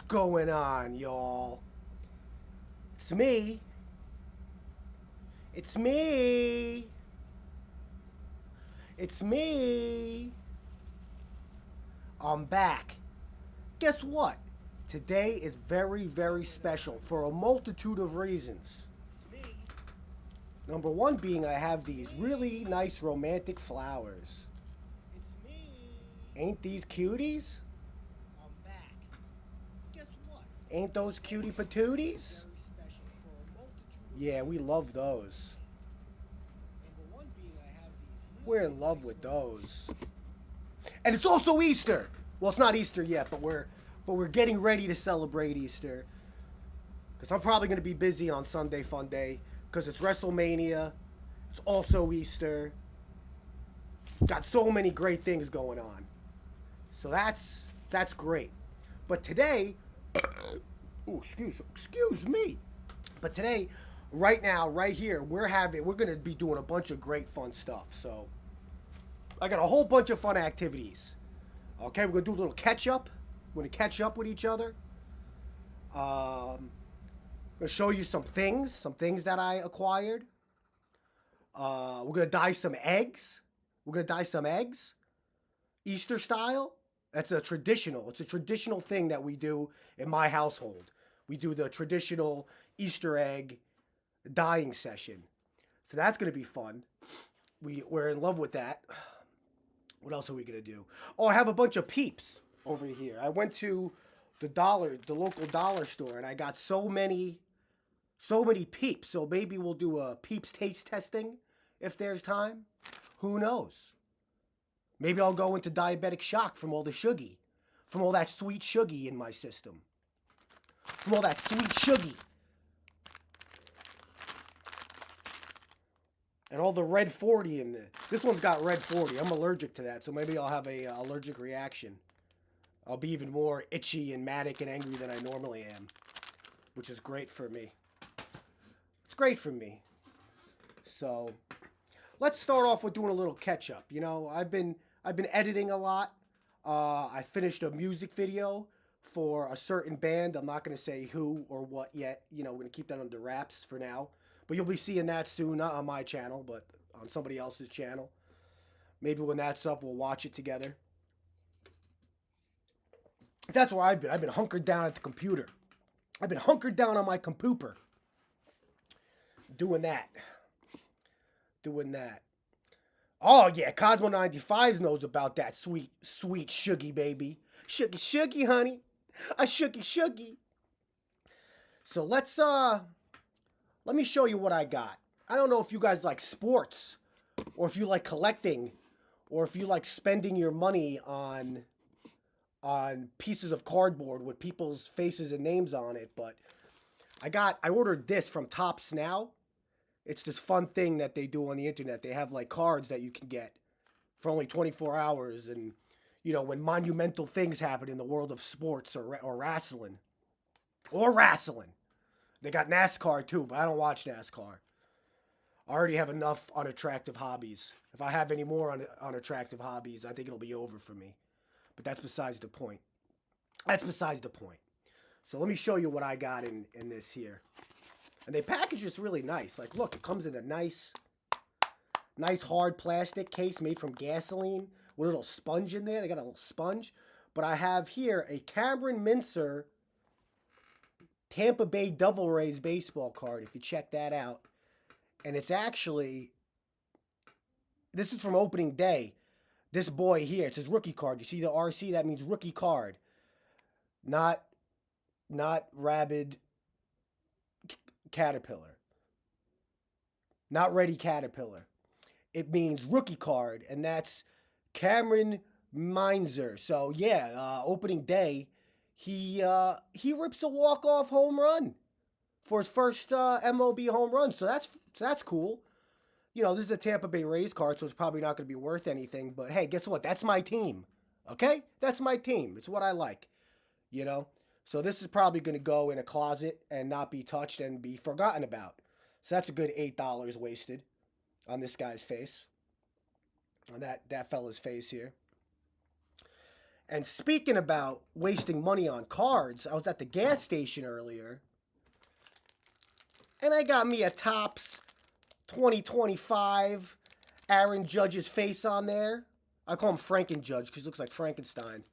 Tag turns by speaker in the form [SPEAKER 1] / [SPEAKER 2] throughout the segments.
[SPEAKER 1] Going on, y'all? It's me. It's me. It's me. I'm back. Guess what? Today is very, very special for a multitude of reasons. Number one being I have these really nice romantic flowers. Ain't these cuties? Ain't those cutie patooties? Yeah, we love those. We're in love with those. And it's also Easter. Well, it's not Easter yet, but we're getting ready to celebrate Easter. Because I'm probably going to be busy on Sunday Fun Day. Because it's WrestleMania. It's also Easter. Got so many great things going on. So that's great. But today, oh, excuse me. But today, right now, right here, we're going to be doing a bunch of great fun stuff. So I got a whole bunch of fun activities. Okay, we're going to do a little catch up. We're going to catch up with each other. I'm going to show you some things that I acquired. We're going to dye some eggs. Easter style. It's a traditional thing that we do in my household. We do the traditional Easter egg dyeing session. So that's going to be fun. We're in love with that. What else are we going to do? Oh, I have a bunch of Peeps over here. I went to the local dollar store, and I got so many Peeps. So maybe we'll do a Peeps taste testing if there's time. Who knows? Maybe I'll go into diabetic shock from all the suggy, from all that sweet suggy in my system. From all that sweet suggy. And all the red 40 in there. This one's got red 40. I'm allergic to that, so maybe I'll have a allergic reaction. I'll be even more itchy and manic and angry than I normally am, which is great for me. It's great for me. So, let's start off with doing a little catch up. You know, I've been editing a lot. I finished a music video for a certain band. I'm not going to say who or what yet. You know, we're going to keep that under wraps for now. But you'll be seeing that soon, not on my channel, but on somebody else's channel. Maybe when that's up, we'll watch it together. That's where I've been. I've been hunkered down at the computer. I've been hunkered down on my compooper. Doing that. Oh, yeah, Cosmo95 knows about that sweet, sweet shuggy, baby. Shuggy, honey. A shuggy. So let me show you what I got. I don't know if you guys like sports, or if you like collecting, or if you like spending your money on pieces of cardboard with people's faces and names on it, but I ordered this from Tops Now. It's this fun thing that they do on the internet. They have like cards that you can get for only 24 hours. And, you know, when monumental things happen in the world of sports or wrestling. They got NASCAR too, but I don't watch NASCAR. I already have enough unattractive hobbies. If I have any more unattractive hobbies, I think it'll be over for me. But that's besides the point. So let me show you what I got in this here. And they package this really nice. Like, look, it comes in a nice hard plastic case made from gasoline with a little sponge in there. They got a little sponge. But I have here a Cameron Mincer Tampa Bay Devil Rays baseball card, if you check that out. And it's actually, this is from opening day. This boy here, it says rookie card. You see the RC? That means rookie card. Not rabid caterpillar. Not ready caterpillar. It means rookie card, and that's Cameron Minzer. So yeah, opening day, he rips a walk-off home run for his first MLB home run. So that's cool. You know, this is a Tampa Bay Rays card, so it's probably not going to be worth anything. But hey, guess what? That's my team. Okay? That's my team. It's what I like. You know? So this is probably going to go in a closet and not be touched and be forgotten about. So that's a good $8 wasted on this guy's face. On that fella's face here. And speaking about wasting money on cards, I was at the gas station earlier, and I got me a Topps 2025 Aaron Judge's face on there. I call him Franken Judge because he looks like Frankenstein.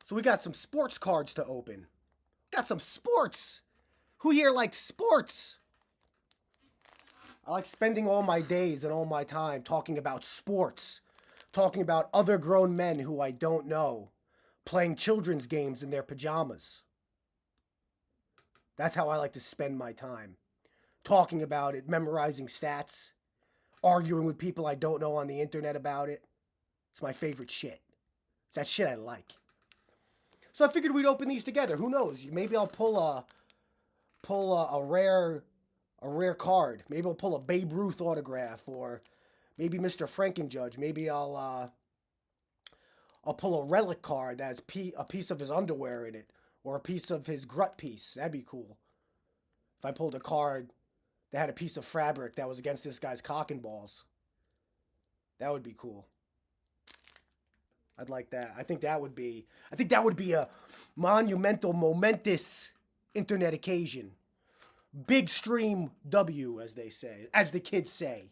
[SPEAKER 1] So we got some sports cards to open. Got some sports. Who here likes sports? I like spending all my days and all my time talking about sports. Talking about other grown men who I don't know. Playing children's games in their pajamas. That's how I like to spend my time. Talking about it, memorizing stats. Arguing with people I don't know on the internet about it. It's my favorite shit. It's that shit I like. So I figured we'd open these together. Who knows? Maybe I'll pull a rare card. Maybe I'll pull a Babe Ruth autograph, or maybe Mr. Frankenjudge. Maybe I'll pull a relic card that has a piece of his underwear in it, or a piece of his grut piece. That'd be cool. If I pulled a card that had a piece of fabric that was against this guy's cock and balls, that would be cool. I'd like that. I think that would be a monumental, momentous internet occasion. Big stream W, as they say, as the kids say.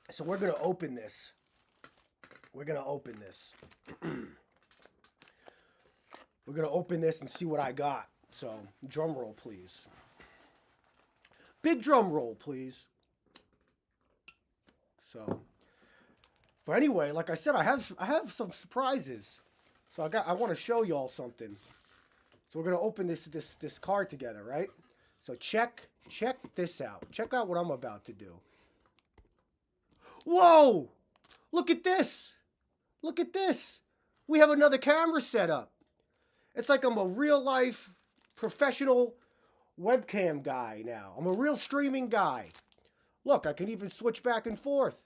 [SPEAKER 1] So we're going to open this. We're going to open this. We're going to open this and see what I got. So, drum roll, please. Big drum roll, please. So, but anyway, like I said, I have some surprises. So I want to show y'all something. So we're gonna open this card together, right? So check this out. Check out what I'm about to do. Whoa! Look at this! Look at this! We have another camera set up. It's like I'm a real life professional webcam guy now. I'm a real streaming guy. Look, I can even switch back and forth.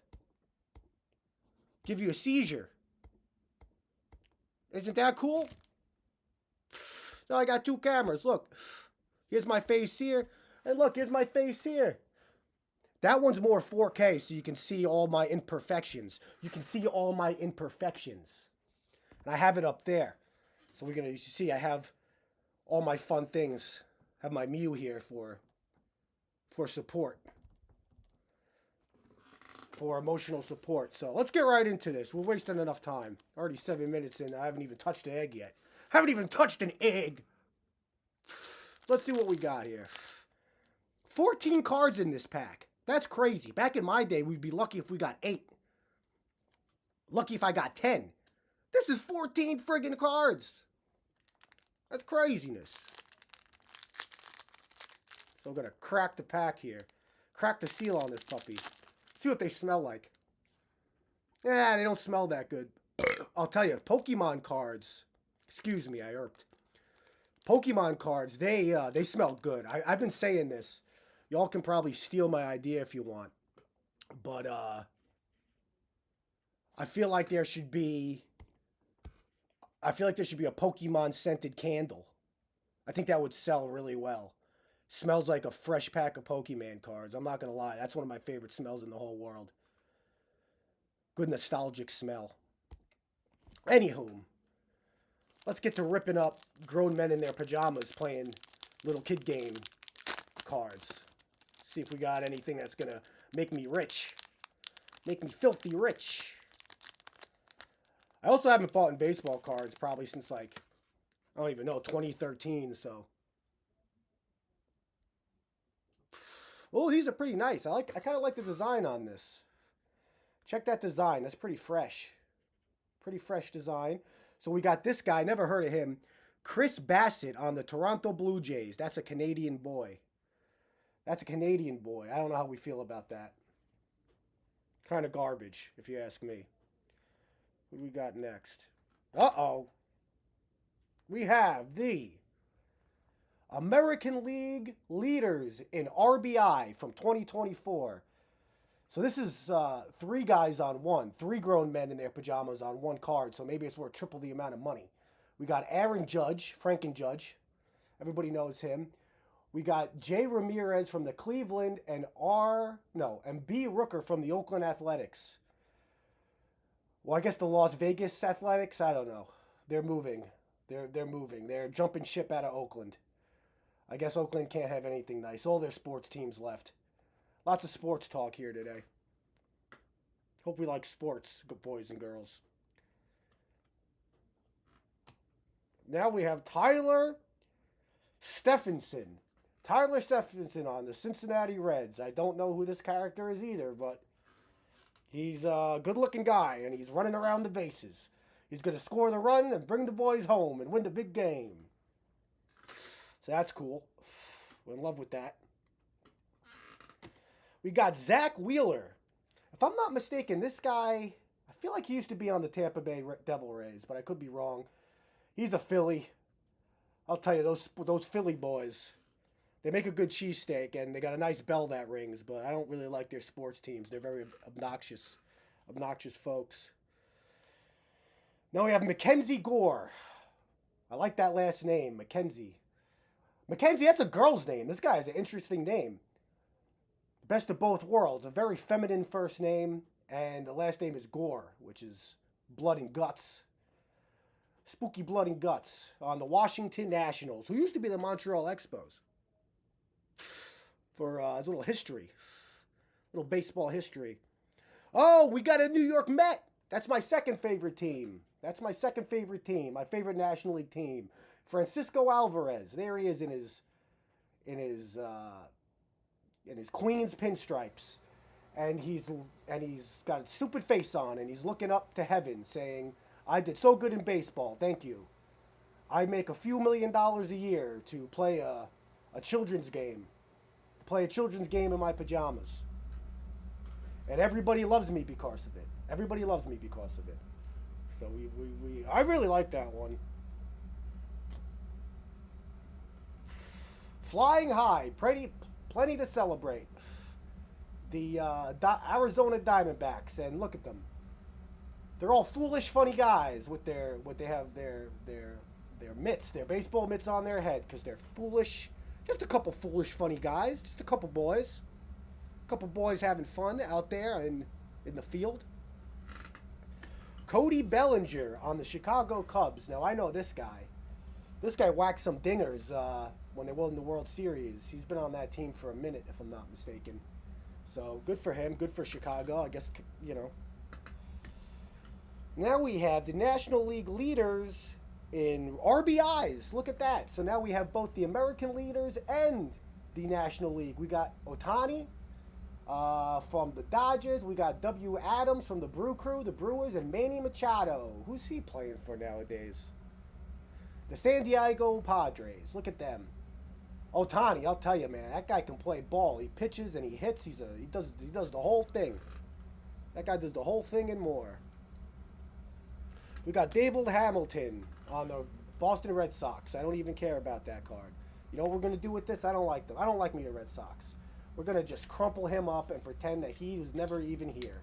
[SPEAKER 1] Give you a seizure. Isn't that cool? Now I got two cameras. Look, here's my face here. And look, here's my face here. That one's more 4K, so you can see all my imperfections. You can see all my imperfections. And I have it up there. So we're going to see I have all my fun things. I have my Mew here for support. For emotional support. So let's get right into this. We're wasting enough time. Already 7 minutes in. I haven't even touched an egg yet. Haven't even touched an egg. Let's see what we got here. 14 cards in this pack. That's crazy. Back in my day, we'd be lucky if we got 8. Lucky if I got 10. This is 14 friggin' cards. That's craziness. So I'm going to crack the pack here. Crack the seal on this puppy. See what they smell like. Yeah, they don't smell that good. I'll tell you, Pokemon cards. Excuse me, I irped. Pokemon cards, they smell good. I've been saying this. Y'all can probably steal my idea if you want. But I feel like there should be a Pokemon scented candle. I think that would sell really well. Smells like a fresh pack of Pokemon cards. I'm not going to lie. That's one of my favorite smells in the whole world. Good nostalgic smell. Anywho, let's get to ripping up grown men in their pajamas playing little kid game cards. See if we got anything that's going to make me rich. Make me filthy rich. I also haven't bought in baseball cards probably since like, I don't even know, 2013, so. Oh, these are pretty nice. I kind of like the design on this. Check that design. That's pretty fresh. Pretty fresh design. So we got this guy. Never heard of him. Chris Bassett on the Toronto Blue Jays. That's a Canadian boy. That's a Canadian boy. I don't know how we feel about that. Kind of garbage, if you ask me. What do we got next? Uh-oh. We have the American League leaders in RBI from 2024. So this is 3 guys on one. 3 grown men in their pajamas on one card. So maybe it's worth triple the amount of money. We got Aaron Judge, Franken Judge. Everybody knows him. We got Jay Ramirez from the Cleveland and B. Rooker from the Oakland Athletics. Well, I guess the Las Vegas Athletics. I don't know. They're moving. They're moving. They're jumping ship out of Oakland. I guess Oakland can't have anything nice. All their sports teams left. Lots of sports talk here today. Hope we like sports, good boys and girls. Now we have Tyler Stephenson. Tyler Stephenson on the Cincinnati Reds. I don't know who this character is either, but he's a good-looking guy, and he's running around the bases. He's going to score the run and bring the boys home and win the big game. So that's cool. We're in love with that. We got Zach Wheeler. If I'm not mistaken, this guy, I feel like he used to be on the Tampa Bay Devil Rays, but I could be wrong. He's a Philly. I'll tell you, those Philly boys, they make a good cheesesteak, and they got a nice bell that rings, but I don't really like their sports teams. They're very obnoxious folks. Now we have Mackenzie Gore. I like that last name, Mackenzie. Mackenzie, that's a girl's name. This guy has an interesting name. Best of both worlds. A very feminine first name, and the last name is Gore, which is blood and guts. Spooky blood and guts on the Washington Nationals, who used to be the Montreal Expos. For a little history. Little baseball history. Oh, we got a New York Met. That's my second favorite team. My favorite National League team. Francisco Alvarez. There he is in his Queens pinstripes. And he's got a stupid face on, and he's looking up to heaven saying, I did so good in baseball, thank you. I make a few $1 million a year to play a children's game. To play a children's game in my pajamas. And everybody loves me because of it. So I really like that one. Flying high, plenty to celebrate. The Arizona Diamondbacks, and look at them. They're all foolish, funny guys with their mitts, their baseball mitts on their head, because they're foolish. Just a couple foolish, funny guys. Just a couple boys. A couple boys having fun out there in the field. Cody Bellinger on the Chicago Cubs. Now, I know this guy. This guy whacked some dingers when they won the World Series. He's been on that team for a minute, if I'm not mistaken. So, good for him. Good for Chicago. I guess, you know. Now we have the National League leaders in RBIs. Look at that. So now we have both the American leaders and the National League. We got Ohtani from the Dodgers. We got W. Adams from the Brew Crew, the Brewers, and Manny Machado. Who's he playing for nowadays? The San Diego Padres. Look at them. Ohtani, I'll tell you, man, that guy can play ball. He pitches and he hits. He does the whole thing. That guy does the whole thing and more. We got David Hamilton on the Boston Red Sox. I don't even care about that card. You know what we're going to do with this? I don't like them. I don't like me the Red Sox. We're going to just crumple him up and pretend that he was never even here.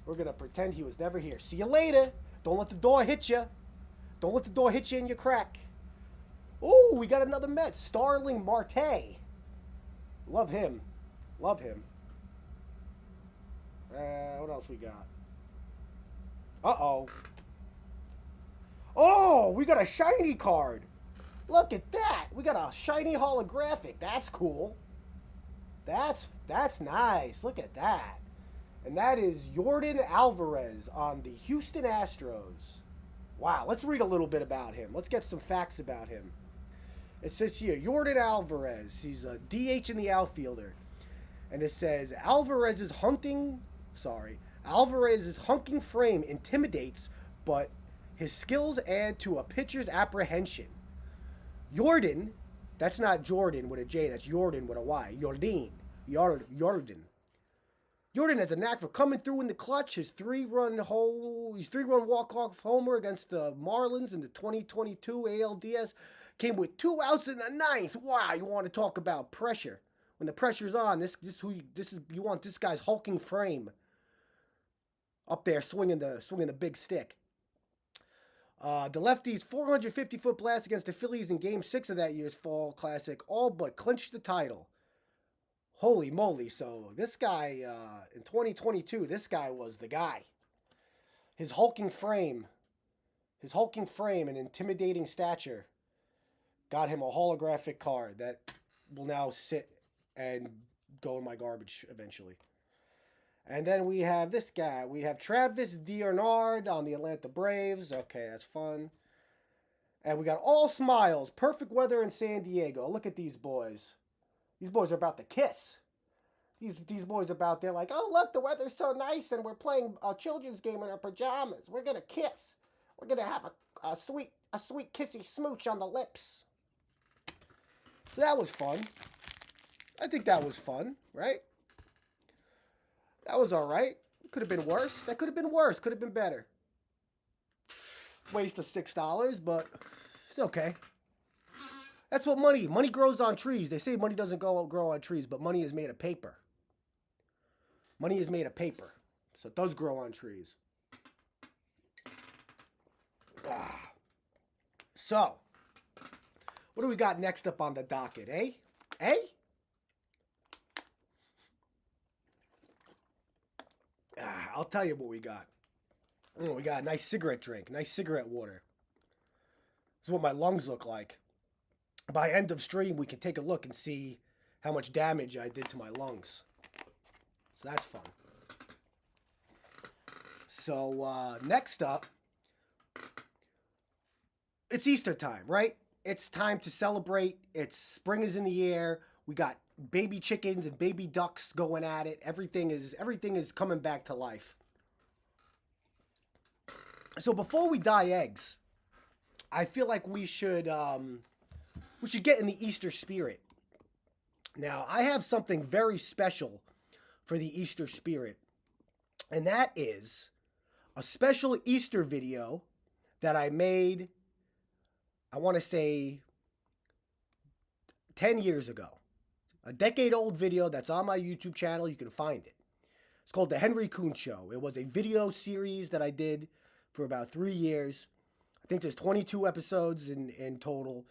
[SPEAKER 1] We're going to pretend he was never here. See you later. Don't let the door hit you. Don't let the door hit you in your crack. Ooh, we got another Met. Starling Marte. Love him. What else we got? Uh-oh. Oh, we got a shiny card. Look at that. We got a shiny holographic. That's cool. That's nice. Look at that. And that is Yordan Alvarez on the Houston Astros. Wow, let's read a little bit about him. Let's get some facts about him. It says here, Yordan Alvarez. He's a DH in the outfielder. And it says, Alvarez's hunking frame intimidates, but his skills add to a pitcher's apprehension. Yordan, that's not Jordan with a J, that's Yordan with a Y. Yordan. Yordan has a knack for coming through in the clutch. His three-run walk-off homer against the Marlins in the 2022 ALDS came with 2 outs in the ninth. Wow, you want to talk about pressure? When the pressure's on, you want this guy's hulking frame up there swinging the big stick. The lefty's 450-foot blast against the Phillies in Game 6 of that year's Fall Classic all but clinched the title. Holy moly. So this guy, in 2022, this guy was the guy. his hulking frame and intimidating stature got him a holographic card that will now sit and go in my garbage eventually. And then we have this guy. We have Travis D'Arnaud on the Atlanta Braves. Okay, that's fun. And we got all smiles. Perfect weather in San Diego. Look at these boys. These boys are about to kiss. These boys are about there like, oh, look, the weather's so nice and we're playing a children's game in our pajamas. We're going to kiss. We're going to have a sweet kissy smooch on the lips. So that was fun. I think that was fun, right? That was all right. Could have been worse. That could have been worse. Could have been better. Waste of $6, but it's okay. That's what money grows on trees. They say money doesn't grow on trees, but money is made of paper. Money is made of paper, so it does grow on trees. So, what do we got next up on the docket, eh? Eh? I'll tell you what we got. We got a nice cigarette drink, nice cigarette water. This is what my lungs look like. By end of stream, we can take a look and see how much damage I did to my lungs. So that's fun. So next up, it's Easter time, right? It's time to celebrate. It's spring is in the air. We got baby chickens and baby ducks going at it. Everything is coming back to life. So before we dye eggs, I feel like we should get in the Easter spirit. Now, I have something very special for the Easter spirit, and that is a special Easter video that I made, I want to say 10 years ago. A decade-old video that's on my YouTube channel. You can find it. It's called The Henry Coon Show. It was a video series that I did for about 3 years. I think there's 22 episodes in total.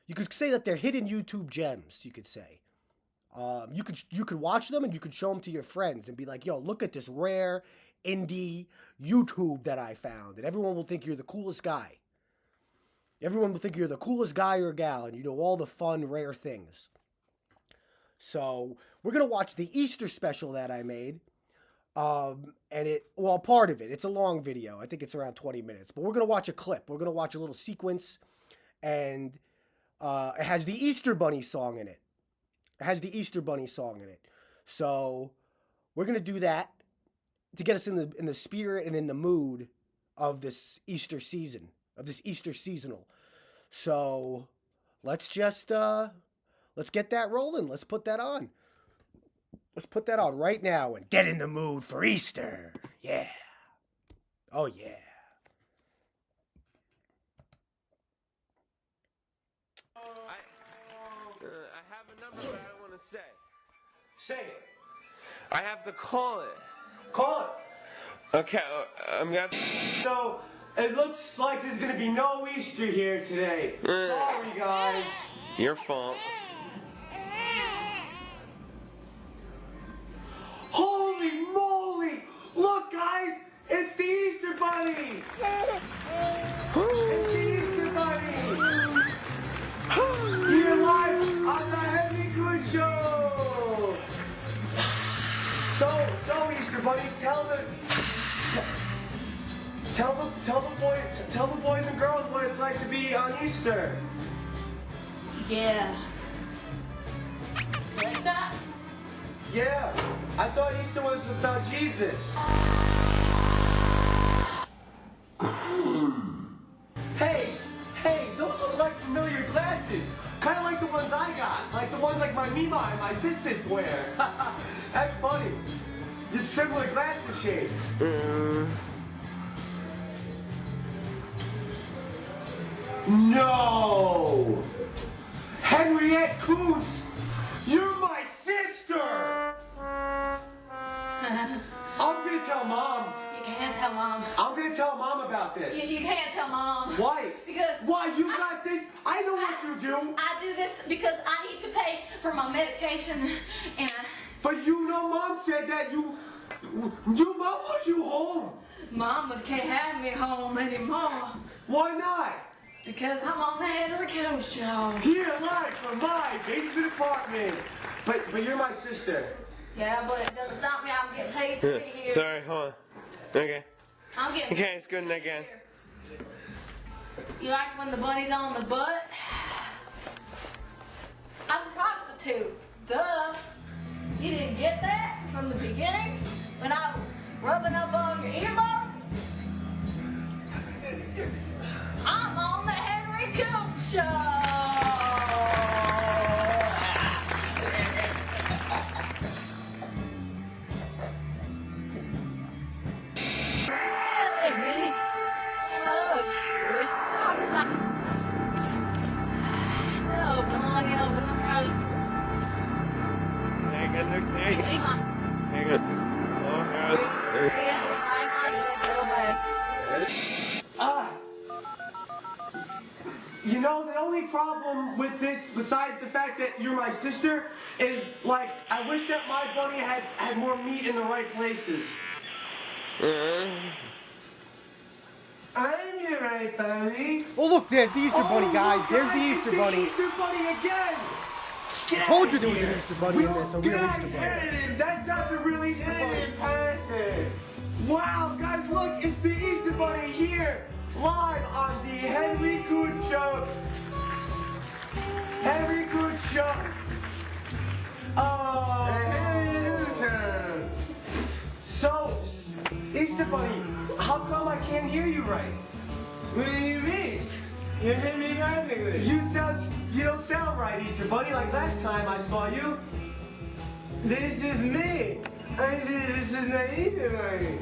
[SPEAKER 1] You could say that they're hidden YouTube gems, you could say. You could watch them and you could show them to your friends and be like, yo, look at this rare indie YouTube that I found. And everyone will think you're the coolest guy. Everyone will think you're the coolest guy or gal and you know all the fun, rare things. So we're going to watch the Easter special that I made. Part of it. It's a long video. I think it's around 20 minutes. But we're going to watch a clip. We're going to watch a little sequence. And it has the Easter Bunny song in it. So we're going to do that to get us in the spirit and in the mood of this Easter season, of this Easter seasonal. So let's just, let's get that rolling. Let's put that on. Let's put that on right now and get in the mood for Easter. Yeah. Oh, yeah.
[SPEAKER 2] I have a number, but I don't want to say.
[SPEAKER 1] Say it.
[SPEAKER 2] I have to call it.
[SPEAKER 1] Call it.
[SPEAKER 2] Okay, I'm gonna.
[SPEAKER 1] So, it looks like there's going to be no Easter here today. Sorry, guys.
[SPEAKER 2] Your fault.
[SPEAKER 1] Holy moly! Look, guys! It's the Easter Bunny! It's the Easter Bunny! You're live on the Henry Coon Show! So Easter Bunny, tell the boys and girls what it's like to be on Easter.
[SPEAKER 3] Yeah. You like that?
[SPEAKER 1] Yeah, I thought Easter was about Jesus. Hey, those look like familiar glasses. Kind of like the ones I got. Like the ones like my Mima and my sisters wear. That's funny. It's similar glasses shape. No! Henriette Coons! You're my sister! I'm gonna tell Mom.
[SPEAKER 3] You can't tell Mom.
[SPEAKER 1] I'm gonna tell Mom about this.
[SPEAKER 3] You can't tell Mom.
[SPEAKER 1] Why?
[SPEAKER 3] Because...
[SPEAKER 1] Why? You got this? I know what you do.
[SPEAKER 3] I do this because I need to pay for my medication and...
[SPEAKER 1] But you know Mom said that Dude, Mom wants you home.
[SPEAKER 3] Mama can't have me home anymore
[SPEAKER 1] Why not?
[SPEAKER 3] because I'm on the Henry Kim show.
[SPEAKER 1] Here, live from my basement apartment. But you're my sister.
[SPEAKER 3] Yeah, but it doesn't stop me. I'm getting paid to be here.
[SPEAKER 2] Sorry, hold on. Okay.
[SPEAKER 3] I'm getting
[SPEAKER 2] Okay,
[SPEAKER 3] paid
[SPEAKER 2] it's good
[SPEAKER 3] to be
[SPEAKER 2] again.
[SPEAKER 3] here. You like when the bunny's on the butt? I'm a prostitute. Duh. You didn't get that from the beginning when I was rubbing up on your earlobes? I'm on the Henry Coop Show.
[SPEAKER 2] Hang on. Oh,
[SPEAKER 1] You know, the only problem with this, besides the fact that you're my sister, is, like, I wish that my bunny had more meat in the right places. I'm your right bunny.
[SPEAKER 4] Oh, look, there's the Easter Bunny, guys. There's the Easter Bunny.
[SPEAKER 1] The Easter Bunny again.
[SPEAKER 4] I told you there was an Easter Bunny in this, a real Easter Bunny.
[SPEAKER 1] That's not the real Easter Bunny. Wow, guys, look, it's the Easter Bunny here, live on the Henry Coon Show. Henry Coon Show. Oh. So, Easter Bunny, how come I can't hear you right? What do you mean? You hit me perfectly. You don't sound right, Easter Bunny, like last time I saw you. This is me. This is not Easter Bunny.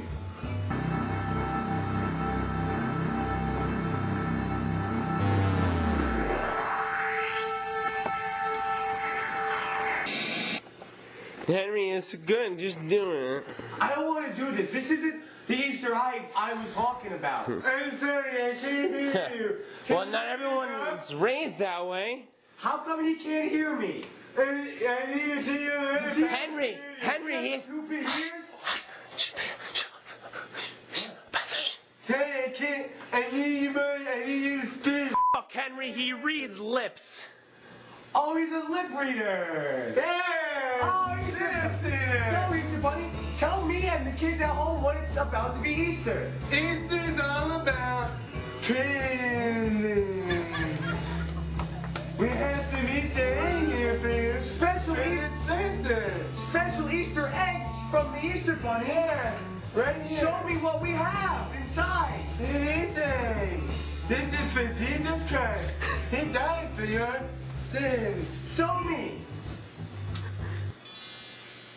[SPEAKER 2] Henry, it's good. Just doing it.
[SPEAKER 1] I don't want to do this. This isn't the Easter I was talking about. I'm sorry, I can't hear you.
[SPEAKER 2] Well, not everyone's raised that way.
[SPEAKER 1] How come he can't hear me? I need to see you.
[SPEAKER 2] Henry, he's...
[SPEAKER 1] Stupid ears? Hey, I can't. I need you to speak.
[SPEAKER 2] Fuck, Henry, he reads lips.
[SPEAKER 1] Oh, he's a lip reader. Yeah. Oh, he's a lip reader. So, Easter Bunny, tell me and the kids at home what it's about to be Easter. Easter's all about candy. We have some Easter eggs here for you. Special Easter eggs from the Easter Bunny. Yeah. Right here. Show me what we have inside. Anything. This is for Jesus Christ. He died for your sins. Show me.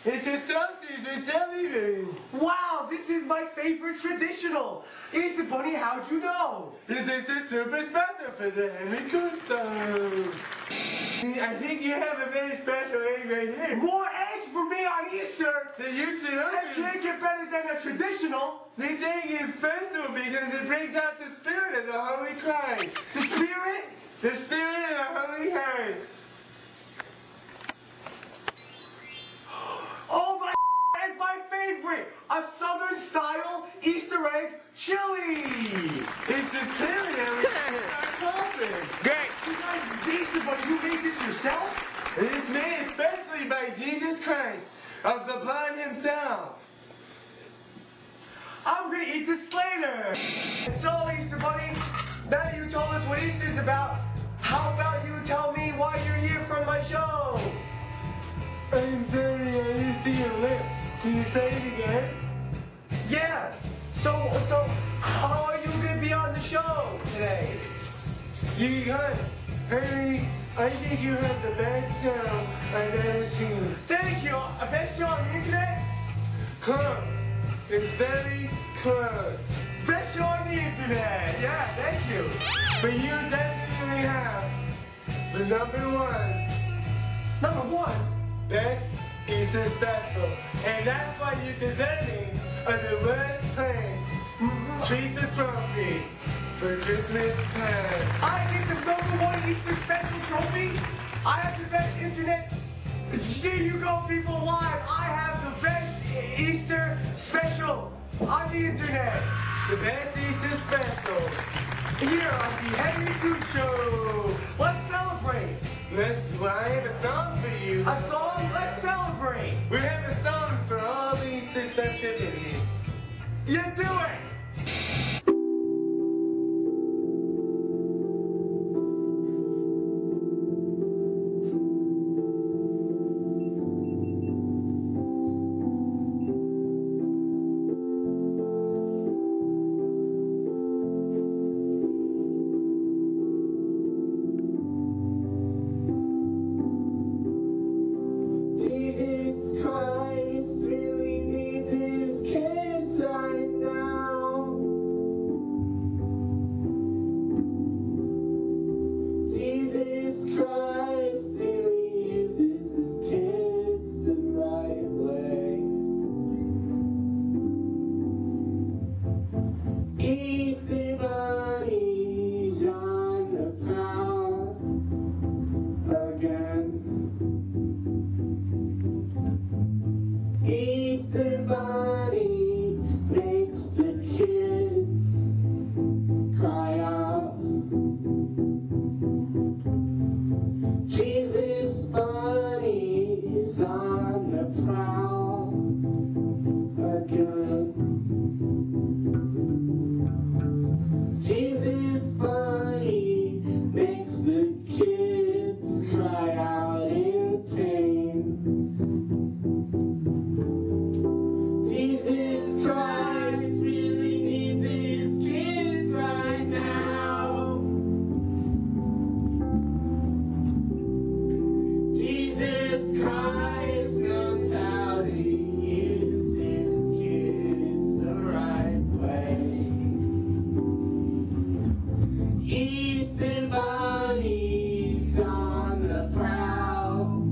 [SPEAKER 1] It's a sausage with jelly beans. Wow, this is my favorite traditional. Easter Bunny, how'd you know? This is a super special for the Henry Coon. I think you have a very special egg right here. More eggs for me on Easter? Then you should I can't get better than a traditional. This egg is special because it brings out the spirit of the Holy Christ. The spirit? The spirit of the Holy Christ. Oh my, that's my favorite! A Southern style Easter egg chili! It's a chili that
[SPEAKER 2] Great.
[SPEAKER 1] You guys, Easter Bunny, you made this yourself? It's made especially by Jesus Christ of the blood himself. I'm gonna eat this later! So, Easter Bunny, now that you told us what Easter's about, how about you tell me why you're here for my show? I'm sorry, I didn't see your lip. Can you say it again? Yeah. So, how are you gonna be on the show today? You got, Henry, I think you have the best show I've ever seen. Thank you. A best show on the internet? Close. It's very close. Best show on the internet. Yeah, thank you. But you definitely have the number one. Number one? Best Easter special. And that's why you're deserving of the worst place. Treat the trophy for Christmas time. I get the number one Easter special trophy. I have the best internet. Here you go, people live. I have the best
[SPEAKER 5] Easter special on the internet. The best Easter special. Here on the Henry Duke Show. Let's celebrate.
[SPEAKER 2] Well, I have a song for you.
[SPEAKER 5] A song? Let's celebrate.
[SPEAKER 2] We have a song for all the Easter festivities.
[SPEAKER 5] You do it.
[SPEAKER 6] Jesus Christ really needs his kids right now. Jesus Christ really uses his kids the right way. Easter bunny's on the prowl again. Easter bunny makes the kids cry out. Jesus bunny's on the prowl again. Jesus bunny makes the kids cry out in pain. Jesus Christ really needs his kids right now. Jesus Christ knows how to use his kids the right way. Easter bunny's on the prowl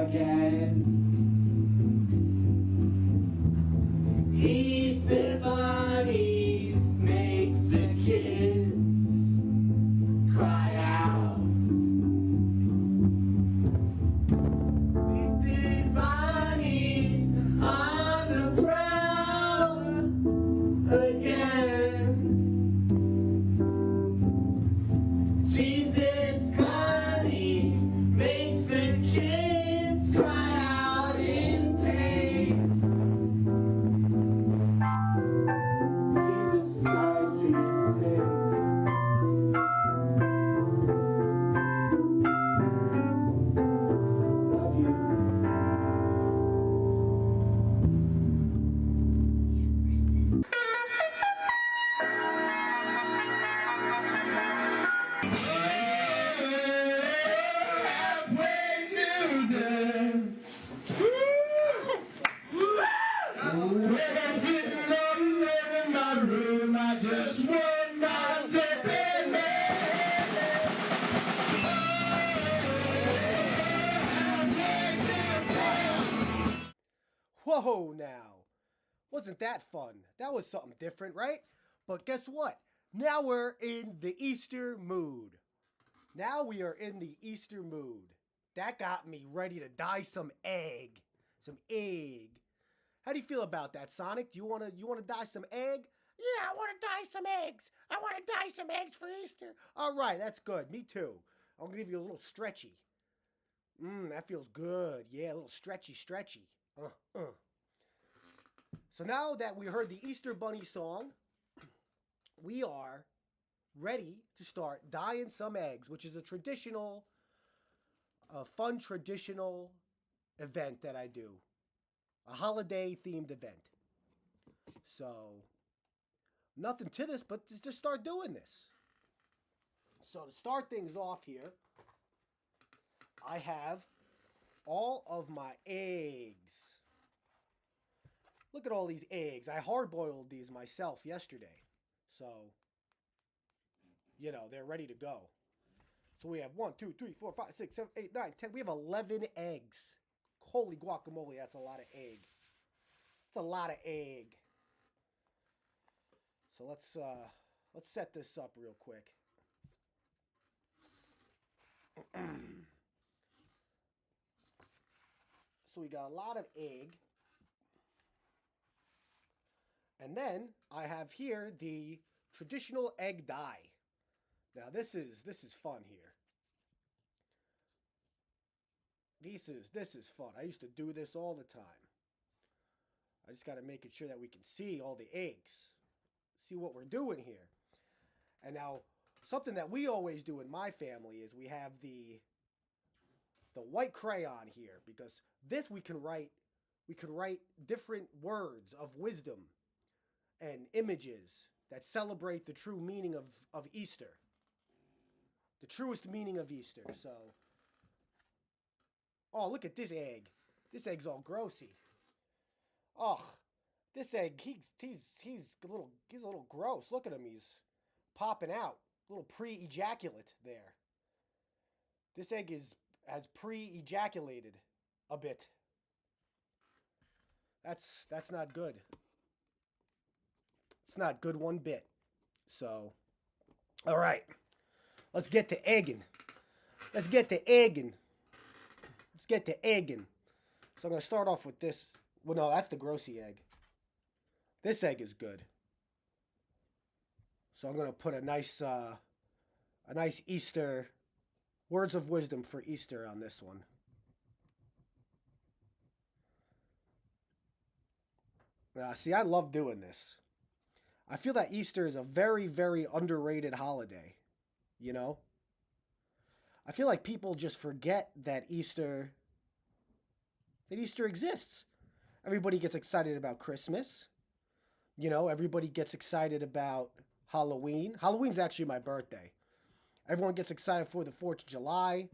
[SPEAKER 6] again. Easter bunnies makes the kids cry out. Easter bunnies on the prowl again. Jesus bunny makes the kids cry out in pain. Jesus died for your sins. Love you.
[SPEAKER 1] Whoa, now. Wasn't that fun? That was something different, right? But guess what? Now we're in the Easter mood. Now we are in the Easter mood. That got me ready to dye some egg. Some egg. How do you feel about that, Sonic? You wanna dye some egg? Yeah, I wanna dye some eggs. I wanna dye some eggs for Easter. All right, that's good. Me too. I'm gonna give you a little stretchy. That feels good. Yeah, a little stretchy. So now that we heard the Easter Bunny song, we are ready to start dyeing some eggs, which is a fun traditional event that I do. A holiday themed event. So, nothing to this, but just start doing this. So to start things off here, I have all of my eggs. Look at all these eggs. I hard-boiled these myself yesterday. So, you know, they're ready to go. So we have 1, 2, 3, 4, 5, 6, 7, 8, 9, 10. We have 11 eggs. Holy guacamole, that's a lot of egg. That's a lot of egg. So let's set this up real quick. So we got a lot of egg. And then I have here the traditional egg dye. Now this is fun here. This is fun. I used to do this all the time. I just got to make it sure that we can see all the eggs. See what we're doing here. And now something that we always do in my family is we have the white crayon here, because this we can write different words of wisdom and images that celebrate the true meaning of Easter. The truest meaning of Easter. So, oh, look at this egg. This egg's all grossy. Oh, this egg, he's a little gross. Look at him, he's popping out. A little pre-ejaculate there. This egg has pre-ejaculated a bit. That's not good. It's not good one bit. So, all right. Let's get to egging. Let's get to egging. Let's get to egging. So I'm going to start off with this. Well, no, that's the grossy egg. This egg is good. So I'm going to put a nice Easter, words of wisdom for Easter on this one. See, I love doing this. I feel that Easter is a very, very underrated holiday. You know? I feel like people just forget that Easter exists. Everybody gets excited about Christmas. You know, everybody gets excited about Halloween. Halloween's actually my birthday. Everyone gets excited for the 4th of July.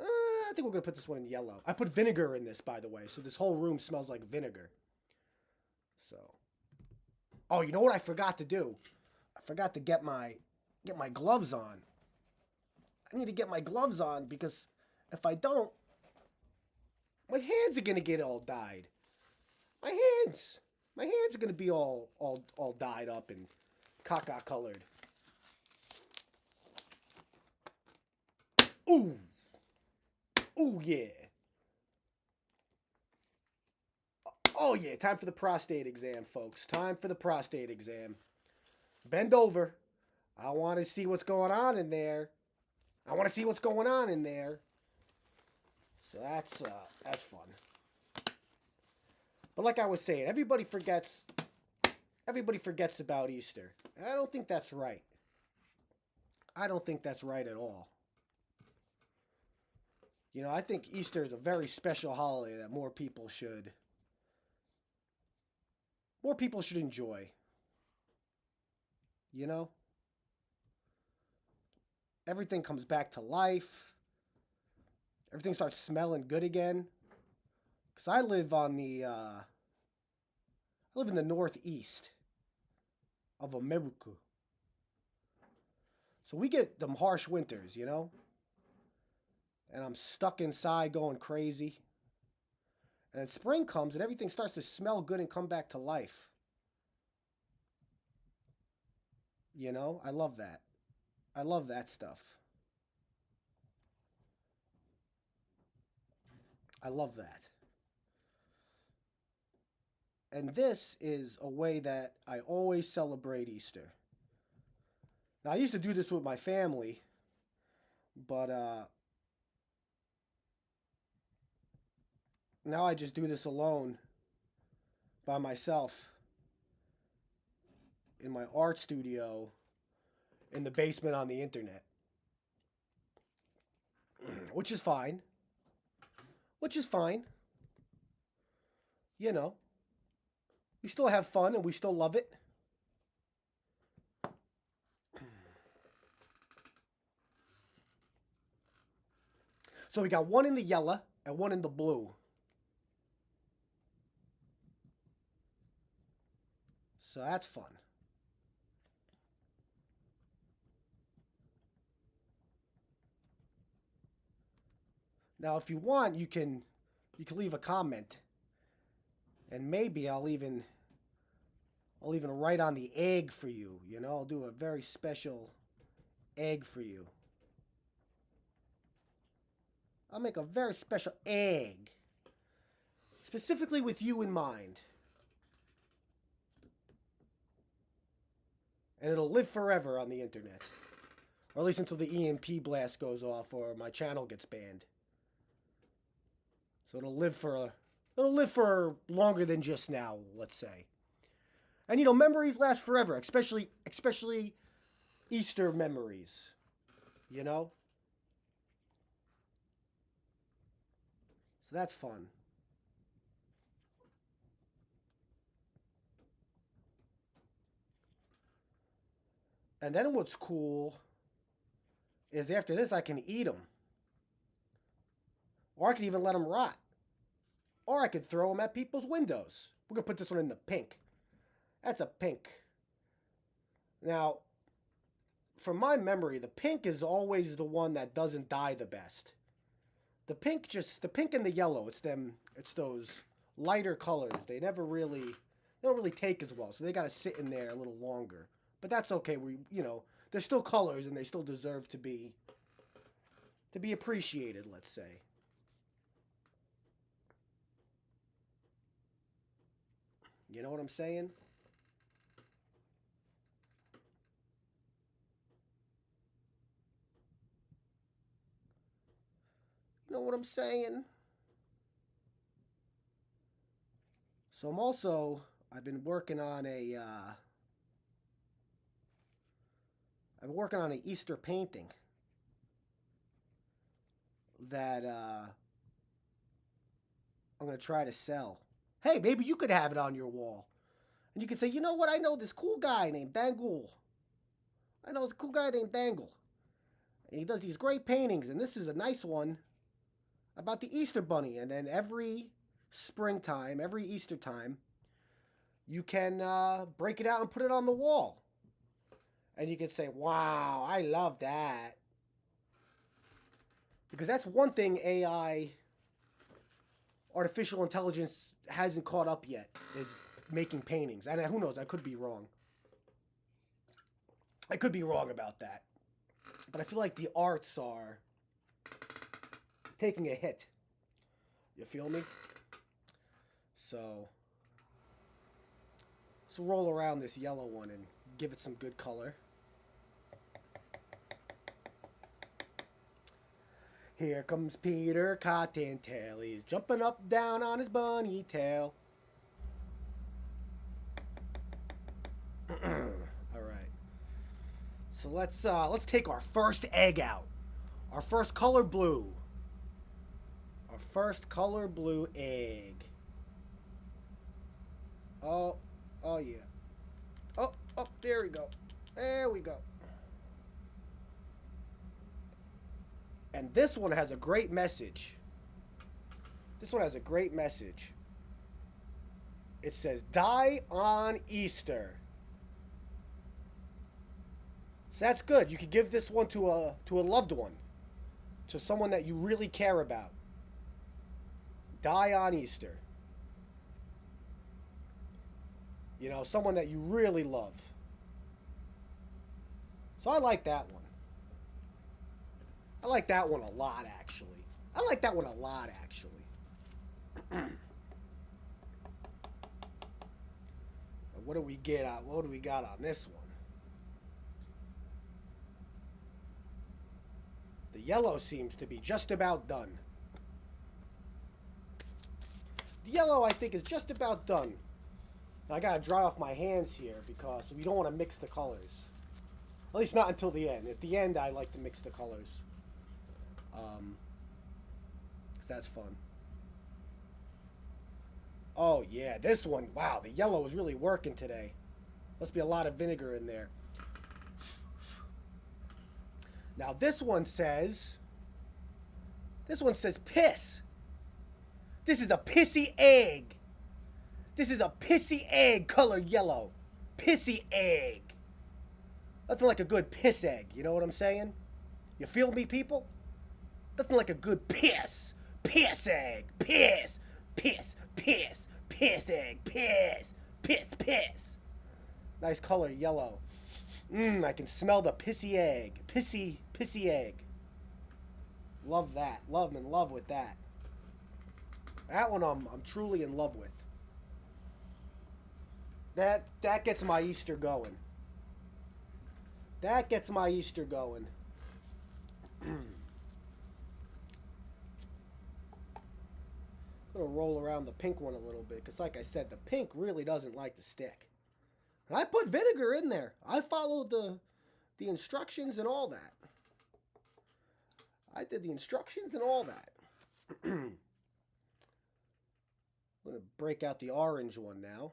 [SPEAKER 1] I think we're going to put this one in yellow. I put vinegar in this, by the way, so this whole room smells like vinegar. So, oh, you know what I forgot to do? I forgot to get my gloves on. I need to get my gloves on because if I don't, my hands are going to get all dyed. My hands are going to be all dyed up and caca colored. Ooh. Ooh, yeah. Oh, yeah. Time for the prostate exam, folks. Time for the prostate exam. Bend over. I want to see what's going on in there. I want to see what's going on in there. So that's fun. But like I was saying, everybody forgets about Easter. And I don't think that's right. I don't think that's right at all. You know, I think Easter is a very special holiday that more people should enjoy. You know? Everything comes back to life. Everything starts smelling good again. Because I live in the northeast of America. So we get them harsh winters, you know? And I'm stuck inside going crazy. And then spring comes and everything starts to smell good and come back to life. You know, I love that. I love that stuff. I love that. And this is a way that I always celebrate Easter. Now, I used to do this with my family, but now I just do this alone by myself in my art studio in the basement on the internet. Which is fine. You know, we still have fun and we still love it. So we got one in the yellow and one in the blue. So that's fun. Now, if you want, you can leave a comment, and maybe I'll even write on the egg for you. You know, I'll do a very special egg for you. I'll make a very special egg, specifically with you in mind. And it'll live forever on the internet. Or at least until the EMP blast goes off or my channel gets banned. So it'll live for longer than just now, let's say. And you know, memories last forever, especially Easter memories. You know? So that's fun. And then what's cool is after this I can eat them. Or I can even let them rot. Or I could throw them at people's windows. We're going to put this one in the pink. That's a pink. Now, from my memory, the pink is always the one that doesn't die the best. The pink and the yellow, it's those lighter colors. They don't really take as well. So they got to sit in there a little longer. But that's okay. They're still colors and they still deserve to be appreciated, let's say. You know what I'm saying? You know what I'm saying? So I've been working on an Easter painting that I'm going to try to sell. Hey, maybe you could have it on your wall. And you could say, you know what? I know this cool guy named Dangle. And he does these great paintings. And this is a nice one about the Easter Bunny. And then every springtime, every Easter time, you can break it out and put it on the wall. And you can say, wow, I love that. Because that's one thing AI, artificial intelligence, hasn't caught up yet, is making paintings. And who knows, I could be wrong. I could be wrong about that. But I feel like the arts are taking a hit. You feel me? So let's roll around this yellow one and give it some good color. Here comes Peter Cottontail. He's jumping up down on his bunny tail. All right. So let's take our first egg out. Our first color blue. Our first color blue egg. Oh yeah. Oh, there we go. There we go. And this one has a great message. It says, die on Easter. So that's good. You could give this one to a loved one. To someone that you really care about. Die on Easter. You know, someone that you really love. So I like that one. I like that one a lot, actually. What do we get out? What do we got on this one? The yellow seems to be just about done. The yellow, I think, is just about done. I gotta dry off my hands here because we don't want to mix the colors. At least not until the end. At the end, I like to mix the colors. 'Cause that's fun. Oh yeah, this one. Wow, the yellow is really working today. Must be a lot of vinegar in there. Now this one says piss. This is a pissy egg. This is a pissy egg colored yellow. Pissy egg. Nothing like a good piss egg, you know what I'm saying? You feel me, people? Nothing like a good piss. Piss egg. Piss. Piss. Piss. Piss egg. Piss. Piss. Piss. Nice color, yellow. I can smell the pissy egg. Pissy egg. Love that. I'm in love with that. That one I'm truly in love with. That gets my Easter going. That gets my Easter going. I'm going to roll around the pink one a little bit because, like I said, the pink really doesn't like to stick. And I put vinegar in there. I followed the instructions and all that. I did the instructions and all that. I'm going to break out the orange one now.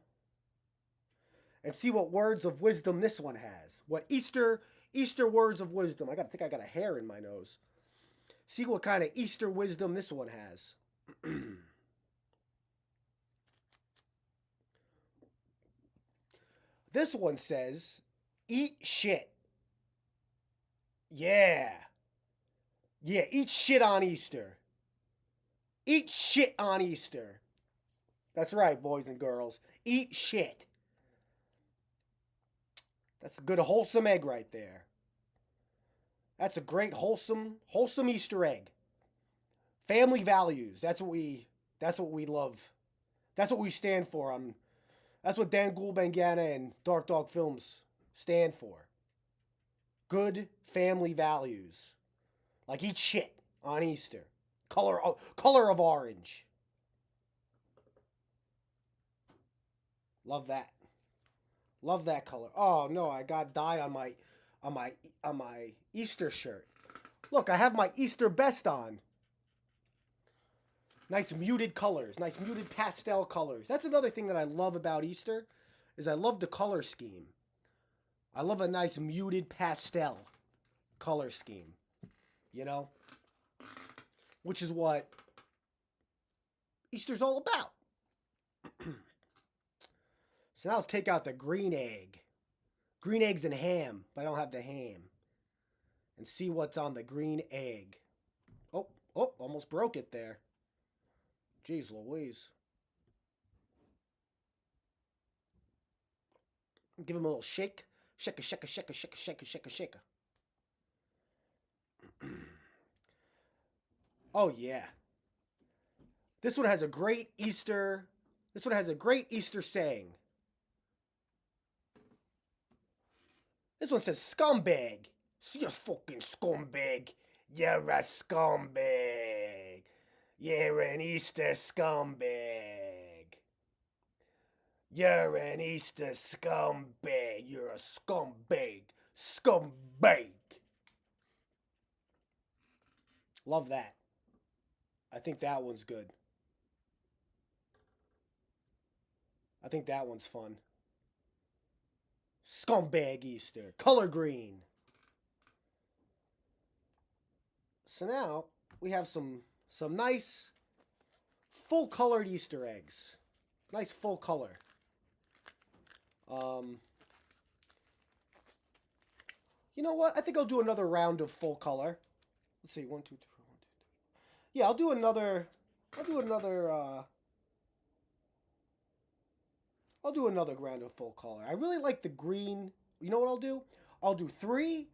[SPEAKER 1] And see what words of wisdom this one has. What Easter words of wisdom. I think I got a hair in my nose. See what kind of Easter wisdom this one has. This one says, eat shit. Yeah. Yeah, eat shit on Easter. Eat shit on Easter. That's right, boys and girls. Eat shit. That's a good wholesome egg right there. That's a great wholesome Easter egg. Family values. That's what we love. That's what we stand for. That's what Dan Gulbenkian and Dark Dog Films stand for. Good family values. Like eat shit on Easter. Color of orange. Love that. Love that color. Oh no, I got dye on my Easter shirt. Look, I have my Easter best on. Nice muted colors, nice muted pastel colors. That's another thing that I love about Easter, is I love the color scheme. I love a nice muted pastel color scheme. You know? Which is what Easter's all about. So now let's take out the green egg. Green eggs and ham, but I don't have the ham. And see what's on the green egg. Oh, almost broke it there. Jeez Louise. Give him a little shake. Shake, shake, shake, shake, shake, shake, shake. Oh yeah. This one has a great Easter saying. This one says scumbag. You fucking scumbag. You're a scumbag. You're an Easter scumbag. You're an Easter scumbag. You're a scumbag. Scumbag. Love that. I think that one's good. I think that one's fun. Scumbag Easter. Color green. So now we have some nice full colored Easter eggs. Nice full color. You know what? I think I'll do another round of full color. Let's see. 1, 2, 3, 1, 2, 3. Yeah, I'll do another round of full color. I really like the green. You know what I'll do? I'll do 3.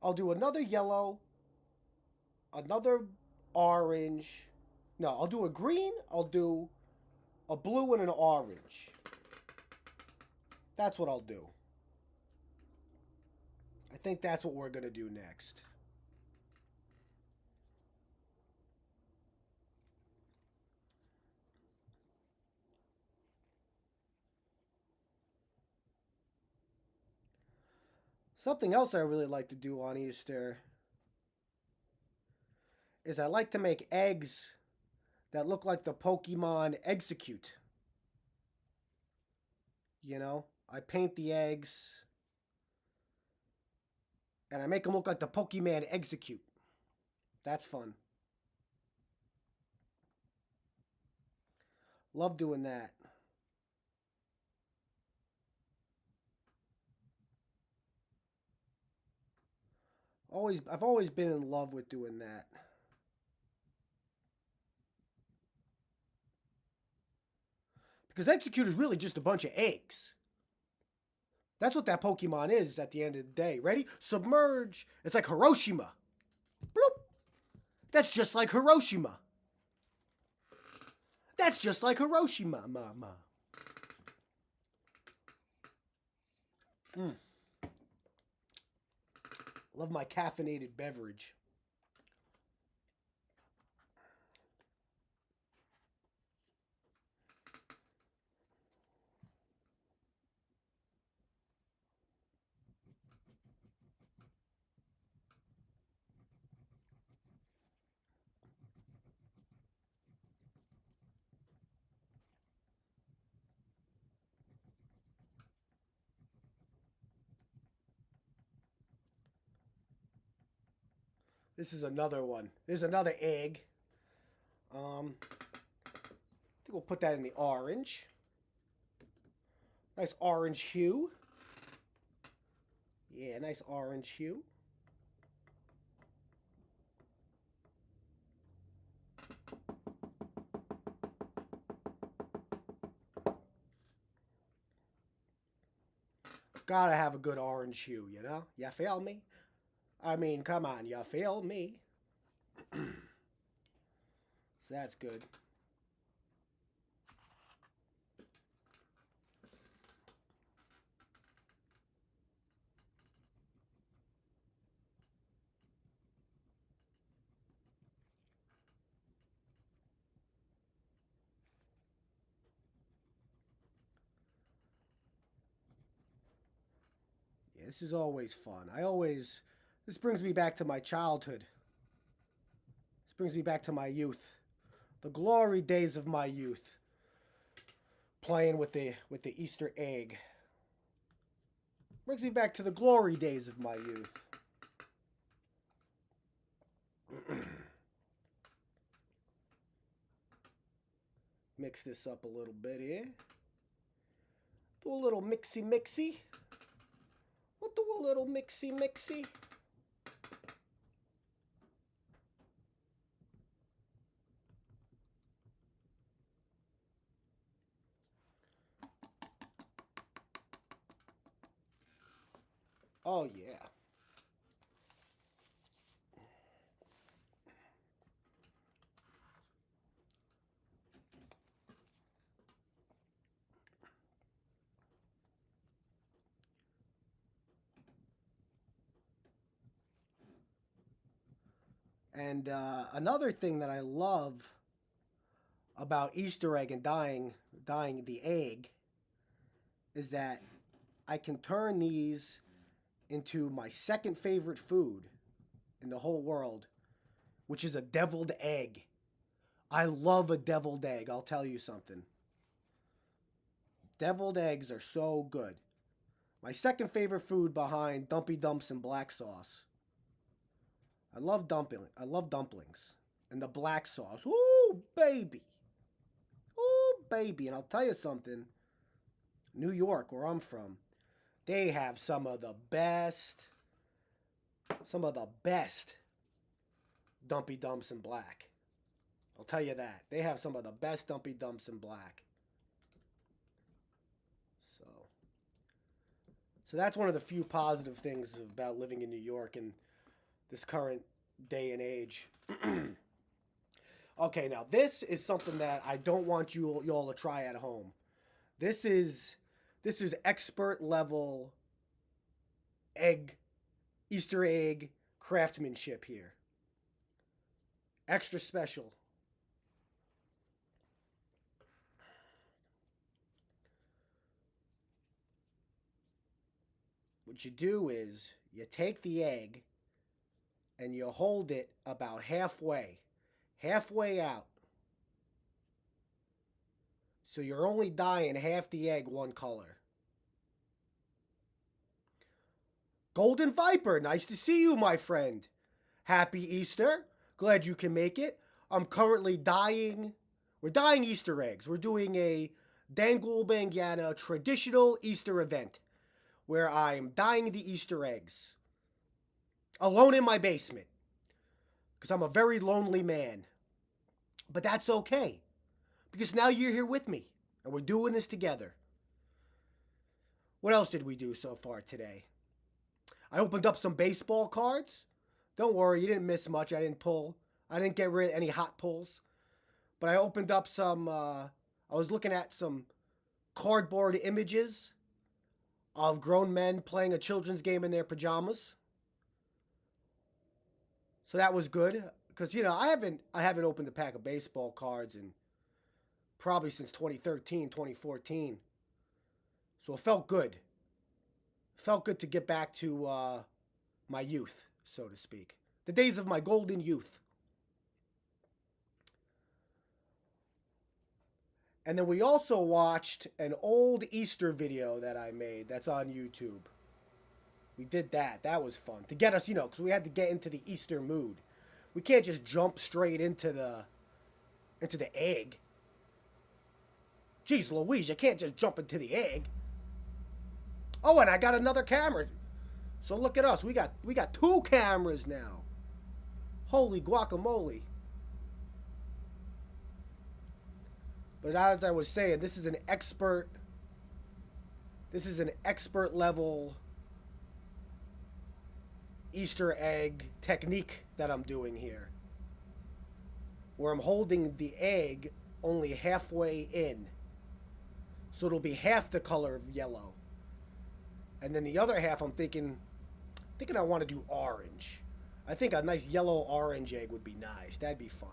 [SPEAKER 1] I'll do another yellow. Another orange. No, I'll do a green. I'll do a blue and an orange. That's what I'll do. I think that's what we're going to do next. Something else I really like to do on Easter is I like to make eggs that look like the Pokemon Execute. You know, I paint the eggs and I make them look like the Pokemon Execute. That's fun. Love doing that. I've always been in love with doing that. Because Execute is really just a bunch of eggs. That's what that Pokemon is at the end of the day. Ready? Submerge. It's like Hiroshima. Bloop. That's just like Hiroshima. That's just like Hiroshima, mama. Love my caffeinated beverage. This is another one. There's another egg. I think we'll put that in the orange. Nice orange hue. Yeah, nice orange hue. Gotta have a good orange hue, you know? You feel me? I mean, come on, you feel me? So that's good. Yeah, this is always fun. This brings me back to my childhood. This brings me back to my youth. The glory days of my youth. Playing with the Easter egg. Brings me back to the glory days of my youth. Mix this up a little bit here. Do a little mixy. We'll do a little mixy. Oh, yeah. And another thing that I love about Easter egg and dyeing the egg is that I can turn these into my second favorite food in the whole world, which is a deviled egg. I love a deviled egg, I'll tell you something. Deviled eggs are so good. My second favorite food behind Dumpy Dumps and black sauce. I love dumplings. And the black sauce. Ooh, baby. Ooh, baby. And I'll tell you something. New York, where I'm from, they have some of the best Dumpy Dumps in black. I'll tell you that. They have some of the best Dumpy Dumps in black. So that's one of the few positive things about living in New York in this current day and age. Okay, now this is something that I don't want you all to try at home. This is expert level Easter egg craftsmanship here. Extra special. What you do is you take the egg and you hold it about halfway out. So you're only dyeing half the egg one color. Golden Viper, nice to see you, my friend. Happy Easter. Glad you can make it. I'm currently we're dyeing Easter eggs. We're doing a Dangle Bangyana traditional Easter event where I'm dyeing the Easter eggs. Alone in my basement. Because I'm a very lonely man. But that's okay. Because now you're here with me. And we're doing this together. What else did we do so far today? I opened up some baseball cards. Don't worry, you didn't miss much. I didn't get rid of any hot pulls. But I opened up some, I was looking at some cardboard images of grown men playing a children's game in their pajamas. So that was good. Because, you know, I haven't opened a pack of baseball cards in probably since 2013, 2014. So it felt good. Felt good to get back to my youth, so to speak. The days of my golden youth. And then we also watched an old Easter video that I made that's on YouTube. We did that. That was fun. To get us, you know, because we had to get into the Easter mood. We can't just jump straight into the egg. Jeez Louise, you can't just jump into the egg. Oh, and I got another camera. So look at us. We got 2 cameras now. Holy guacamole. But as I was saying, this is an expert level Easter egg technique that I'm doing here. Where I'm holding the egg only halfway in. So it'll be half the color of yellow. And then the other half I'm thinking I want to do orange. I think a nice yellow orange egg would be nice. That'd be fun.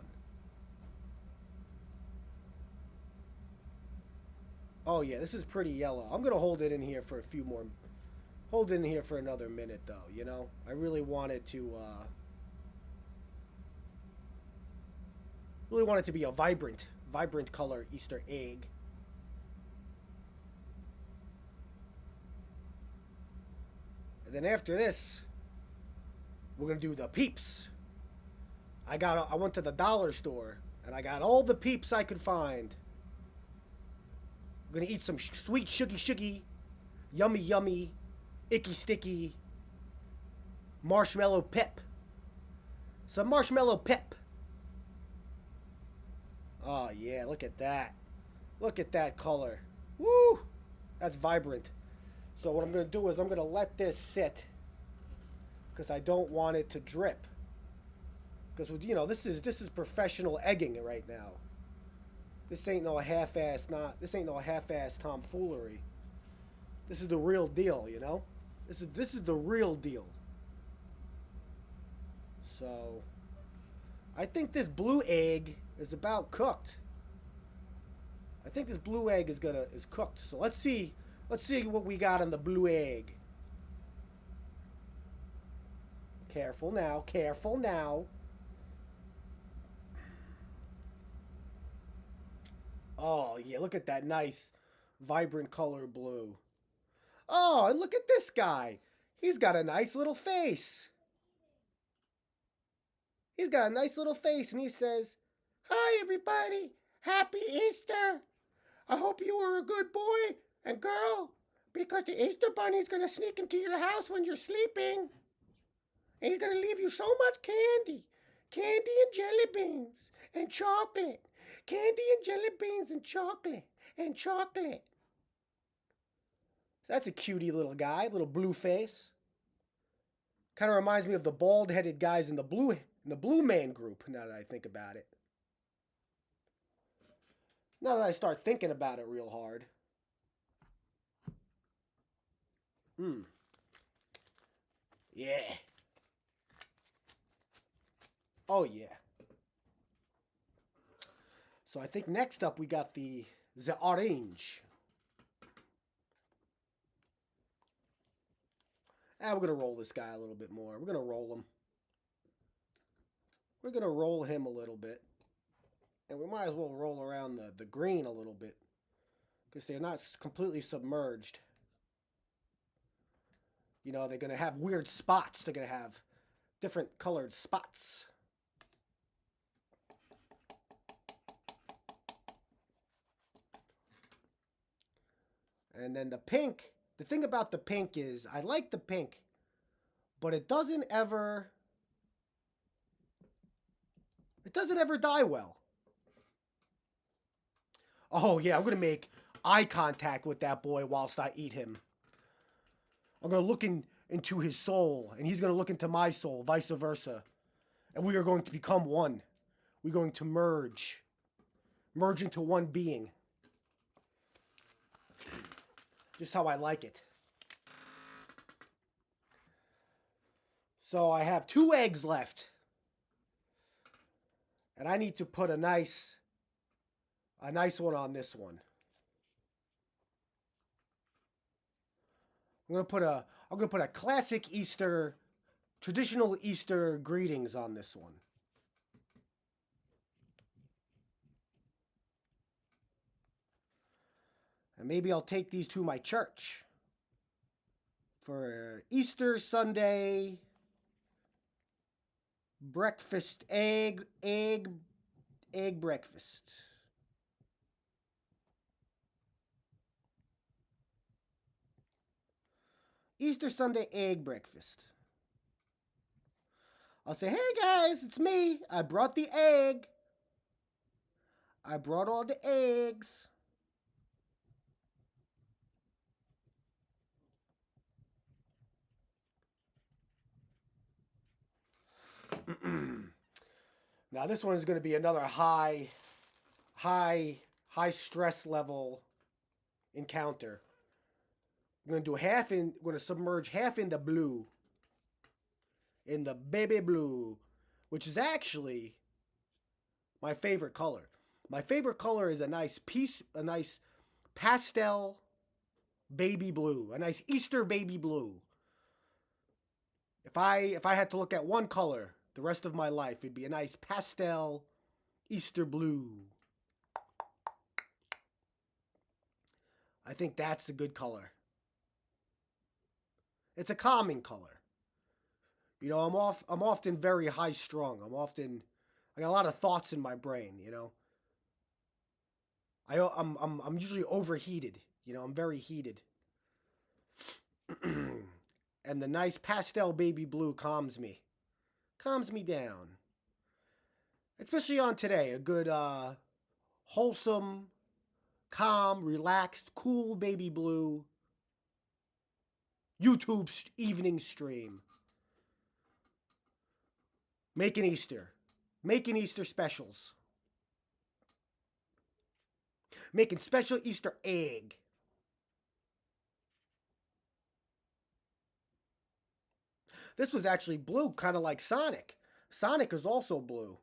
[SPEAKER 1] Oh yeah, this is pretty yellow. I'm gonna hold it in here for a few more. Hold it in here for another minute though, you know? I really wanted to be a vibrant color Easter egg. And then after this, we're gonna do the Peeps. I went to the dollar store and I got all the Peeps I could find. I'm gonna eat some sweet shuggy, yummy, icky sticky marshmallow pip. Some marshmallow pip. Oh yeah, look at that. Look at that color. Woo! That's vibrant. So what I'm gonna do is I'm gonna let this sit because I don't want it to drip. Because, you know, this is professional egging right now. This ain't no half-ass tomfoolery. This is the real deal, you know? This is the real deal. So I think this blue egg is about cooked. I think this blue egg is cooked. So let's see what we got on the blue egg. Careful now, careful now. Oh, yeah, look at that nice, vibrant color blue. Oh, and look at this guy. He's got a nice little face. He's got a nice little face, and he says, "Hi, everybody. Happy Easter. I hope you are a good boy and girl, because the Easter Bunny's going to sneak into your house when you're sleeping. And he's going to leave you so much candy. Candy and jelly beans and chocolate. Candy and jelly beans and chocolate and chocolate." So that's a cutie little guy, little blue face. Kind of reminds me of the bald-headed guys in the Blue Man Group, now that I think about it. Now that I start thinking about it real hard. Yeah. Oh, yeah. So I think next up we got the orange. And we're going to roll this guy a little bit more. We're going to roll him. We're going to roll him a little bit. And we might as well roll around the green a little bit, because they're not completely submerged. You know, they're going to have weird spots. They're going to have different colored spots. And then the pink, the thing about the pink is, I like the pink, but it doesn't ever dye well. Oh yeah, I'm going to make eye contact with that boy whilst I eat him. I'm going to look into his soul, and he's going to look into my soul, vice versa. And we are going to become one. We're going to merge into one being. Just how I like it. So I have 2 eggs left. And I need to put a nice one on this one. I'm gonna put a classic Easter, traditional Easter greetings on this one. And maybe I'll take these to my church for Easter Sunday breakfast, egg breakfast. Easter Sunday egg breakfast. I'll say, hey guys, it's me. I brought the egg. I brought all the eggs. Now this one is going to be another high stress level encounter. I'm going to do I'm going to submerge half in the blue. In the baby blue, which is actually my favorite color. My favorite color is a nice pastel baby blue, a nice Easter baby blue. If I had to look at one color the rest of my life, it'd be a nice pastel Easter blue. I think that's a good color. It's a calming color. You know, I'm often very high strung. I got a lot of thoughts in my brain, you know. I'm usually overheated, you know, I'm very heated. And the nice pastel baby blue calms me down. Especially on today, a good wholesome, calm, relaxed, cool baby blue YouTube evening stream. Making Easter specials. Making special Easter egg. This was actually blue, kind of like Sonic. Sonic is also blue.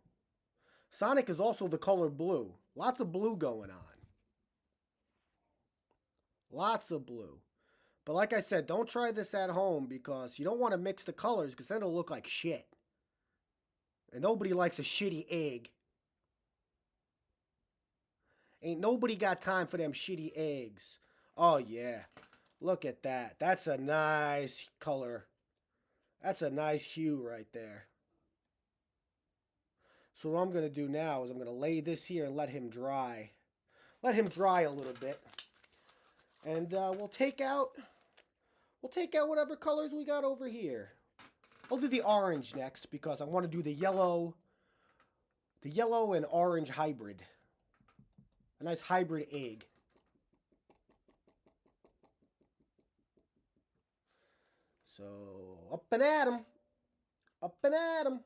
[SPEAKER 1] Sonic is also the color blue. Lots of blue going on. Lots of blue. But like I said, don't try this at home because you don't want to mix the colors because then it'll look like shit. And nobody likes a shitty egg. Ain't nobody got time for them shitty eggs. Oh, yeah. Look at that. That's a nice color. That's a nice hue right there. So what I'm going to do now is I'm going to lay this here and let him dry. Let him dry a little bit. And we'll take out whatever colors we got over here. I'll do the orange next because I want to do the yellow and orange hybrid. A nice hybrid egg. So, up and at 'em. Up and at 'em.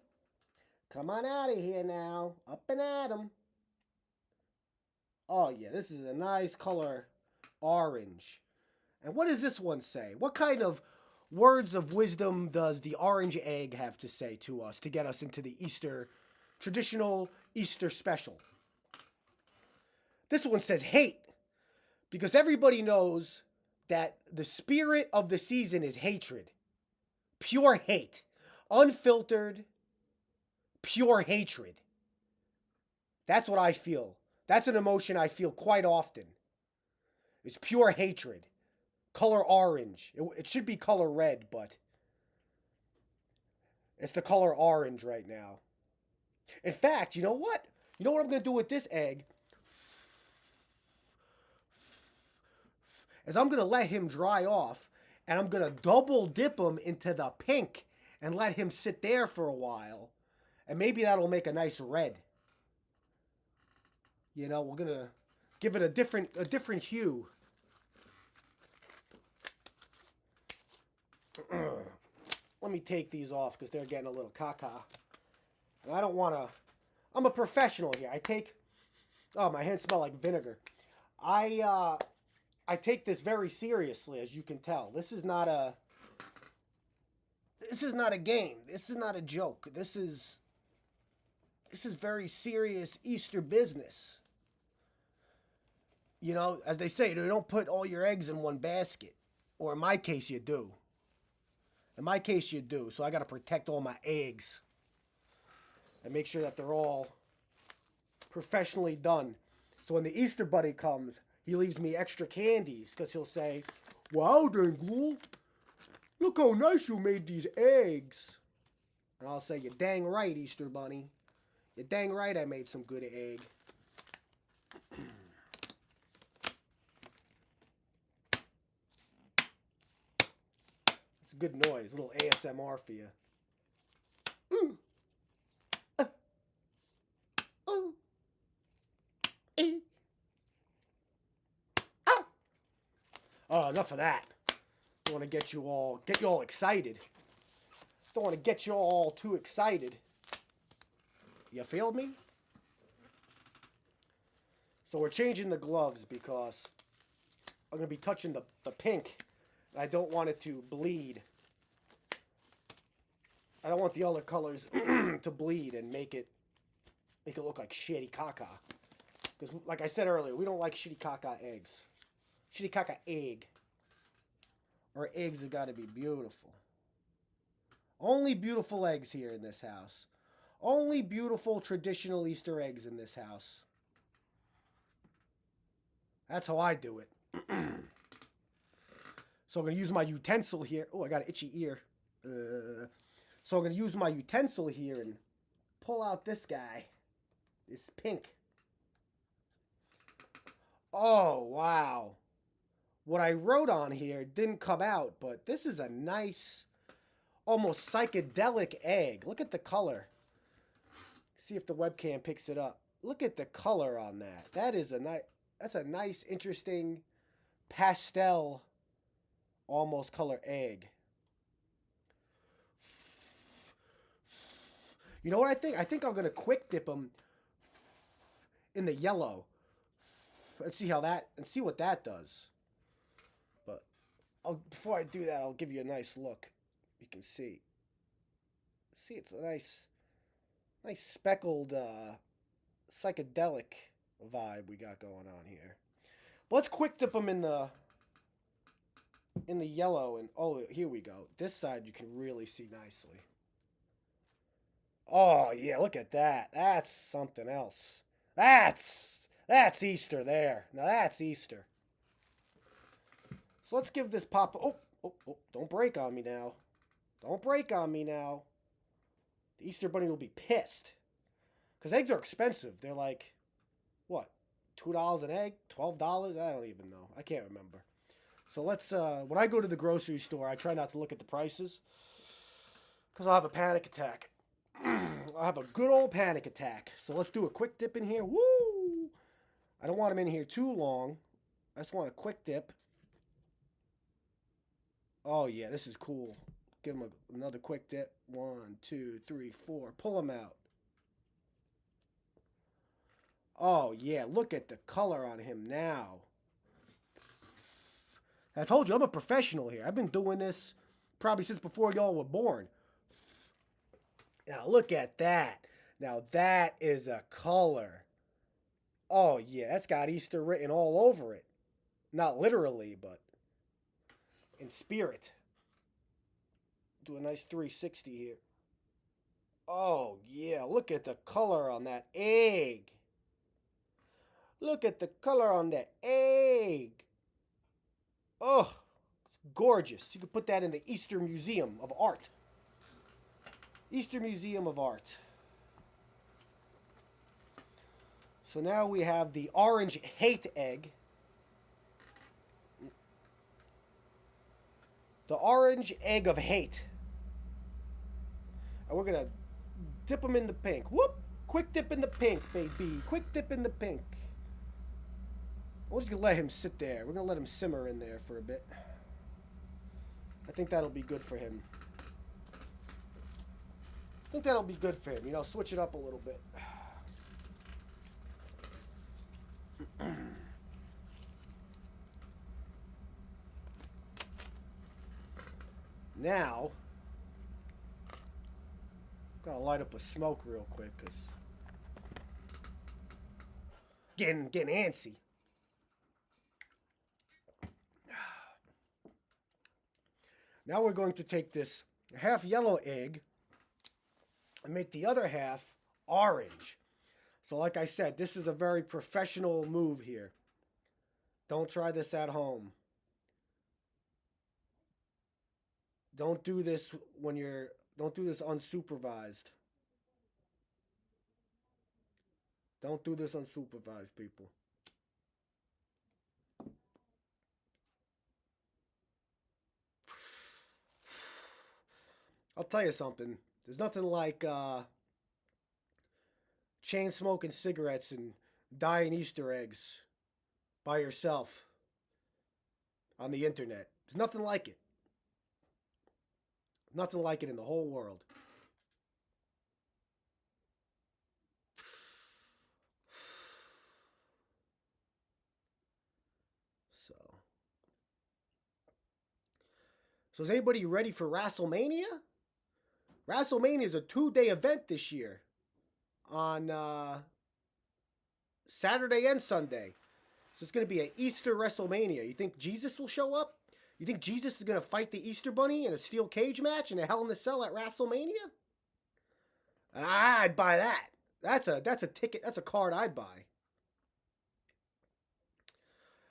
[SPEAKER 1] Come on out of here now. Up and at 'em. Oh yeah, this is a nice color, orange. And what does this one say? What kind of words of wisdom does the orange egg have to say to us to get us into the traditional Easter special? This one says hate, because everybody knows that the spirit of the season is hatred. Pure hate. Unfiltered, pure hatred. That's what I feel. That's an emotion I feel quite often. It's pure hatred. Color orange. It should be color red, but it's the color orange right now. In fact, you know what? You know what I'm going to do with this egg? Is I'm going to let him dry off, and I'm going to double dip him into the pink and let him sit there for a while. And maybe that'll make a nice red. You know, we're going to give it a different hue. Let me take these off because they're getting a little caca. And I don't want to... I'm a professional here. Oh, my hands smell like vinegar. I take this very seriously, as you can tell. This is not a game. This is not a joke. This is This is very serious Easter business. You know, as they say, you don't put all your eggs in one basket. Or in my case, you do. In my case, you do. So I got to protect all my eggs. And make sure that they're all professionally done. So when the Easter Bunny comes, he leaves me extra candies. Because he'll say, "Wow, Dingle, look how nice you made these eggs." And I'll say, "You're dang right, Easter Bunny. You're dang right I made some good egg." It's a good noise. A little ASMR for you. Oh, enough of that. Don't want to get you all excited. Don't want to get you all too excited. You feel me? So we're changing the gloves because I'm going to be touching the pink. And I don't want it to bleed. I don't want the other colors to bleed and make it look like shitty caca. Because like I said earlier, we don't like shitty caca eggs. Shitty caca egg. Our eggs have got to be beautiful. Only beautiful eggs here in this house. Only beautiful traditional Easter eggs in this house. That's how I do it. So I'm going to use my utensil here. Oh, I got an itchy ear. So I'm going to use my utensil here and pull out this guy. This pink. Oh, wow. What I wrote on here didn't come out, but this is a nice, almost psychedelic egg. Look at the color. See if the webcam picks it up. Look at the color on that. That's a nice, interesting pastel, almost color egg. You know what I think? I think I'm gonna quick dip them in the yellow and see what that does. But before I do that, I'll give you a nice look. You can see. See, it's a nice speckled psychedelic vibe we got going on here. But let's quick dip them in the yellow, and oh, here we go. This side you can really see nicely. Oh yeah, look at that. That's something else. That's Easter there. Now that's Easter. So let's give this pop. Oh, don't break on me now. Don't break on me now. The Easter Bunny will be pissed. Because eggs are expensive. They're like, what, $2 an egg? $12? I don't even know. I can't remember. So let's, when I go to the grocery store, I try not to look at the prices. Because I'll have a panic attack. I'll have a good old panic attack. So let's do a quick dip in here. Woo! I don't want them in here too long. I just want a quick dip. Oh, yeah, this is cool. Give them another quick dip. 1, 2, 3, 4. Pull them out. Oh, yeah, look at the color on him now. I told you, I'm a professional here. I've been doing this probably since before y'all were born. Now, look at that. Now, that is a color. Oh, yeah, that's got Easter written all over it. Not literally, but in spirit. Do a nice 360 here. Oh, yeah, look at the color on that egg. Look at the color on that egg. Oh, it's gorgeous. You could put that in the Easter Museum of Art. Easter Museum of Art. So now we have the orange hate egg. The orange egg of hate. And we're going to dip them in the pink. Whoop! Quick dip in the pink, baby. Quick dip in the pink. We're just going to let him sit there. We're going to let him simmer in there for a bit. I think that'll be good for him. I think that'll be good for him. You know, switch it up a little bit. Now, I'm going to light up a smoke real quick because getting antsy. Now we're going to take this half yellow egg and make the other half orange. So like I said, this is a very professional move here. Don't try this at home. Don't do this don't do this unsupervised. Don't do this unsupervised, people. I'll tell you something. There's nothing like chain smoking cigarettes and dyeing Easter eggs by yourself on the internet. There's nothing like it. Nothing like it in the whole world. So is anybody ready for WrestleMania? WrestleMania is a 2-day event this year on Saturday and Sunday. So it's going to be an Easter WrestleMania. You think Jesus will show up? You think Jesus is going to fight the Easter Bunny in a steel cage match in a Hell in a Cell at WrestleMania? I'd buy that. That's a ticket. That's a card I'd buy.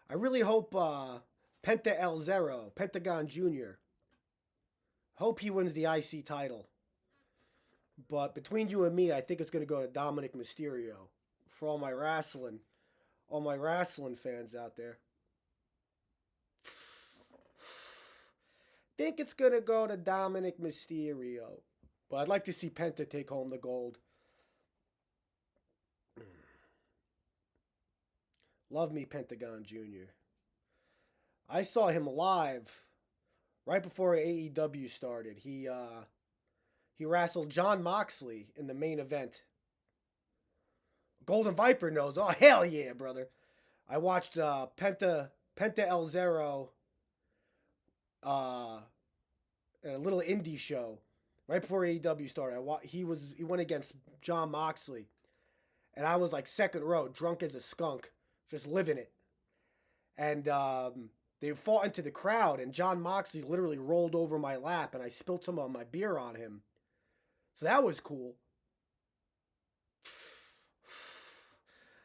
[SPEAKER 1] I really hope Penta El Zero, Pentagon Jr. Hope he wins the IC title. But between you and me, I think it's going to go to Dominic Mysterio. For all my wrestling fans out there. Think it's going to go to Dominic Mysterio. But I'd like to see Penta take home the gold. Love me, Pentagon Jr. I saw him live right before AEW started. He wrestled John Moxley in the main event. Golden Viper knows. Oh, hell yeah, brother. I watched Penta El Zero at a little indie show right before AEW started. He went against John Moxley. And I was like second row, drunk as a skunk, just living it. And they fought into the crowd, and John Moxley literally rolled over my lap, and I spilled some of my beer on him. So that was cool.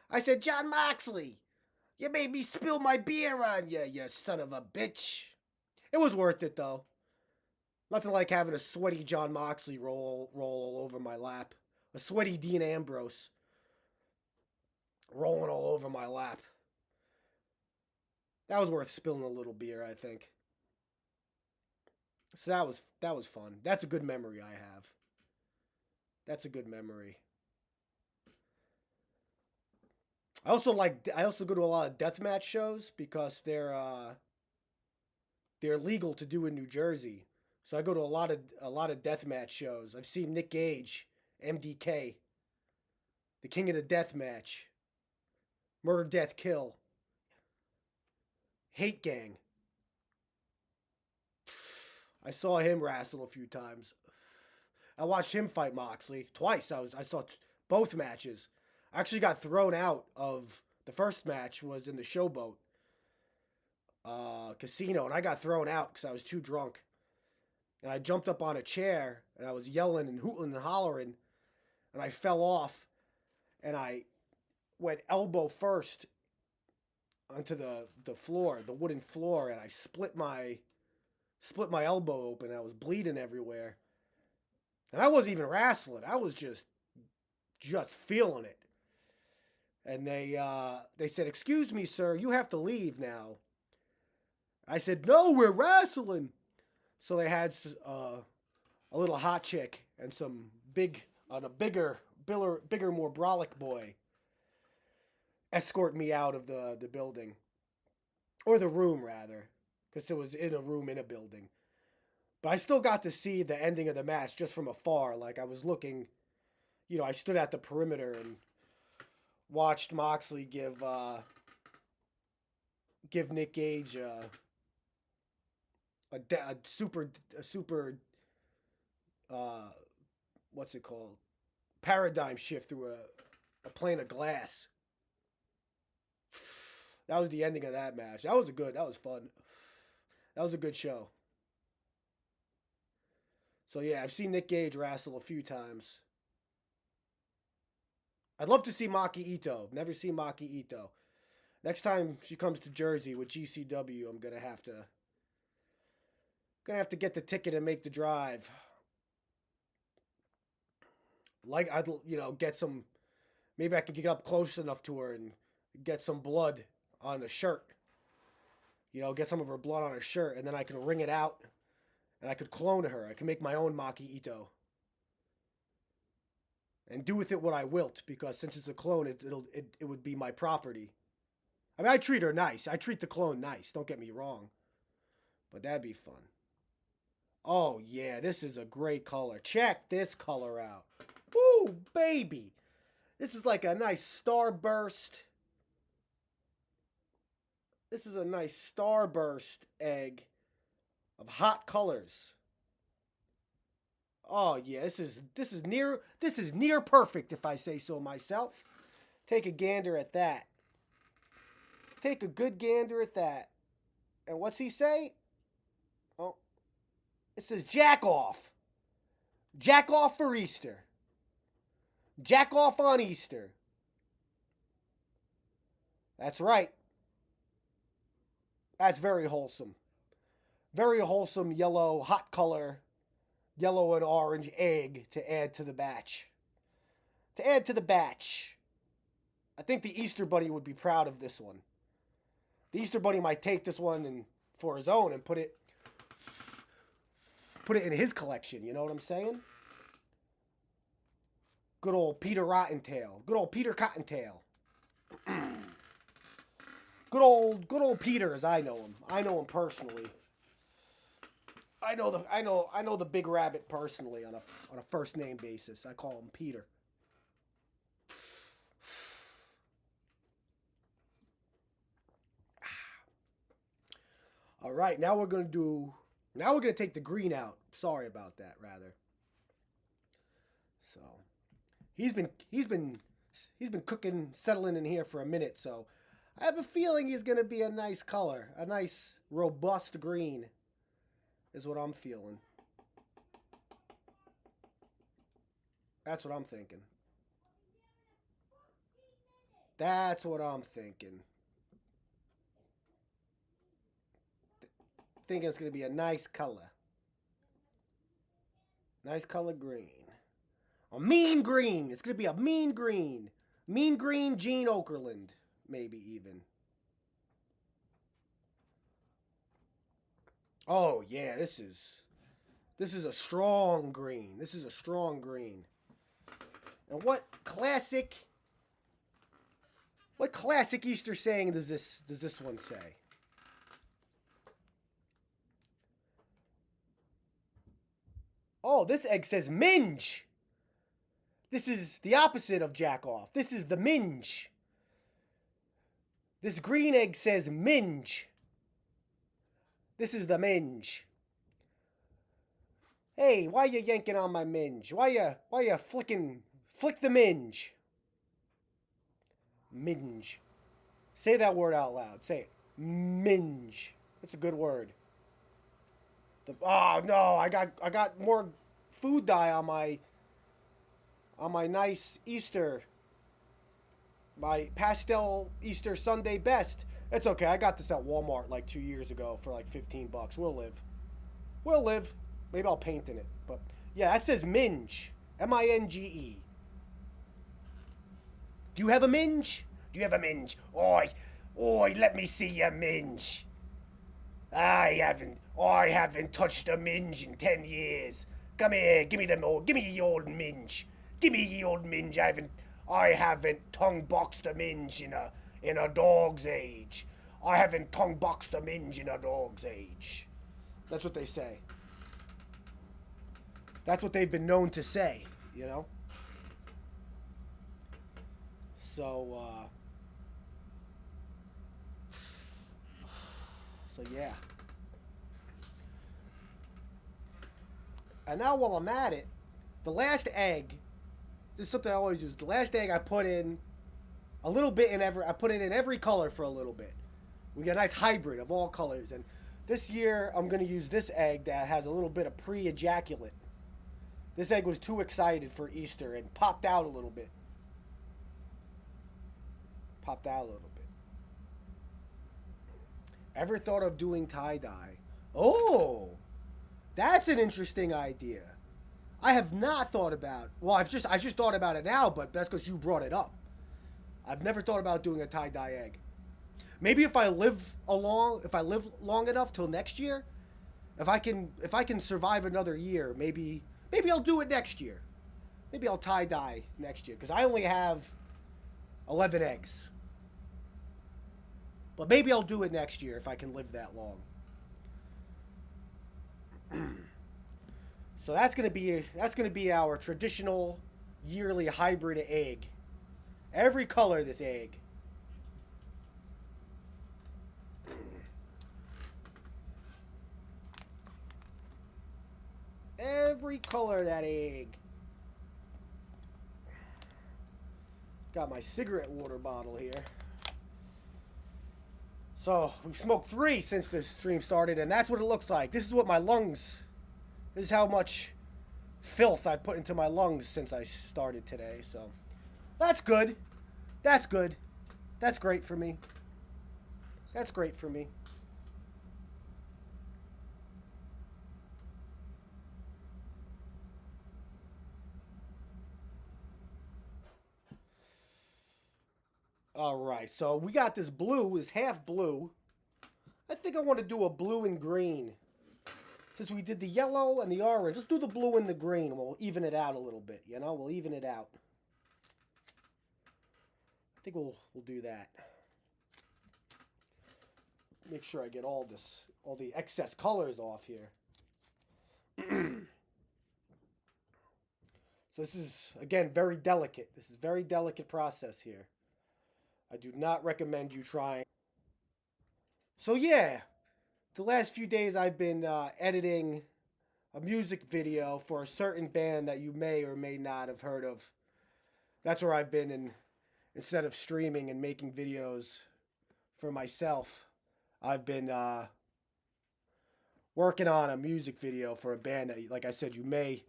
[SPEAKER 1] I said, John Moxley, you made me spill my beer on you, you son of a bitch. It was worth it, though. Nothing like having a sweaty John Moxley roll all over my lap. A sweaty Dean Ambrose rolling all over my lap. That was worth spilling a little beer, I think. So that was fun. That's a good memory I have. That's a good memory. I also go to a lot of deathmatch shows because they're legal to do in New Jersey. So I go to a lot of deathmatch shows. I've seen Nick Gage, MDK, the King of the Deathmatch, Murder, Death, Kill, Hate Gang. I saw him wrestle a few times. I watched him fight Moxley twice. I saw both matches. I actually got thrown out of the first match. Was in the Showboat casino, and I got thrown out because I was too drunk. And I jumped up on a chair, and I was yelling and hooting and hollering, and I fell off, and I went elbow first onto the floor, the wooden floor, and I split my elbow open. I was bleeding everywhere. And I wasn't even wrestling. I was just feeling it. And they said, "Excuse me, sir, you have to leave now." I said, "No, we're wrestling." So they had a little hot chick and a bigger, more brolic boy escort me out of the building. Or the room, rather. Because it was in a room in a building. But I still got to see the ending of the match just from afar. Like, I was looking, I stood at the perimeter and watched Moxley give Nick Gage a super what's it called? Paradigm shift through a plane of glass. That was the ending of that match. That was fun. That was a good show. So yeah, I've seen Nick Gage wrestle a few times. I'd love to see Maki Ito. Never seen Maki Ito. Next time she comes to Jersey with GCW, I'm gonna have to get the ticket and make the drive. Like I'd get some. Maybe I could get up close enough to her and get some blood on the shirt. Get some of her blood on her shirt, and then I can wring it out, and I could clone her. I can make my own Maki Ito. And do with it what I wilt, because since it's a clone, it would be my property. I mean, I treat her nice. I treat the clone nice. Don't get me wrong. But that'd be fun. Oh, yeah. This is a great color. Check this color out. Woo, baby. This is like a nice starburst. This is a nice starburst egg of hot colors. Oh yeah, this is near perfect, if I say so myself. Take a gander at that. Take a good gander at that. And what's he say? Oh, it says jack off. Jack off for Easter. Jack off on Easter. That's right. That's very wholesome. Very wholesome yellow, hot color. Yellow and orange egg to add to the batch. To add to the batch. I think the Easter Bunny would be proud of this one. The Easter Bunny might take this one and for his own and put it in his collection. You know what I'm saying? Good old Peter Rottentail. Good old Peter Cottontail. Good old Peter, as I know him. I know him personally. I know the big rabbit personally on a first name basis. I call him Peter. All right, now we're gonna take the green out. Sorry about that, rather. So he's been cooking, settling in here for a minute. So I have a feeling he's gonna be a nice color, a nice robust green. Is what I'm feeling. That's what I'm thinking. That's what I'm thinking. Thinking it's going to be a nice color. Nice color green. A mean green. It's going to be a mean green. Mean green Gene Okerlund. Maybe even. Oh, yeah, this is a strong green. This is a strong green. And what classic Easter saying does this one say? Oh, this egg says minge. This is the opposite of jack off. This is the minge. This green egg says minge. This is the minge. Hey, why you yanking on my minge? Why you flick the minge? Minge. Say that word out loud. Say it. Minge. That's a good word. Oh no, I got more food dye on my nice Easter. My pastel Easter Sunday best. It's okay. I got this at Walmart like 2 years ago for like $15. We'll live. We'll live. Maybe I'll paint in it. But yeah, that says minge. M-I-N-G-E. Do you have a minge? Do you have a minge? Oi, let me see your minge. I haven't touched a minge in 10 years. Come here, give me your old minge. Give me your old minge. I haven't tongue boxed a minge in a dog's age. I haven't tongue boxed a minge in a dog's age. That's what they say. That's what they've been known to say, you know? So yeah. And now while I'm at it, the last egg, this is something I always use. The last egg I put in A little bit in every, I put it in every color for a little bit. We got a nice hybrid of all colors. And this year, I'm going to use this egg that has a little bit of pre-ejaculate. This egg was too excited for Easter and popped out a little bit. Popped out a little bit. Ever thought of doing tie-dye? Oh, that's an interesting idea. I have not thought about, well, I just thought about it now, but that's because you brought it up. I've never thought about doing a tie-dye egg. Maybe if I live long enough till next year, if I can survive another year, maybe I'll do it next year. Maybe I'll tie-dye next year because I only have 11 eggs. But maybe I'll do it next year if I can live that long. So that's gonna be our traditional yearly hybrid egg. Every color of this egg. Every color of that egg. Got my cigarette water bottle here. So, we've smoked 3 since the stream started, and that's what it looks like. This is what my lungs, this is how much filth I put into my lungs since I started today, so. That's good. That's good. That's great for me. That's great for me. All right, so we got this blue, is half blue. I think I want to do a blue and green. Since we did the yellow and the orange, let's do the blue and the green. We'll even it out a little bit, you know? We'll even it out. I think we'll do that. Make sure I get all the excess colors off here. So this is, again, very delicate. This is a very delicate process here. I do not recommend you trying. So yeah, the last few days I've been editing a music video for a certain band that you may or may not have heard of. That's where I've been instead of streaming and making videos for myself. I've been working on a music video for a band that, like I said, you may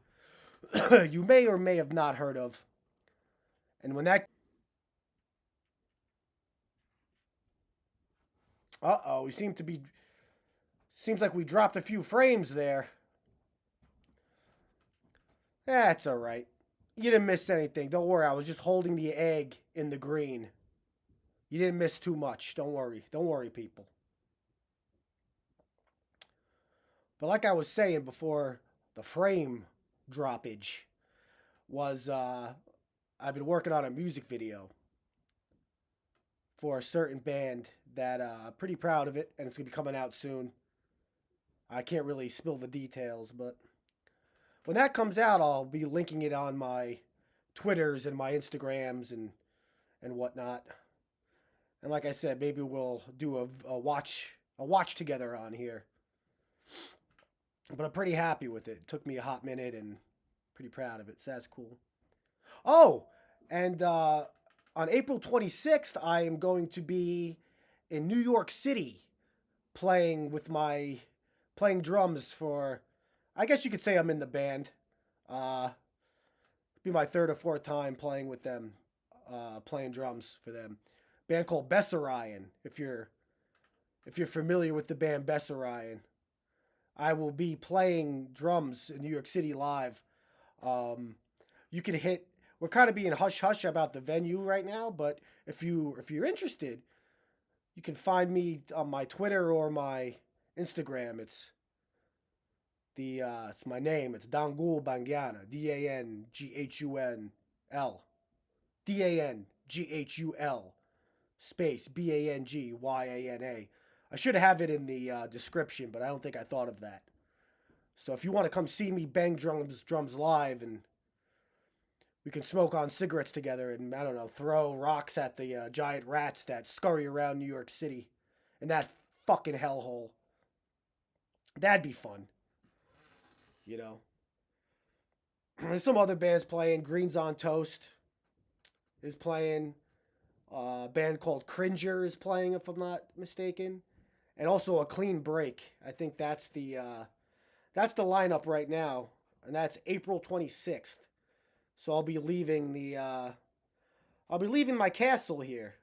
[SPEAKER 1] or may have not heard of. And when that... Uh-oh, we seem to be... Seems like we dropped a few frames there. That's alright. You didn't miss anything. Don't worry, I was just holding the egg in the green. You didn't miss too much. Don't worry. Don't worry, people. But like I was saying before, the frame droppage was... I've been working on a music video for a certain band that I'm pretty proud of it, and it's going to be coming out soon. I can't really spill the details, but when that comes out, I'll be linking it on my Twitters and my Instagrams and whatnot. And like I said, maybe we'll do a watch together on here. But I'm pretty happy with it. It took me a hot minute and pretty proud of it, so that's cool. Oh, and on April 26th, I am going to be in New York City playing drums for, I guess you could say I'm in the band. Be my 3rd or 4th time playing with them, playing drums for them. Band called Bessarion, if you're familiar with the band Bessarion. I will be playing drums in New York City live. You can hit... We're kind of being hush-hush about the venue right now, but if you're interested, you can find me on my Twitter or my Instagram. It's my name. It's Dangul Bangyana. DANGHUNL. DANGHUL. Space BANGYANA. I should have it in the description, but I don't think I thought of that. So if you want to come see me bang drums live, and we can smoke on cigarettes together and, I don't know, throw rocks at the giant rats that scurry around New York City in that fucking hellhole. That'd be fun. You know. There's some other bands playing. Greens on Toast is playing. A band called Cringer is playing, if I'm not mistaken. And also a Clean Break. I think that's the lineup right now. And that's April 26th. So I'll be leaving my castle here.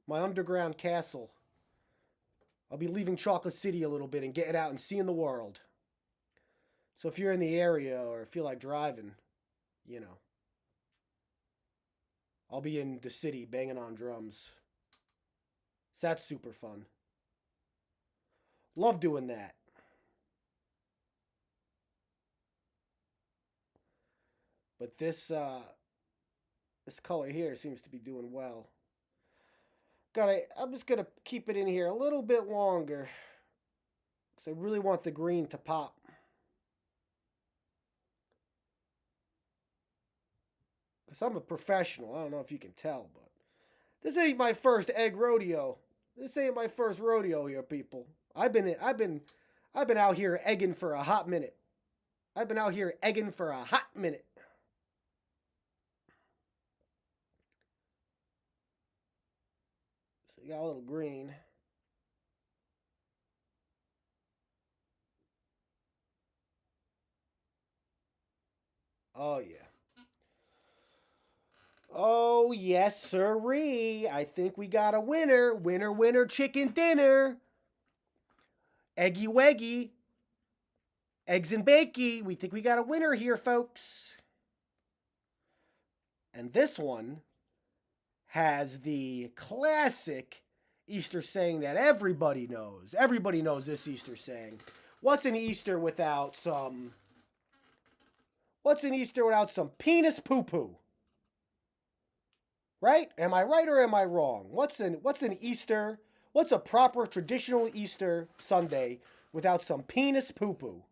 [SPEAKER 1] My underground castle. I'll be leaving Chocolate City a little bit and getting out and seeing the world. So if you're in the area or feel like driving, you know, I'll be in the city banging on drums. So that's super fun. Love doing that. But this color here seems to be doing well. I'm just gonna keep it in here a little bit longer because I really want the green to pop. Because I'm a professional. I don't know if you can tell, but this ain't my first egg rodeo. This ain't my first rodeo here, people. I've been out here egging for a hot minute. I've been out here egging for a hot minute. So you got a little green. Oh, yeah. Oh, yes, sirree. I think we got a winner. Winner, winner, chicken dinner. Eggy weggy. Eggs and bakey. We think we got a winner here, folks. And this one has the classic Easter saying that everybody knows. Everybody knows this Easter saying. What's an Easter without some penis poo-poo? Right? Am I right or am I wrong? What's an Easter? What's a proper traditional Easter Sunday without some penis poo-poo?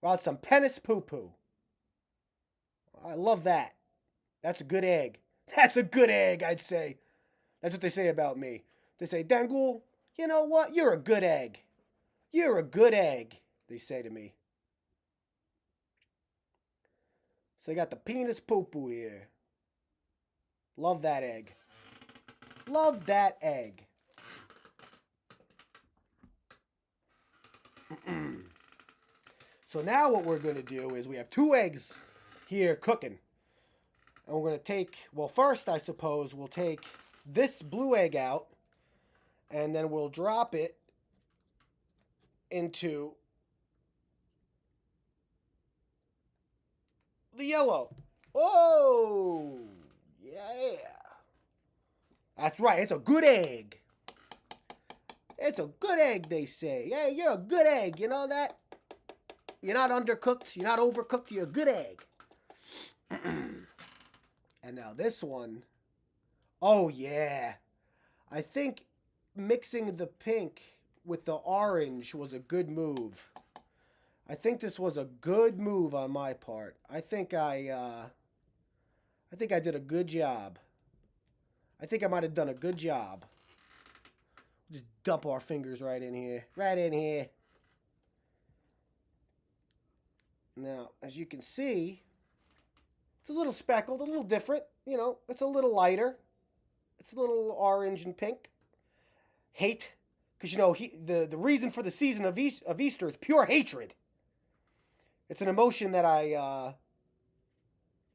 [SPEAKER 1] Without some penis poo-poo. I love that. That's a good egg. That's a good egg, I'd say. That's what they say about me. They say, Dangle, you know what? You're a good egg. You're a good egg, they say to me. So I got the penis poo-poo here. Love that egg. Love that egg. So now what we're going to do is we have 2 eggs here cooking. And we're going to take, well, first, I suppose, we'll take this blue egg out. And then we'll drop it into the yellow. Oh, yeah. That's right. It's a good egg. It's a good egg, they say. Hey, you're a good egg. You know that? You're not undercooked. You're not overcooked. You're a good egg. And now this one. Oh, yeah. I think mixing the pink with the orange was a good move. I think this was a good move on my part. I think I did a good job. I think I might have done a good job. Just dump our fingers right in here. Right in here. Now, as you can see, it's a little speckled, a little different. You know, it's a little lighter. It's a little orange and pink. Hate. Because, you know, the reason for the season of Easter is pure hatred. It's an emotion that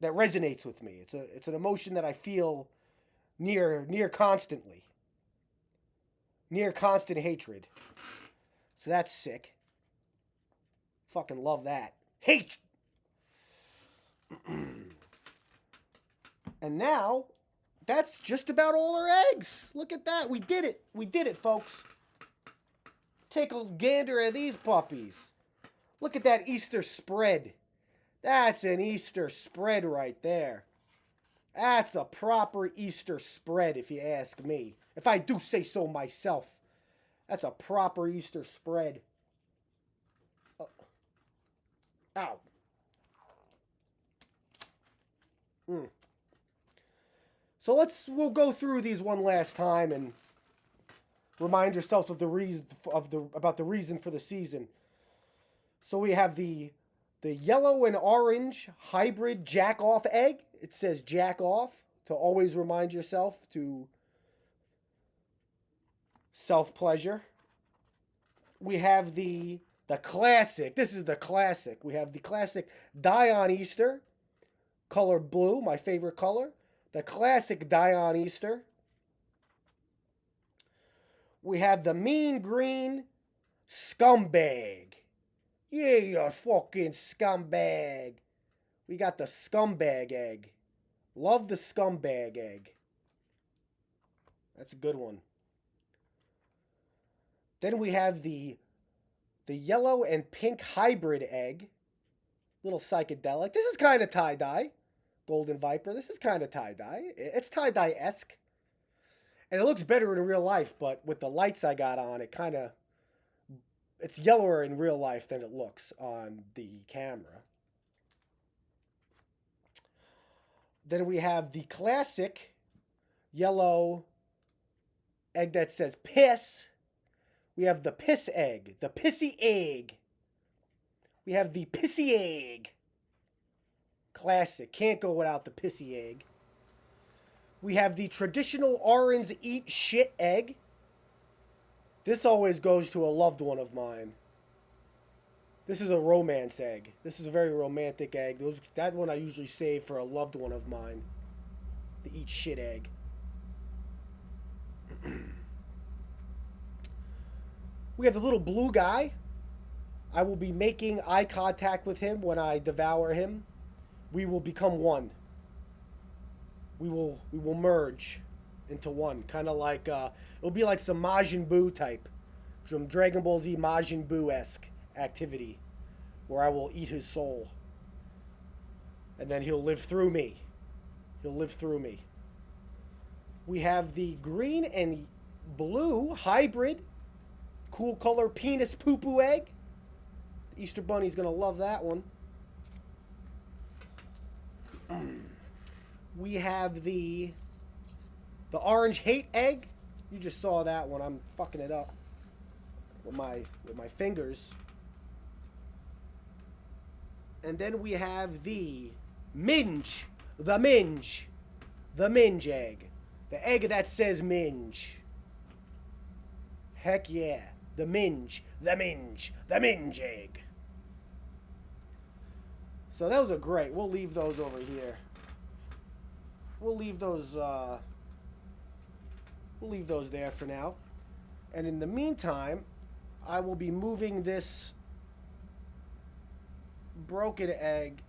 [SPEAKER 1] that resonates with me. It's an emotion that I feel near constantly. Near constant hatred. So that's sick. Fucking love that. Hate! And now, that's just about all our eggs. Look at that. We did it. We did it, folks. Take a gander at these puppies. Look at that Easter spread. That's an Easter spread right there. That's a proper Easter spread, if you ask me. If I do say so myself. That's a proper Easter spread. Ow. So we'll go through these one last time and remind yourselves of about the reason for the season. So we have the yellow and orange hybrid jack-off egg. It says jack off. to always remind yourself to self-pleasure. We have the classic. This is the classic. We have the classic Die on Easter. Color blue, my favorite color. The classic Die on Easter. We have the mean green scumbag. Yeah, you fucking scumbag. We got the scumbag egg. Love the scumbag egg. That's a good one. Then we have the yellow and pink hybrid egg. Little psychedelic. This is kind of tie-dye. Golden Viper. This is kind of tie-dye. It's tie-dye-esque. And it looks better in real life, but with the lights I got on, it's yellower in real life than it looks on the camera. Then we have the classic yellow egg that says piss. We have the piss egg, the pissy egg. We have the pissy egg. Classic. Can't go without the pissy egg. We have the traditional orange eat shit egg. This always goes to a loved one of mine. This is a romance egg. This is a very romantic egg. That one I usually save for a loved one of mine. The eat shit egg. We have the little blue guy. I will be making eye contact with him when I devour him. We will become one. We will merge into one. Kind of like, it'll be like some Majin Buu type. Some Dragon Ball Z Majin Buu-esque activity. Where I will eat his soul. And then he'll live through me. He'll live through me. We have the green and blue hybrid. Cool color penis poo-poo egg. The Easter Bunny's going to love that one. We have the orange hate egg. You just saw that one. I'm fucking it up with my fingers. And then we have the minge. The minge egg. The egg that says minge. Heck yeah. The minge egg. So those are great. We'll leave those over here. We'll leave those there for now. And in the meantime, I will be moving this broken egg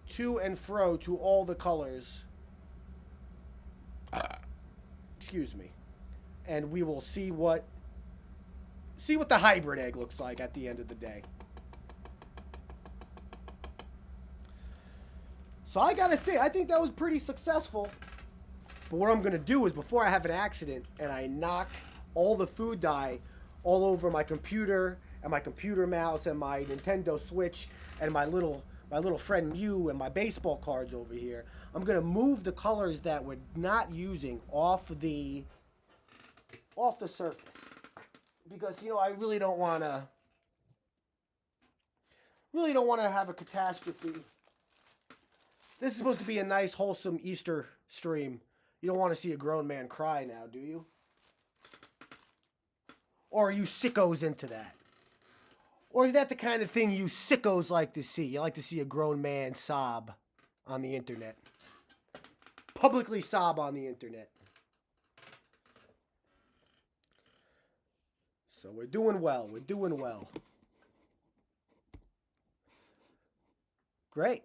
[SPEAKER 1] to and fro to all the colors. Excuse me. And we will see what the hybrid egg looks like at the end of the day. So I gotta say, I think that was pretty successful. But what I'm gonna do is, before I have an accident and I knock all the food dye all over my computer and my computer mouse and my Nintendo Switch and my little friend Mew and my baseball cards over here, I'm gonna move the colors that we're not using off the surface, because I really don't want to have a catastrophe. This is supposed to be a nice, wholesome Easter stream. You don't want to see a grown man cry now, do you? Or are you sickos into that? Or is that the kind of thing you sickos like to see? You like to see a grown man sob on the internet. Publicly sob on the internet. So we're doing well. We're doing well. Great.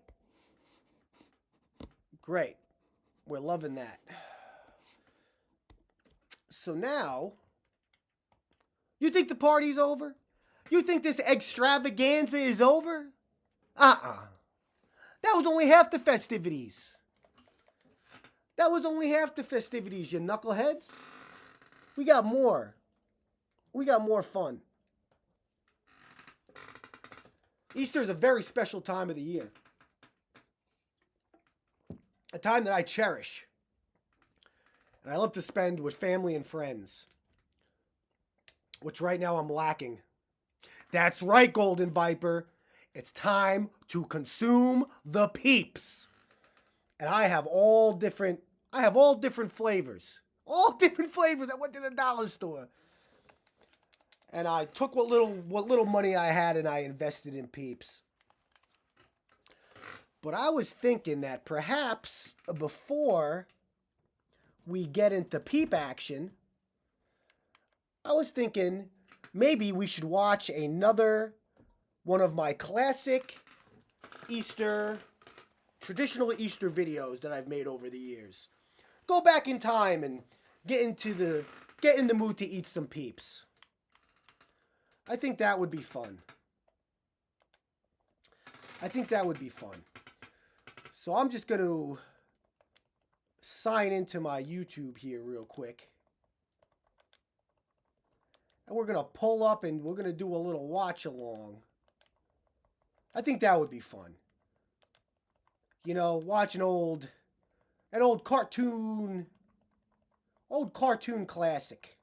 [SPEAKER 1] Great. We're loving that. So now, you think the party's over? You think this extravaganza is over? That was only half the festivities. That was only half the festivities, you knuckleheads. We got more. We got more fun. Easter is a very special time of the year. A time that I cherish. And I love to spend with family and friends. Which right now I'm lacking. That's right, Golden Viper. It's time to consume the peeps. And I have all different flavors. All different flavors. I went to the dollar store. And I took what little money I had and I invested in Peeps. But I was thinking that perhaps before we get into Peep action, I was thinking maybe we should watch another one of my classic traditional Easter videos that I've made over the years. Go back in time and get in the mood to eat some Peeps. I think that would be fun. So I'm just going to sign into my YouTube here real quick. And we're going to pull up and we're going to do a little watch along. I think that would be fun. You know, watch an old cartoon classic.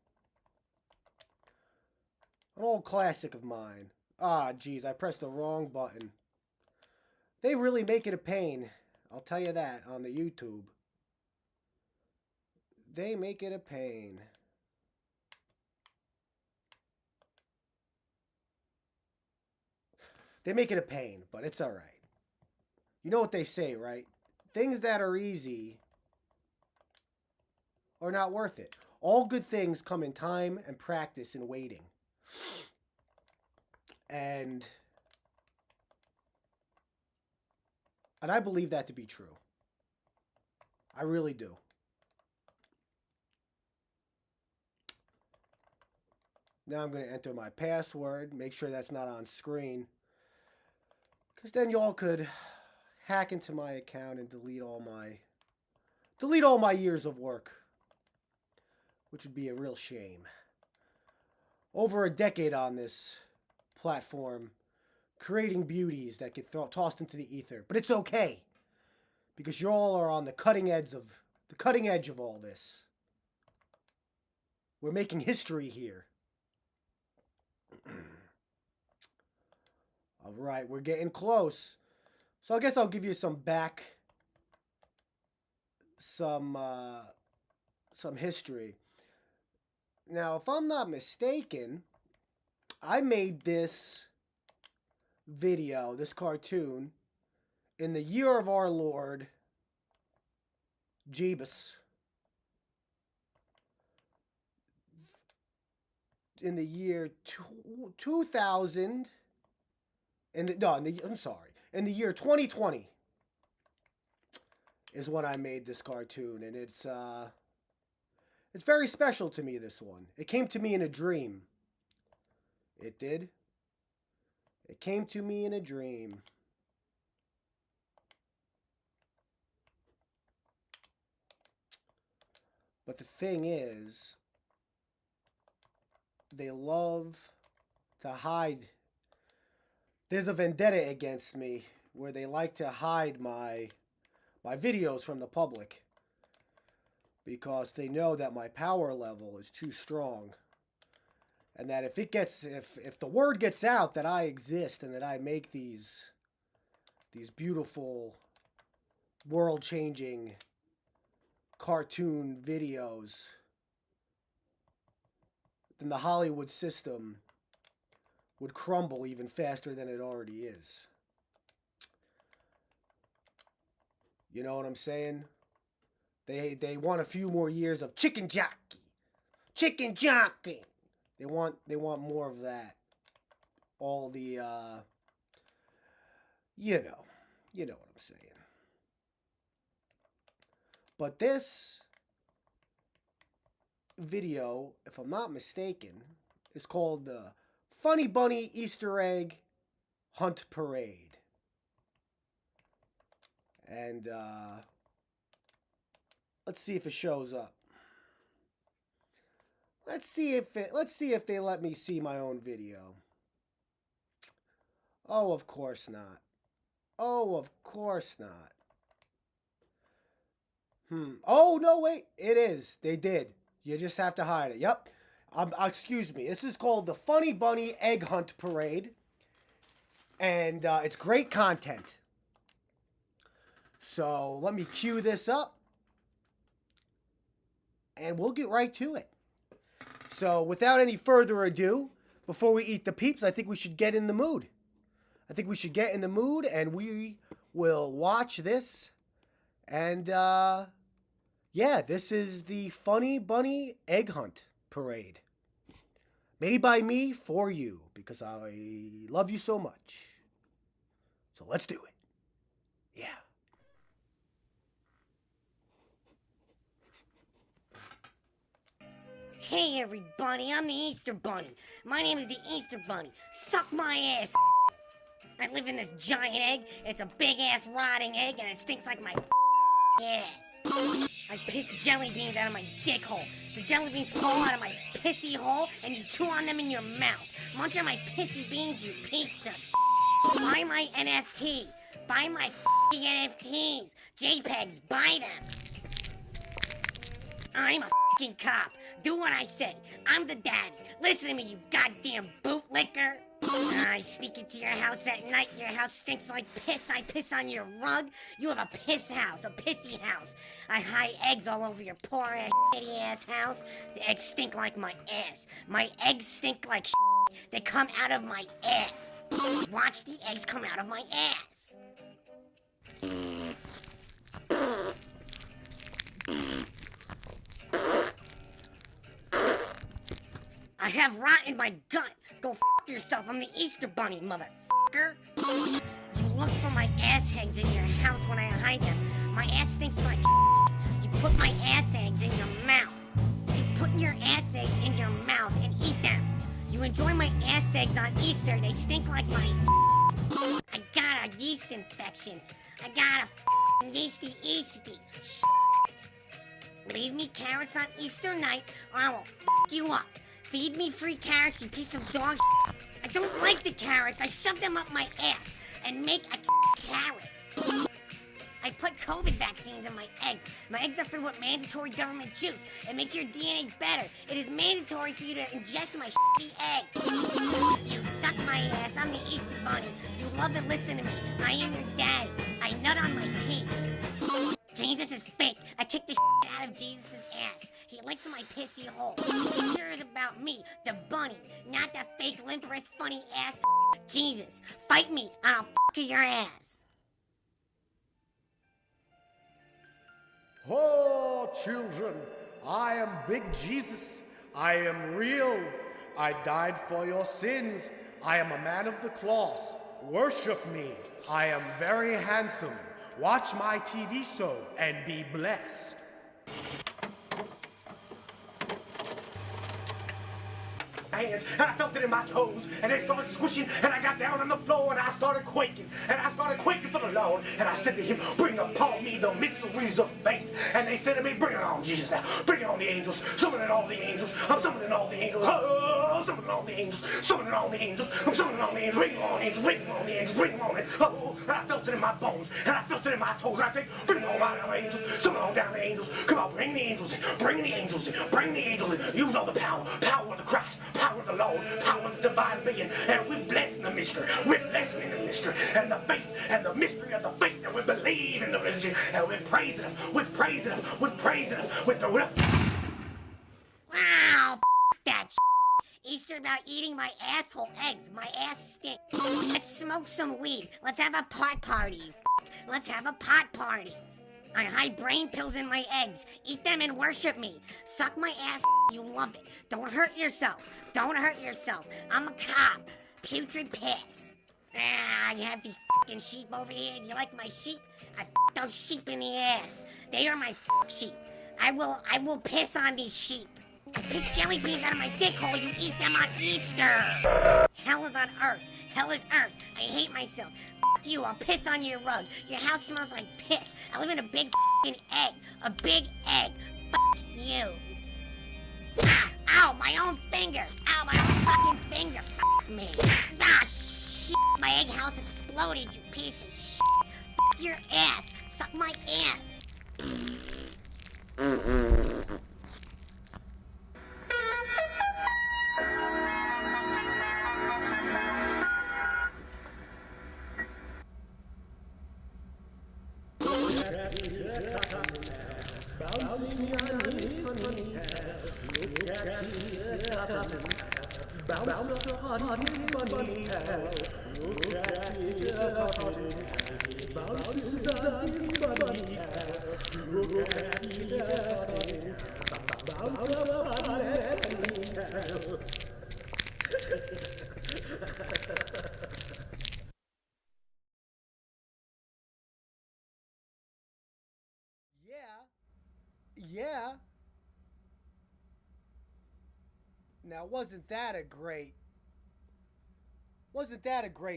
[SPEAKER 1] An old classic of mine. Ah, geez, I pressed the wrong button. They really make it a pain. I'll tell you that on the YouTube. They make it a pain. They make it a pain, but it's all right. You know what they say, right? Things that are easy are not worth it. All good things come in time and practice and waiting. And I believe that to be true. I really do. Now I'm going to enter my password. Make sure that's not on screen. Because then y'all could hack into my account and delete all my years of work. Which would be a real shame. Over a decade on this platform, creating beauties that get tossed into the ether. But it's okay. Because you all are on the cutting edge of all this. We're making history here. All right, we're getting close. So I guess I'll give you some history. Now, if I'm not mistaken, I made this video, this cartoon, in the year of our Lord, Jeebus. In the year 2000, in the year 2020 is when I made this cartoon, and it's very special to me, this one. It came to me in a dream. It did. It came to me in a dream. But the thing is, they love to hide. There's a vendetta against me where they like to hide my videos from the public because they know that my power level is too strong, and that if the word gets out that I exist and that I make these beautiful world-changing cartoon videos, then the Hollywood system would crumble even faster than it already is. You know what I'm saying? They want a few more years of chicken jockey. Chicken jockey. They want more of that. All the you know what I'm saying. But this video, if I'm not mistaken, is called the Funny Bunny Easter Egg Hunt Parade. And let's see if it shows up. Let's see if they let me see my own video. Oh, of course not. Oh, of course not. Oh, no, wait. It is. They did. You just have to hide it. Yep. Excuse me. This is called the Funny Bunny Egg Hunt Parade. And it's great content. So let me cue this up. And we'll get right to it. So without any further ado, before we eat the peeps, I think we should get in the mood. I think we should get in the mood and we will watch this. And yeah, this is the Funny Bunny Egg Hunt Parade. Made by me for you because I love you so much. So let's do it. Yeah.
[SPEAKER 7] Hey everybody, I'm the Easter Bunny. My name is the Easter Bunny. Suck my ass. I live in this giant egg. It's a big ass rotting egg and it stinks like my ass. I piss jelly beans out of my dick hole. The jelly beans fall out of my pissy hole and you chew on them in your mouth. Munch on my pissy beans, you piece of shit. Buy my NFT. Buy my f***ing NFTs. JPEGs, buy them. I'm a f***ing cop. Do what I say. I'm the daddy. Listen to me, you goddamn bootlicker. I sneak into your house at night. Your house stinks like piss. I piss on your rug. You have a piss house, a pissy house. I hide eggs all over your poor ass, shitty ass house. The eggs stink like my ass. My eggs stink like shit. They come out of my ass. Watch the eggs come out of my ass. I have rot in my gut. Go f*** yourself. I'm the Easter Bunny, motherfucker. You look for my ass eggs in your house when I hide them. My ass stinks like shit. You put my ass eggs in your mouth. You put your ass eggs in your mouth and eat them. You enjoy my ass eggs on Easter. They stink like my shit. I got a yeast infection. I got a yeasty shit. Leave me carrots on Easter night or I will f*** you up. Feed me free carrots, you piece of dog shit. I don't like the carrots. I shove them up my ass and make a carrot. I put COVID vaccines in my eggs. My eggs are filled with mandatory government juice. It makes your DNA better. It is mandatory for you to ingest my shitty eggs. You suck my ass. I'm the Easter Bunny. You love to listen to me. I am your daddy. I nut on my peeps. Jesus is fake. I kick the shit out of Jesus' ass. He licks my pissy hole. Easter is about me, the bunny, not the fake limp wrist funny ass Jesus. Fight me and I'll your ass.
[SPEAKER 5] Oh, children, I am Big Jesus. I am real. I died for your sins. I am a man of the cross. Worship me. I am very handsome. Watch my TV show and be blessed. Hands, and I felt it in my toes, and they started squishing, and I got down on the floor, and I started quaking, for the Lord, and I said to him, bring upon me the mysteries of faith, and they said to me, bring it on, Jesus, now, bring it on the angels, summoning all the angels, I'm summoning all the angels, oh, summoning all the angels, summoning all the angels, I'm summoning all the angels, bring them on, angels, bring them on the angels, bring them on it, oh, and I felt it in my bones, and I felt it in my toes, and I said, bring on my angels, summon on down the angels, come on, bring the angels in, bring the angels in, bring the angels in, use all the power of the Christ, power of the Lord, power of the divine being, and we're blessing the mystery, we're blessing the mystery, and the faith, and the mystery of the faith that we believe in the religion, and we're praising him, we're praising him, we're praising him, with the...
[SPEAKER 7] Wow, that shit. Easter about eating my asshole eggs, my ass stinks. Let's smoke some weed, let's have a pot party, let's have a pot party. I hide brain pills in my eggs. Eat them and worship me. Suck my ass. You love it. Don't hurt yourself. Don't hurt yourself. I'm a cop. Putrid piss. Ah, you have these fucking sheep over here. Do you like my sheep? I those sheep in the ass. They are my sheep. I will piss on these sheep. I piss jelly beans out of my dick hole. You eat them on Easter. Hell is on earth. Hell is earth. I hate myself. You, I'll piss on your rug. Your house smells like piss. I live in a big f***ing egg. A big egg. F*** you. Ah, ow, my own finger. Ow, my own fucking finger. F*** me. Ah, shit. My egg house exploded, you piece of shit. F*** your ass. Suck my ass.
[SPEAKER 1] Yeah. Now, wasn't that a great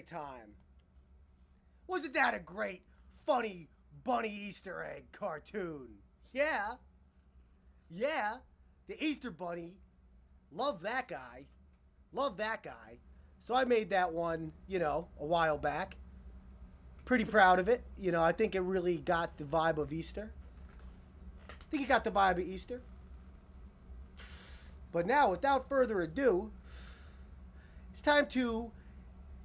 [SPEAKER 1] time? Wasn't that a great, funny bunny Easter egg cartoon? Yeah. Yeah. The Easter Bunny. Love that guy. Love that guy. So I made that one, a while back. Pretty proud of it. I think it really got the vibe of Easter. But now, without further ado, it's time to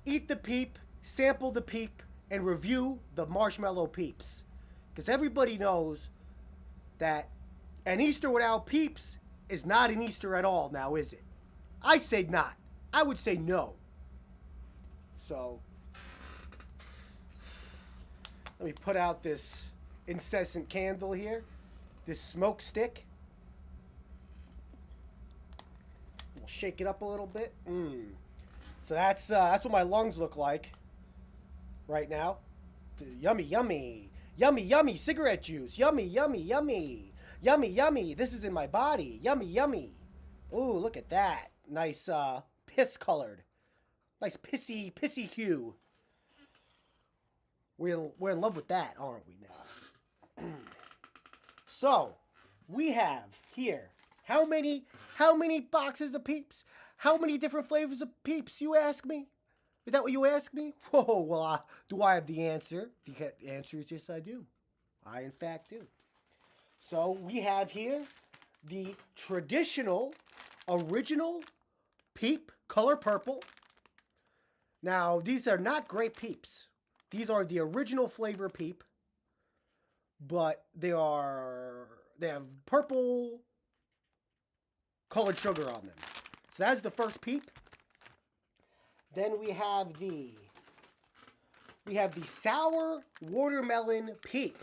[SPEAKER 1] eat the peep, sample the peep, and review the marshmallow peeps. Because everybody knows that an Easter without peeps is not an Easter at all now, is it? I say not. I would say no. So, let me put out this incessant candle here. This smoke stick. We'll shake it up a little bit. So that's what my lungs look like right now. Yummy, yummy. Yummy, yummy. Cigarette juice. Yummy, yummy, yummy. Yummy, yummy. This is in my body. Yummy, yummy. Ooh, look at that. Nice piss colored. Nice pissy hue. We're in love with that, aren't we now? So, we have here how many boxes of Peeps? How many different flavors of Peeps, you ask me? Is that what you ask me? Whoa, well, do I have the answer? The answer is yes, I do. I, in fact, do. So, we have here the traditional, original Peep, color purple. Now, these are not grape Peeps. These are the original flavor Peep. But they have purple colored sugar on them. So that's the first Peep. Then we have the sour watermelon Peep.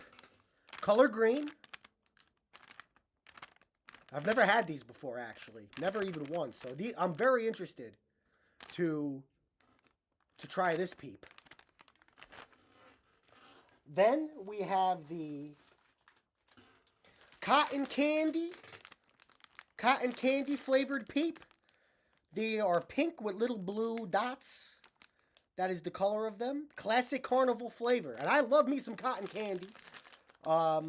[SPEAKER 1] Color green. I've never had these before, actually. Never even once. So I'm very interested to try this Peep. Then we have the cotton candy flavored Peep. They are pink with little blue dots. That is the color of them. Classic carnival flavor. And I love me some cotton candy. So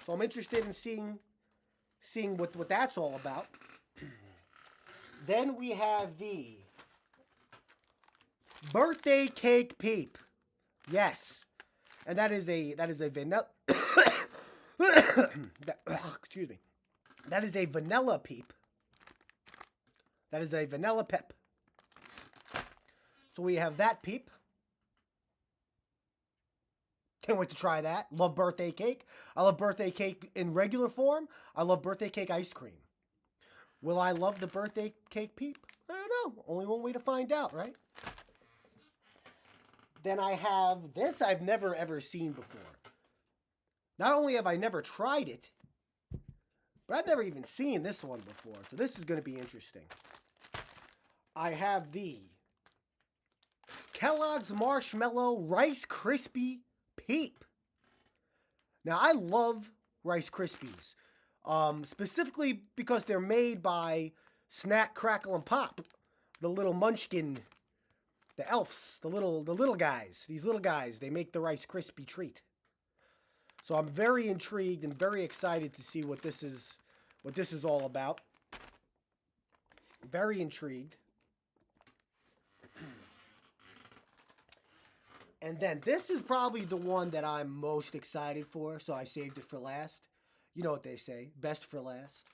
[SPEAKER 1] I'm interested in seeing what that's all about. Then we have the birthday cake Peep. Yes. And that is a vanilla excuse me. That is a vanilla Peep. That is a vanilla pep. So we have that Peep. Can't wait to try that. Love birthday cake. I love birthday cake in regular form. I love birthday cake ice cream. Will I love the birthday cake Peep? I don't know. Only one way to find out, right? Then I have this I've never ever seen before. Not only have I never tried it, but I've never even seen this one before. So this is going to be interesting. I have the Kellogg's Marshmallow Rice Krispie Peep. Now, I love Rice Krispies. Specifically because they're made by Snack, Crackle, and Pop. The little munchkin, the elves, the little guys. These little guys, they make the Rice Krispie treat. So I'm very intrigued and very excited to see what this is all about. Very intrigued. And then this is probably the one that I'm most excited for, so I saved it for last. You know what they say, best for last.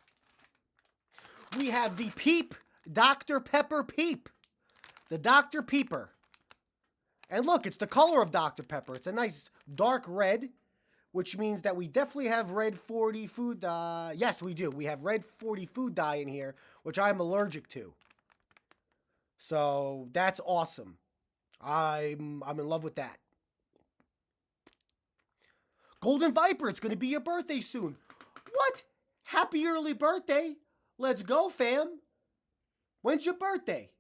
[SPEAKER 1] We have the Peep Dr. Pepper Peep. The Dr. Pepper. And look, it's the color of Dr. Pepper. It's a nice dark red which means that we definitely have red 40 food dye. Yes, we do. We have red 40 food dye in here, which I'm allergic to. So that's awesome. I'm in love with that. Golden Viper, it's going to be your birthday soon. What? Happy early birthday. Let's go, fam. When's your birthday?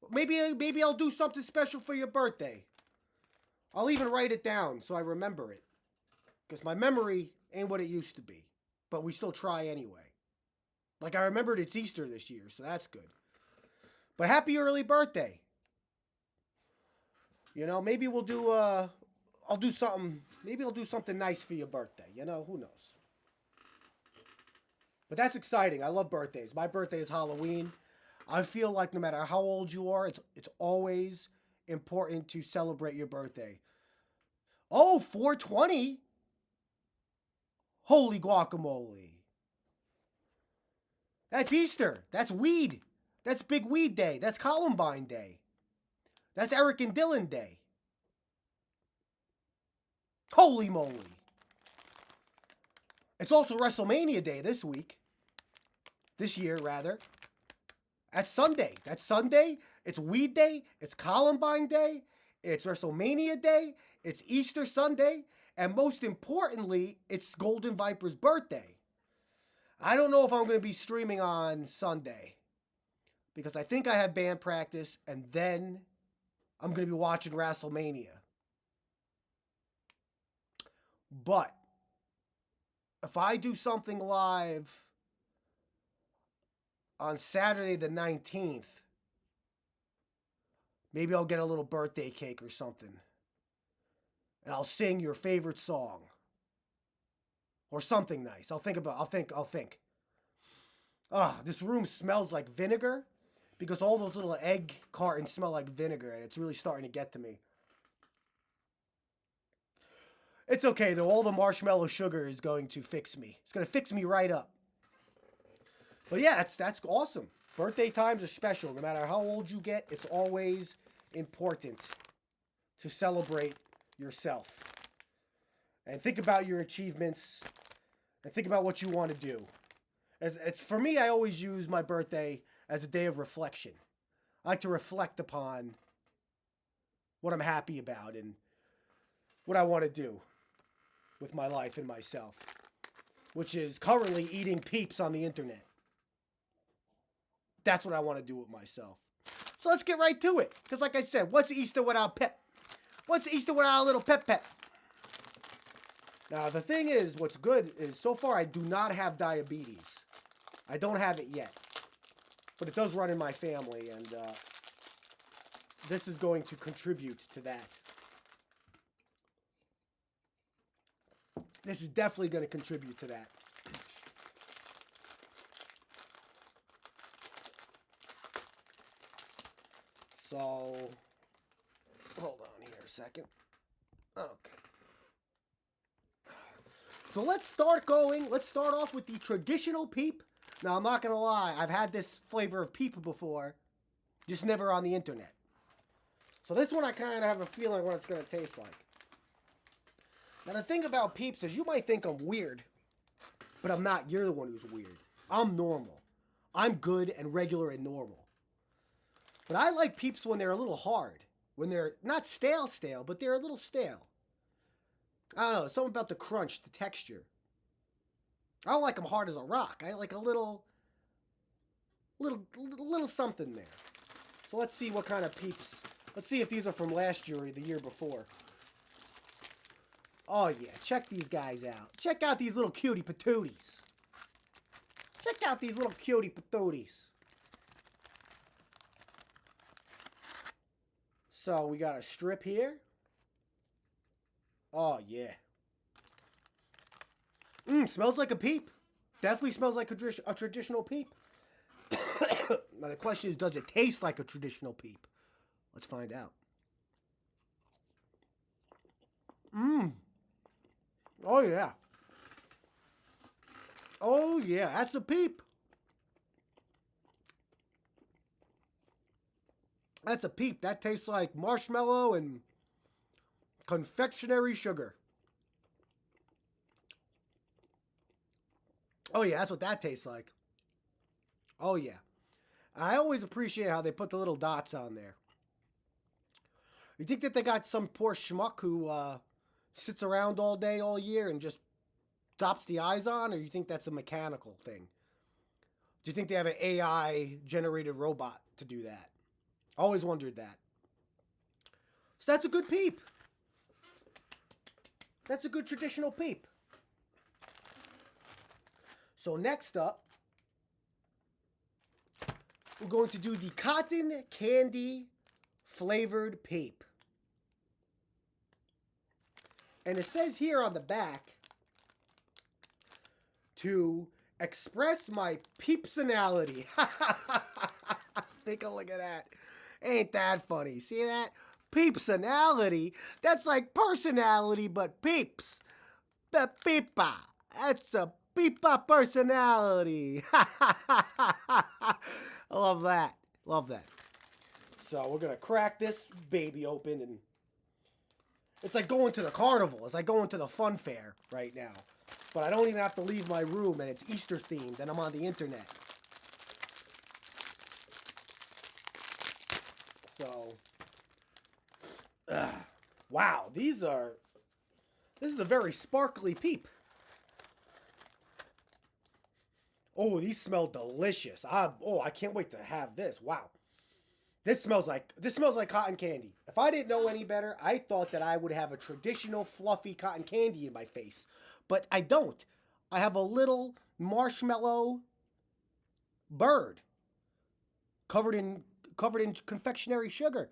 [SPEAKER 1] Maybe I'll do something special for your birthday. I'll even write it down so I remember it. Because my memory ain't what it used to be. But we still try anyway. Like, I remembered it's Easter this year, so that's good. But happy early birthday. You know, maybe we'll do, I'll do something, maybe I'll do something nice for your birthday. You know, who knows? But that's exciting. I love birthdays. My birthday is Halloween. I feel like no matter how old you are, it's always important to celebrate your birthday. Oh, 420. Holy guacamole. That's Easter. That's weed. That's Big Weed Day. That's Columbine Day. That's Eric and Dylan Day. Holy moly. It's also WrestleMania Day this week. This year, rather. That's Sunday. That's Sunday. It's Weed Day. It's Columbine Day. It's WrestleMania Day. It's Easter Sunday. And most importantly, it's Golden Viper's birthday. I don't know if I'm going to be streaming on Sunday. Because I think I have band practice. And then I'm going to be watching WrestleMania. But if I do something live on Saturday the 19th, maybe I'll get a little birthday cake or something. And I'll sing your favorite song. Or something nice. I'll think. Ah, this room smells like vinegar. Because all those little egg cartons smell like vinegar. And it's really starting to get to me. It's okay, though. All the marshmallow sugar is going to fix me. It's going to fix me right up. But yeah, that's awesome. Birthday times are special. No matter how old you get, it's always important to celebrate yourself. And think about your achievements. And think about what you want to do. For me, I always use my birthday as a day of reflection. I like to reflect upon what I'm happy about and what I want to do with my life and myself, which is currently eating Peeps on the internet. That's what I want to do with myself. So let's get right to it. Because like I said, what's Easter without Pep? What's Easter without a little Pep? Now, the thing is, what's good is so far I do not have diabetes. I don't have it yet. But it does run in my family, and this is going to contribute to that. This is definitely going to contribute to that. So, hold on here a second. Okay. So let's start off with the traditional Peep. Now, I'm not going to lie. I've had this flavor of Peep before. Just never on the internet. So this one I kind of have a feeling what it's going to taste like. Now, the thing about Peeps is you might think I'm weird. But I'm not. You're the one who's weird. I'm normal. I'm good and regular and normal. But I like Peeps when they're a little hard. When they're not stale, but they're a little stale. I don't know. Something about the crunch, the texture. I don't like them hard as a rock. I like a little something there. So let's see what kind of Peeps. Let's see if these are from last year or the year before. Oh yeah, check these guys out. Check out these little cutie patooties. Check out these little cutie patooties. So we got a strip here. Oh yeah. Smells like a Peep. Definitely smells like a traditional Peep. Now the question is, does it taste like a traditional Peep? Let's find out. Oh yeah. Oh yeah, that's a Peep. That's a Peep. That tastes like marshmallow and confectionery sugar. Oh yeah, that's what that tastes like. Oh yeah. I always appreciate how they put the little dots on there. You think that they got some poor schmuck who sits around all day, all year, and just dots the eyes on, or you think that's a mechanical thing? Do you think they have an AI-generated robot to do that? Always wondered that. So that's a good peep. That's a good traditional peep. So next up, we're going to do the cotton candy flavored peep. And it says here on the back, to express my peepsonality. Take a look at that. Ain't that funny? See that? Peepsonality? That's like personality, but peeps. The peepa. That's a peepa personality. I love that. Love that. So we're going to crack this baby open, and it's like going to the carnival. It's like going to the fun fair right now. But I don't even have to leave my room, and it's Easter themed, and I'm on the internet. So, wow, this is a very sparkly peep. Oh, these smell delicious. I can't wait to have this. Wow. This smells like cotton candy. If I didn't know any better, I thought that I would have a traditional fluffy cotton candy in my face. But I don't. I have a little marshmallow bird covered in confectionery sugar.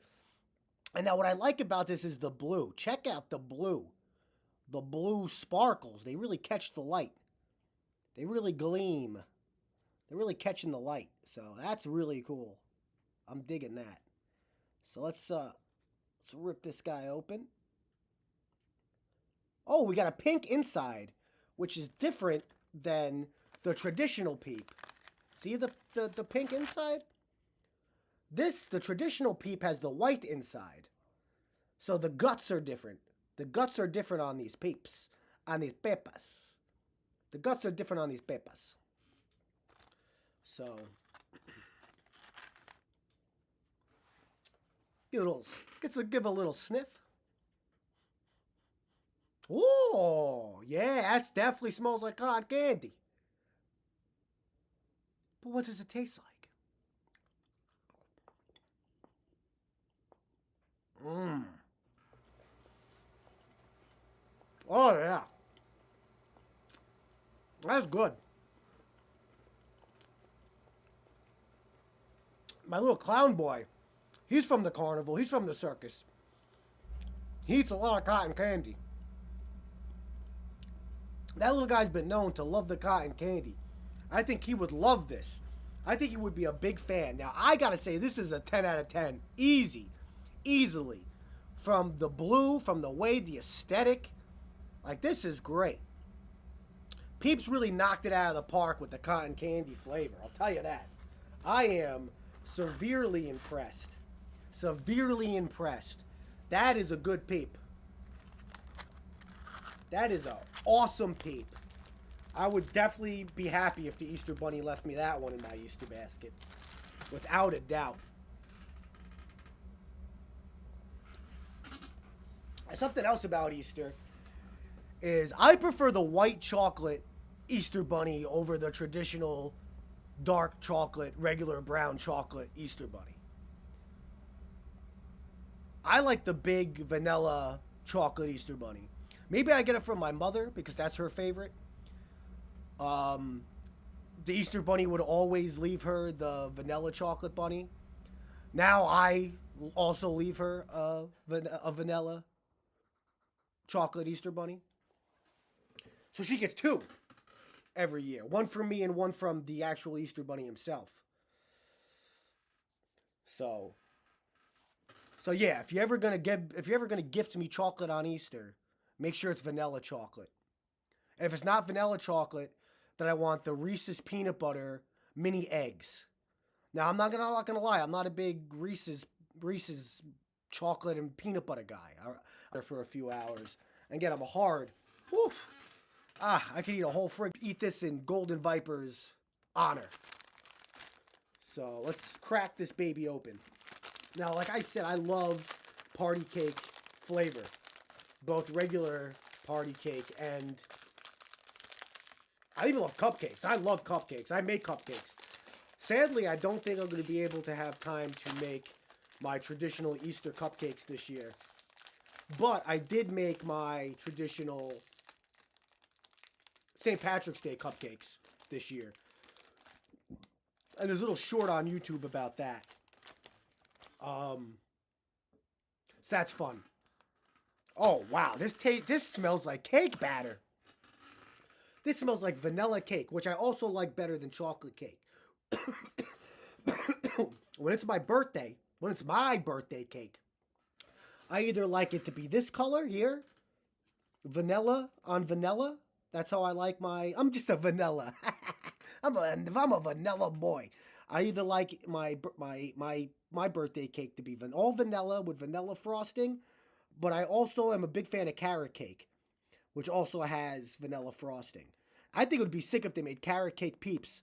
[SPEAKER 1] And now what I like about this is the blue. Check out the blue. The blue sparkles. They really catch the light. They really gleam. They're really catching the light. So that's really cool. I'm digging that. So let's rip this guy open. Oh, we got a pink inside, which is different than the traditional peep. See the pink inside? The traditional peep has the white inside. So the guts are different. The guts are different on these peeps, on these pepas. The guts are different on these pepas. So give a little sniff. Oh, yeah, that definitely smells like cotton candy. But what does it taste like? Mmm. Oh, yeah. That's good. My little clown boy, he's from the carnival. He's from the circus. He eats a lot of cotton candy. That little guy's been known to love the cotton candy. I think he would love this. I think he would be a big fan. Now, I gotta say, this is a 10 out of 10. Easily. From the blue, from the way, the aesthetic. Like, this is great. Peeps really knocked it out of the park with the cotton candy flavor. I'll tell you that. I am severely impressed. Severely impressed. That is a good peep. That is an awesome peep. I would definitely be happy if the Easter Bunny left me that one in my Easter basket. Without a doubt. Something else about Easter is I prefer the white chocolate Easter Bunny over the traditional dark chocolate, regular brown chocolate Easter Bunny. I like the big vanilla chocolate Easter Bunny. Maybe I get it from my mother because that's her favorite. The Easter Bunny would always leave her the vanilla chocolate bunny. Now I also leave her a vanilla chocolate Easter Bunny. So she gets two every year. One from me and one from the actual Easter Bunny himself. So yeah, if you're ever gonna gift me chocolate on Easter, make sure it's vanilla chocolate. And if it's not vanilla chocolate, then I want the Reese's peanut butter mini eggs. Now I'm not gonna lie, I'm not a big Reese's chocolate and peanut butter guy. For a few hours. And again, I'm a hard I could eat a whole frig. Eat this in Golden Viper's honor. So let's crack this baby open. Now, like I said, I love party cake flavor. Both regular party cake and I even love cupcakes. I love cupcakes. I make cupcakes. Sadly, I don't think I'm going to be able to have time to make my traditional Easter cupcakes this year. But I did make my traditional St. Patrick's Day cupcakes this year. And there's a little short on YouTube about that. So that's fun. Oh, wow. This smells like cake batter. This smells like vanilla cake, which I also like better than chocolate cake. When it's my birthday cake, I either like it to be this color here, vanilla on vanilla. That's how I like my... I'm just a vanilla. I'm a vanilla boy. I either like my birthday cake to be all vanilla with vanilla frosting, but I also am a big fan of carrot cake, which also has vanilla frosting. I think it would be sick if they made carrot cake Peeps.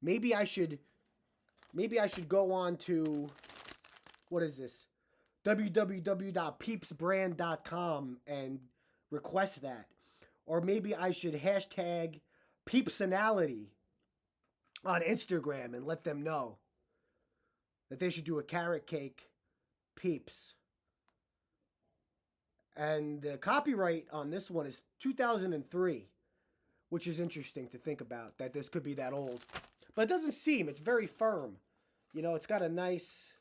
[SPEAKER 1] Maybe I should go on to, what is this? www.peepsbrand.com and request that. Or maybe I should hashtag Peepsonality on Instagram and let them know that they should do a carrot cake Peeps. And the copyright on this one is 2003, which is interesting to think about, that this could be that old. But it doesn't seem, it's very firm. You know, it's got a nice,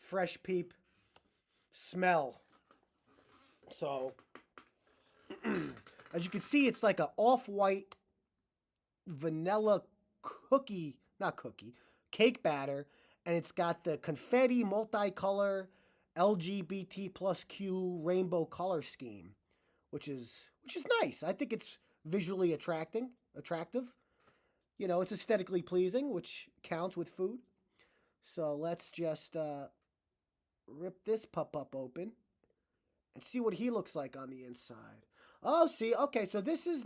[SPEAKER 1] fresh Peep smell. So, as you can see, it's like an off-white vanilla cake batter. And it's got the confetti multicolor LGBT plus Q rainbow color scheme, which is nice. I think it's visually attractive. You know, it's aesthetically pleasing, which counts with food. So let's just rip this pup up open and see what he looks like on the inside. Oh, see, okay, so this is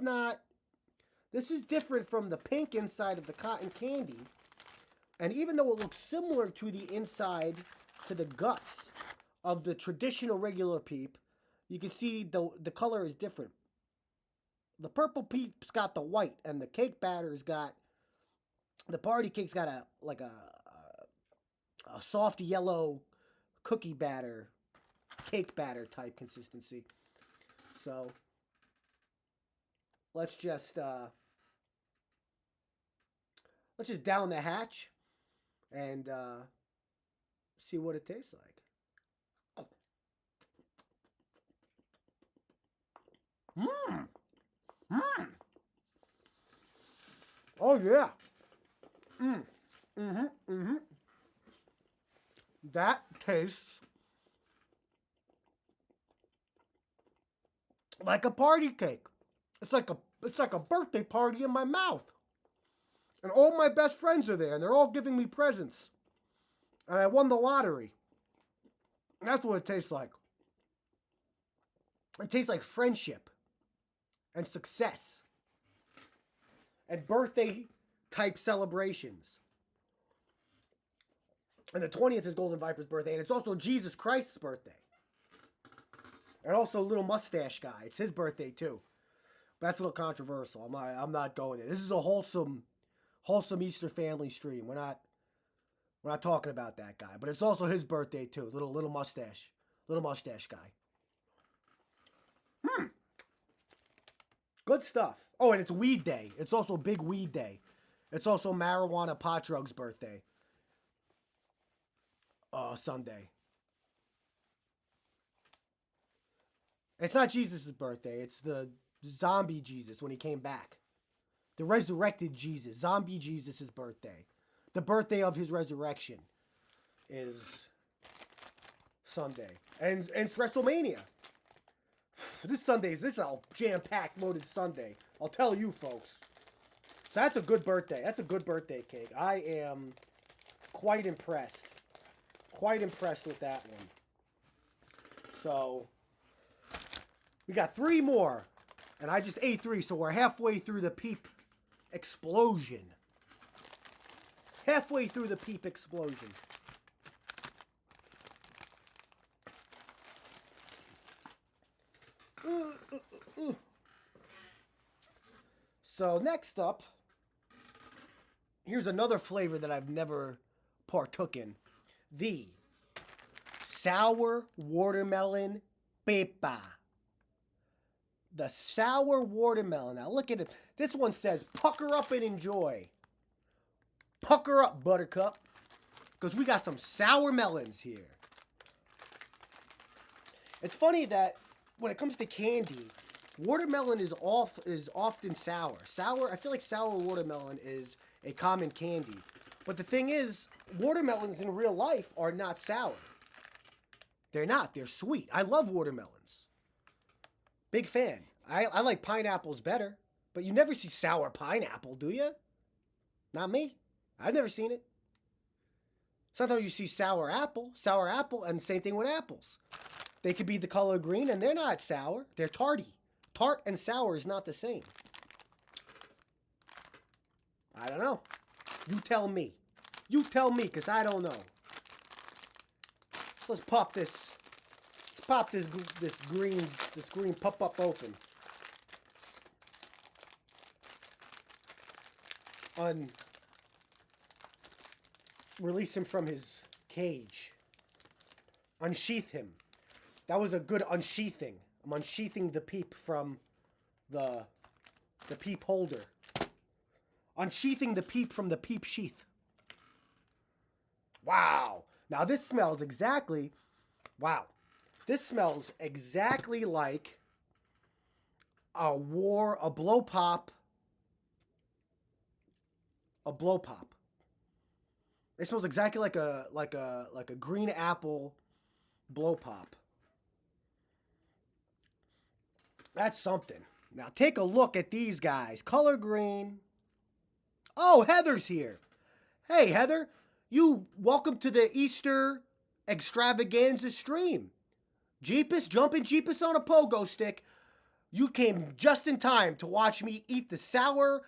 [SPEAKER 1] different from the pink inside of the cotton candy. And even though it looks similar to the inside, to the guts of the traditional regular Peep, you can see the color is different. The purple Peep's got the white, and the cake batter's got, the party cake's got a soft yellow cookie batter, cake batter type consistency. So let's just down the hatch and see what it tastes like. Oh yeah. That tastes like a party cake. It's like a birthday party in my mouth. And all my best friends are there, and they're all giving me presents. And I won the lottery. That's what it tastes like. It tastes like friendship and success and birthday type celebrations. And the 20th is Golden Viper's birthday, and it's also Jesus Christ's birthday. And also Little Mustache Guy. It's his birthday too. But that's a little controversial. I'm not going there. This is a wholesome Easter family stream. We're not talking about that guy. But it's also his birthday too. Little mustache guy. Good stuff. Oh, and it's weed day. It's also big weed day. It's also marijuana pot drugs birthday. Sunday. It's not Jesus' birthday. It's the zombie Jesus when he came back. The resurrected Jesus. Zombie Jesus' birthday. The birthday of his resurrection is Sunday. And it's WrestleMania. This is a jam-packed, loaded Sunday. I'll tell you, folks. So that's a good birthday. That's a good birthday cake. I am quite impressed. Quite impressed with that one. So, we got 3 more. And I just ate 3, so we're halfway through the Peep explosion. Halfway through the Peep explosion. So next up, here's another flavor that I've never partook in. The sour watermelon pepa. The sour watermelon. Now look at it. This one says, pucker up and enjoy. Pucker up, buttercup. Because we got some sour melons here. It's funny that when it comes to candy, watermelon is often sour. I feel like sour watermelon is a common candy. But the thing is, watermelons in real life are not sour. They're not. They're sweet. I love watermelons. Big fan. I like pineapples better. But you never see sour pineapple, do you? Not me. I've never seen it. Sometimes you see sour apple, and same thing with apples. They could be the color green, and they're not sour. They're tarty. Tart and sour is not the same. I don't know. You tell me. You tell me, because I don't know. So let's pop this. Let's pop this green pop open. Release him from his cage. Unsheath him. That was a good unsheathing. I'm unsheathing the Peep from the Peep holder. Unsheathing the Peep from the Peep sheath. Wow. Now this smells exactly... Wow. This smells exactly like a blow pop. A blow pop. It smells exactly like a green apple blow pop. That's something. Now take a look at these guys. Color green. Oh, Heather's here. Hey, Heather. Welcome to the Easter Extravaganza stream. Jumping Jeepus on a pogo stick. You came just in time to watch me eat the sour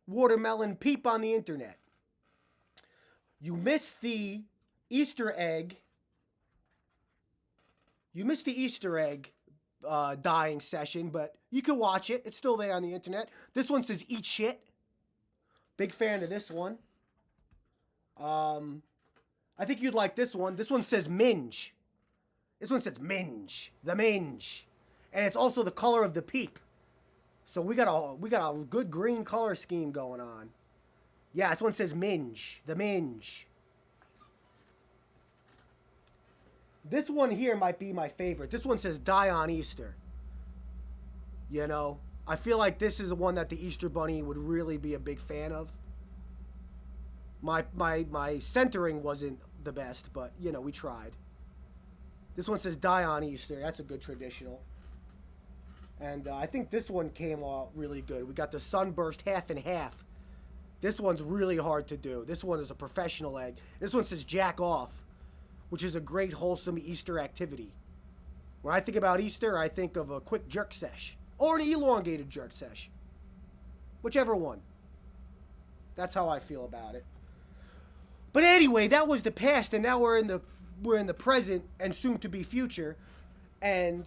[SPEAKER 1] watermelon Peep on the internet. You missed the Easter egg. You missed the Easter egg dying session, but you can watch it. It's still there on the internet. This one says eat shit. Big fan of this one. I think you'd like this one. This one says minge. This one says minge. The minge. And it's also the color of the Peep. So we got a good green color scheme going on. Yeah, this one says minge. The minge. This one here might be my favorite. This one says die on Easter. You know, I feel like this is the one that the Easter Bunny would really be a big fan of. My centering wasn't the best, but, you know, we tried. This one says die on Easter. That's a good traditional. And I think this one came out really good. We got the sunburst half and half. This one's really hard to do. This one is a professional egg. This one says jack off, which is a great wholesome Easter activity. When I think about Easter, I think of a quick jerk sesh or an elongated jerk sesh. Whichever one. That's how I feel about it. But anyway, that was the past, and now we're in the present and soon to be future, and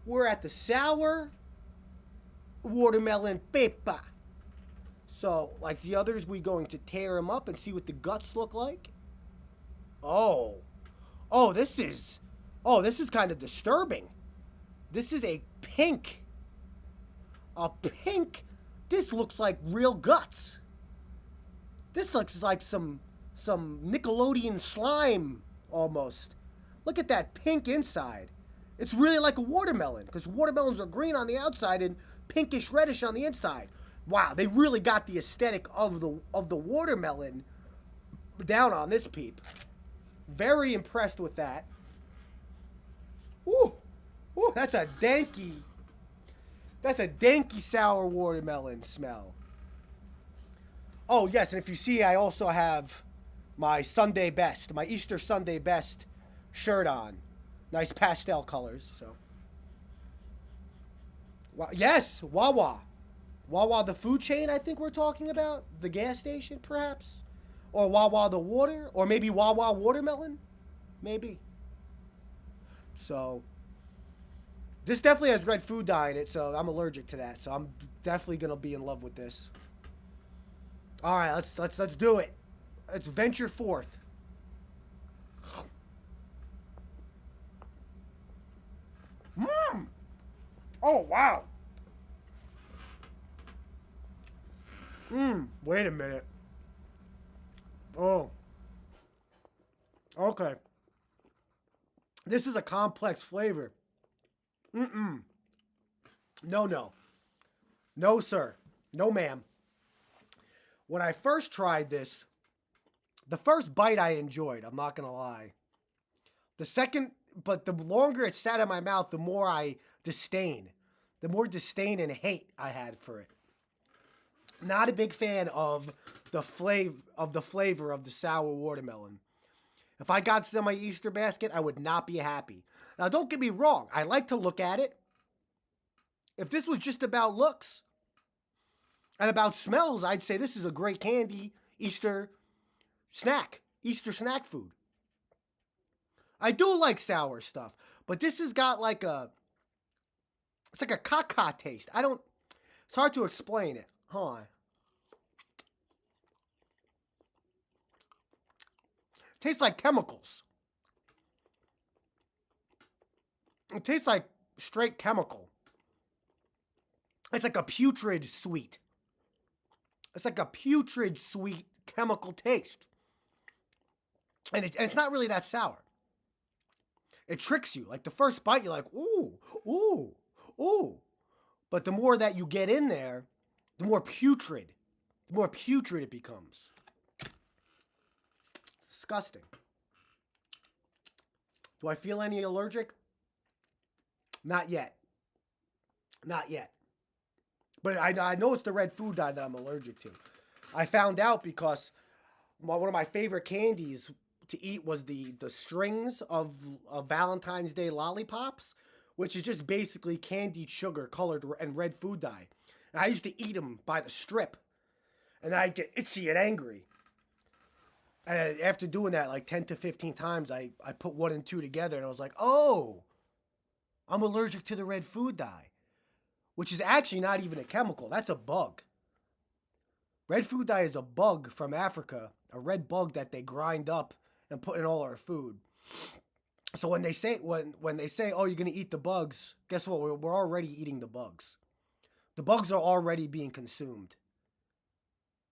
[SPEAKER 1] we're at the sour watermelon pepa. So, like the others, we're going to tear them up and see what the guts look like. Oh, this is kind of disturbing. This is a pink. This looks like real guts. This looks like some Nickelodeon slime almost. Look at that pink inside. It's really like a watermelon, because watermelons are green on the outside and pinkish reddish on the inside. Wow, they really got the aesthetic of the watermelon down on this Peep. Very impressed with that. Ooh, that's a danky sour watermelon smell. Oh yes, and if you see, I also have my Sunday best, my Easter Sunday best shirt on. Nice pastel colors, so. Yes, Wawa. Wawa the food chain, I think we're talking about. The gas station, perhaps. Or Wawa the water. Or maybe Wawa watermelon. Maybe. So, this definitely has red food dye in it, so I'm allergic to that. So I'm definitely gonna be in love with this. All right, let's do it. Let's venture forth. Mmm. Oh wow. Wait a minute. Oh. Okay. This is a complex flavor. No, no. No, sir. No, ma'am. When I first tried this, the first bite I enjoyed, I'm not going to lie. The second, but the longer it sat in my mouth, the more I disdain. The more disdain and hate I had for it. Not a big fan of the flavor of the sour watermelon. If I got this in my Easter basket, I would not be happy. Now, don't get me wrong. I like to look at it. If this was just about looks and about smells, I'd say this is a great candy Easter snack food. I do like sour stuff, but this has got like it's like a caca taste. It's hard to explain it. Hold on. Tastes like chemicals. It tastes like straight chemical. It's like a putrid sweet. It's like a putrid sweet chemical taste. And it's not really that sour. It tricks you. Like the first bite, you're like, ooh, ooh, ooh. But the more that you get in there, the more putrid it becomes. It's disgusting. Do I feel any allergic? Not yet. Not yet. But I know it's the red food dye that I'm allergic to. I found out because one of my favorite candies to eat was the strings of Valentine's Day lollipops, which is just basically candied sugar colored and red food dye. And I used to eat them by the strip. And then I'd get itchy and angry. And after doing that like 10 to 15 times, I put 1 and 2 together and I was like, oh, I'm allergic to the red food dye. Which is actually not even a chemical. That's a bug. Red food dye is a bug from Africa. A red bug that they grind up and put in all our food. So when they say, when they say, oh, you're going to eat the bugs, guess what? We're already eating the bugs. The bugs are already being consumed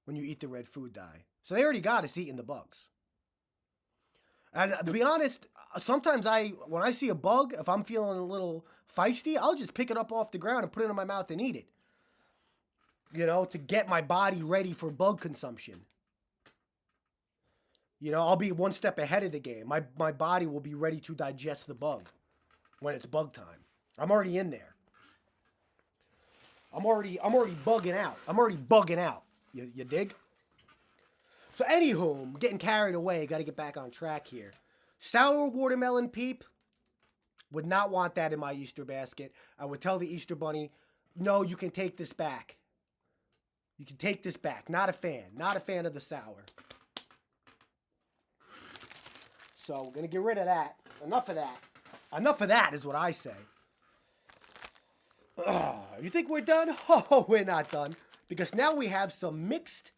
[SPEAKER 1] when you eat the red food dye. So they already got us eating the bugs. And to be honest, sometimes when I see a bug, if I'm feeling a little feisty, I'll just pick it up off the ground and put it in my mouth and eat it. You know, to get my body ready for bug consumption. You know, I'll be one step ahead of the game. My body will be ready to digest the bug when it's bug time. I'm already in there. I'm already bugging out. I'm already bugging out. You dig? So anywho, I'm getting carried away. Got to get back on track here. Sour watermelon peep. Would not want that in my Easter basket. I would tell the Easter Bunny, no, you can take this back. You can take this back. Not a fan. Not a fan of the sour. So we're going to get rid of that. Enough of that. Enough of that is what I say. You think we're done? Oh, we're not done. Because now we have some mixed.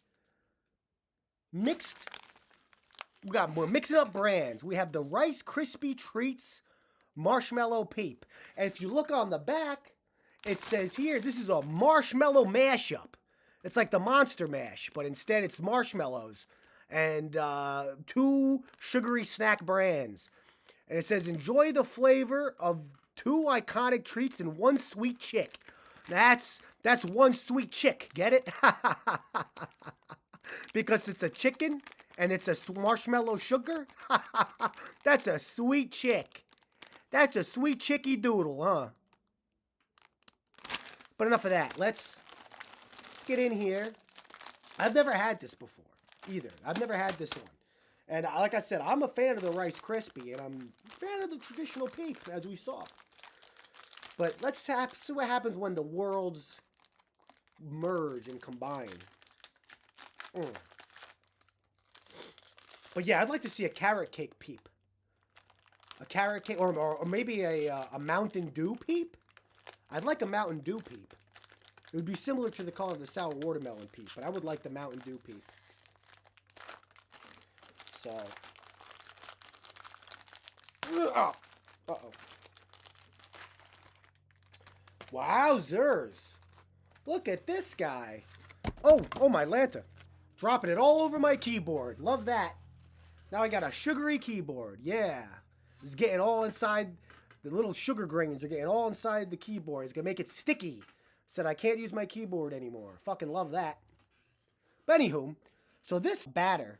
[SPEAKER 1] We're mixing up brands. We have the Rice Krispie Treats Marshmallow Peep. And if you look on the back, it says here, this is a marshmallow mashup. It's like the Monster Mash, but instead it's marshmallows. And 2 sugary snack brands. And it says, enjoy the flavor of 2 iconic treats and 1 sweet chick. That's 1 sweet chick. Get it? Because it's a chicken and it's a marshmallow sugar. That's a sweet chick. That's a sweet chicky doodle, huh? But enough of that. Let's get in here. I've never had this before either. I've never had this one. And like I said, I'm a fan of the Rice Krispie, and I'm a fan of the traditional Peep, as we saw. But let's see what happens when the worlds merge and combine. But yeah, I'd like to see a carrot cake Peep. A carrot cake, or maybe a Mountain Dew Peep. I'd like a Mountain Dew Peep. It would be similar to the color of the sour watermelon Peep, but I would like the Mountain Dew Peep. So. Uh-oh. Wowzers. Look at this guy. Oh, my Lanta. Dropping it all over my keyboard. Love that. Now I got a sugary keyboard. Yeah. It's getting all inside. The little sugar grains are getting all inside the keyboard. It's going to make it sticky. Said I can't use my keyboard anymore. Fucking love that. But anywho, so this batter.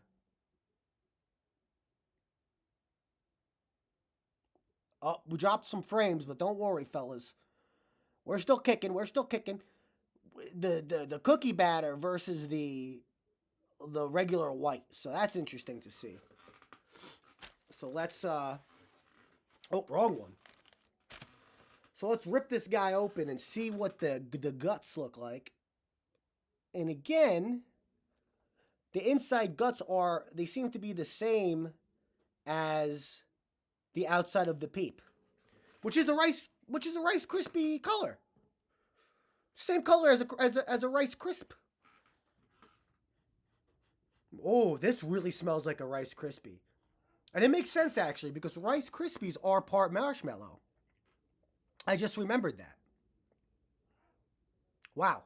[SPEAKER 1] Oh, we dropped some frames, but don't worry, fellas. We're still kicking. We're still kicking. The cookie batter versus the regular white. So that's interesting to see. So let's oh, wrong one. So let's rip this guy open and see what the guts look like. And again, the inside guts they seem to be the same as the outside of the Peep, which is a Rice Krispie color. Same color as a Rice Crisp. Oh, this really smells like a Rice Krispie. And it makes sense, actually, because Rice Krispies are part marshmallow. I just remembered that. Wow.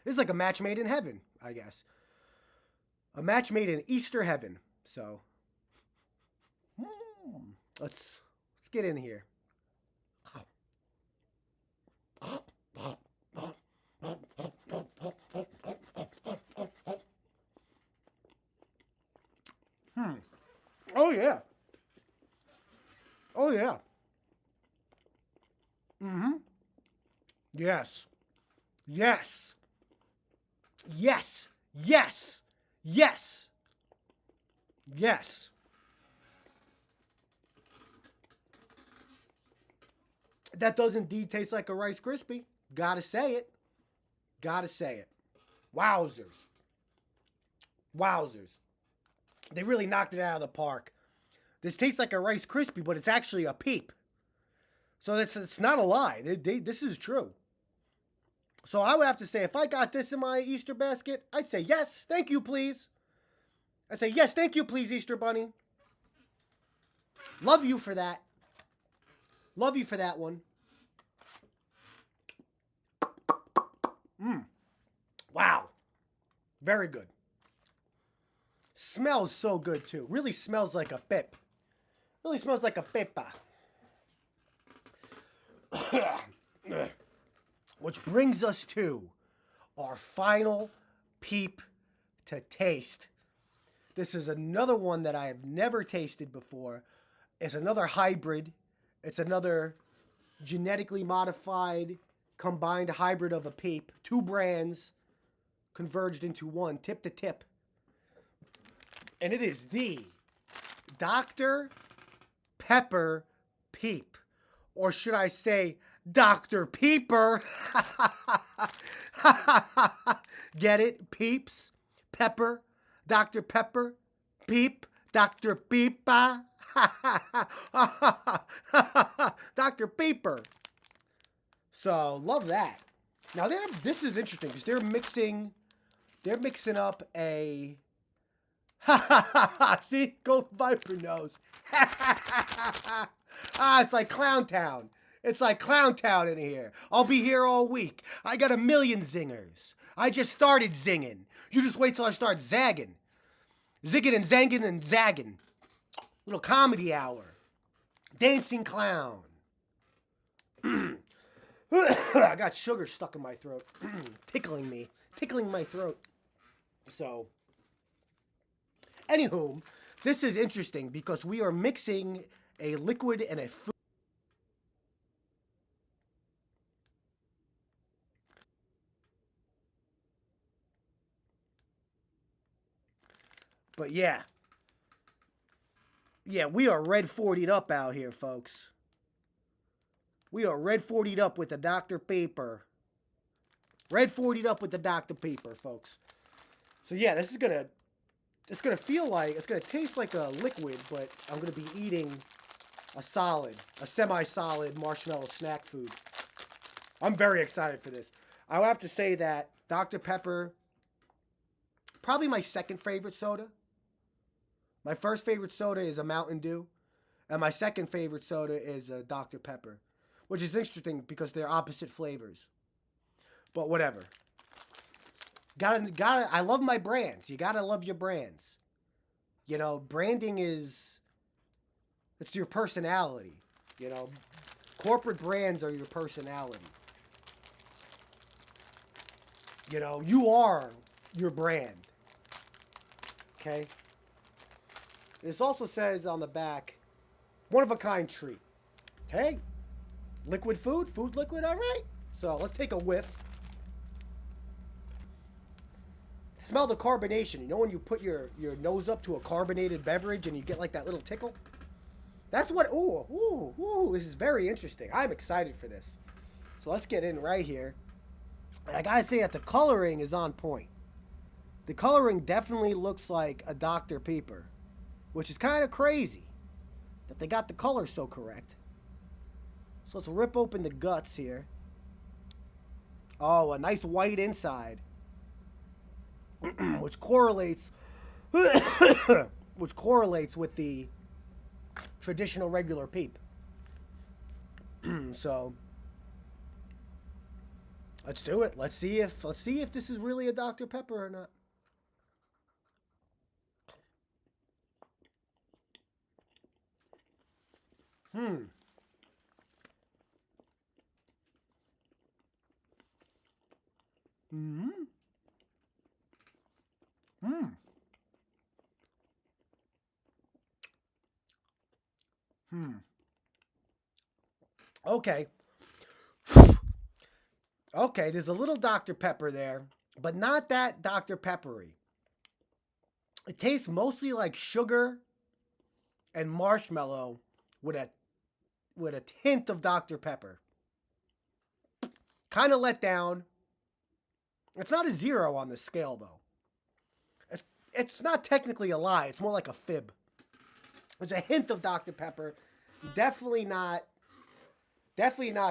[SPEAKER 1] This is like a match made in heaven, I guess. A match made in Easter heaven. So, let's get in here. Oh, yeah. Oh, yeah. Yes. Yes. Yes. Yes. Yes. Yes. That does indeed taste like a Rice Krispie. Gotta say it. Gotta say it. Wowzers. Wowzers. They really knocked it out of the park. This tastes like a Rice Krispie, but it's actually a Peep. So it's not a lie. This is true. So I would have to say, if I got this in my Easter basket, I'd say, yes, thank you, please. I'd say, yes, thank you, please, Easter Bunny. Love you for that. Love you for that one. Wow. Very good. Smells so good, too. Really smells like a pip. Really smells like a pipa. Which brings us to our final Peep to taste. This is another one that I have never tasted before. It's another hybrid. It's another genetically modified, combined hybrid of a Peep. Two brands converged into one, tip to tip. And it is the Dr. Pepper Peep. Or should I say, Dr. Peeper? Get it? Peeps, Pepper, Dr. Pepper, Peep, Dr. Peepa. Dr. Peeper. So, love that. Now, this is interesting because they're mixing up a... See? Gold Viper nose. It's like Clown Town. It's like Clown Town in here. I'll be here all week. I got a million zingers. I just started zinging. You just wait till I start zagging. Zigging and zanging and zagging. Little comedy hour. Dancing clown. I got sugar stuck in my throat. Tickling me. Tickling my throat. So, anywho, this is interesting because we are mixing a liquid and a food. But yeah. Yeah, we are red 40'd up out here, folks. We are red 40'd up with the Dr. Pepper. Red 40'd up with the Dr. Pepper, folks. So yeah, this is gonna, it's gonna feel like, it's gonna taste like a liquid, but I'm gonna be eating a semi-solid marshmallow snack food. I'm very excited for this. I would have to say that Dr. Pepper, probably my second favorite soda. My first favorite soda is a Mountain Dew, and my second favorite soda is a Dr. Pepper, which is interesting because they're opposite flavors. But whatever. I love my brands. You gotta love your brands. You know, branding is, it's your personality. You know, corporate brands are your personality. You know, you are your brand. Okay? This also says on the back, one-of-a-kind treat. Okay? Liquid food, liquid, all right? So let's take a whiff. Smell the carbonation. You know when you put your nose up to a carbonated beverage and you get like that little tickle? That's what, ooh, this is very interesting. I'm excited for this. So let's get in right here. And I gotta say that the coloring is on point. The coloring definitely looks like a Dr. Pepper, which is kind of crazy that they got the color so correct. So let's rip open the guts here. Oh, a nice white inside. which correlates with the traditional regular peep. So let's do it. Let's see if this is really a Dr. Pepper or not. Okay. Okay, there's a little Dr. Pepper there, but not that Dr. Peppery. It tastes mostly like sugar and marshmallow with a hint of Dr. Pepper. Kind of let down. It's not a 0 on the scale, though. It's not technically a lie. It's more like a fib. There's a hint of Dr. Pepper. Definitely not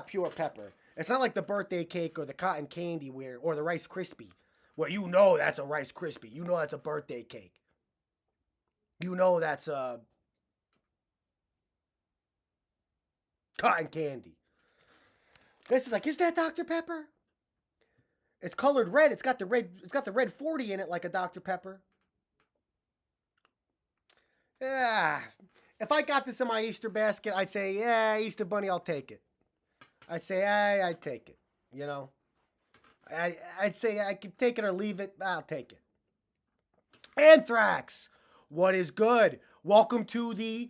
[SPEAKER 1] pure pepper. It's not like the birthday cake or the cotton candy or the Rice Krispie, where you know that's a Rice Krispie. You know that's a birthday cake. You know that's a cotton candy. This is like, is that Dr. Pepper? It's colored red. It's got the red 40 in it like a Dr. Pepper. Yeah. If I got this in my Easter basket, I'd say, yeah, Easter Bunny, I'll take it. I'd say, I'd take it. You know? I'd say I could take it or leave it. I'll take it. Anthrax. What is good? Welcome to the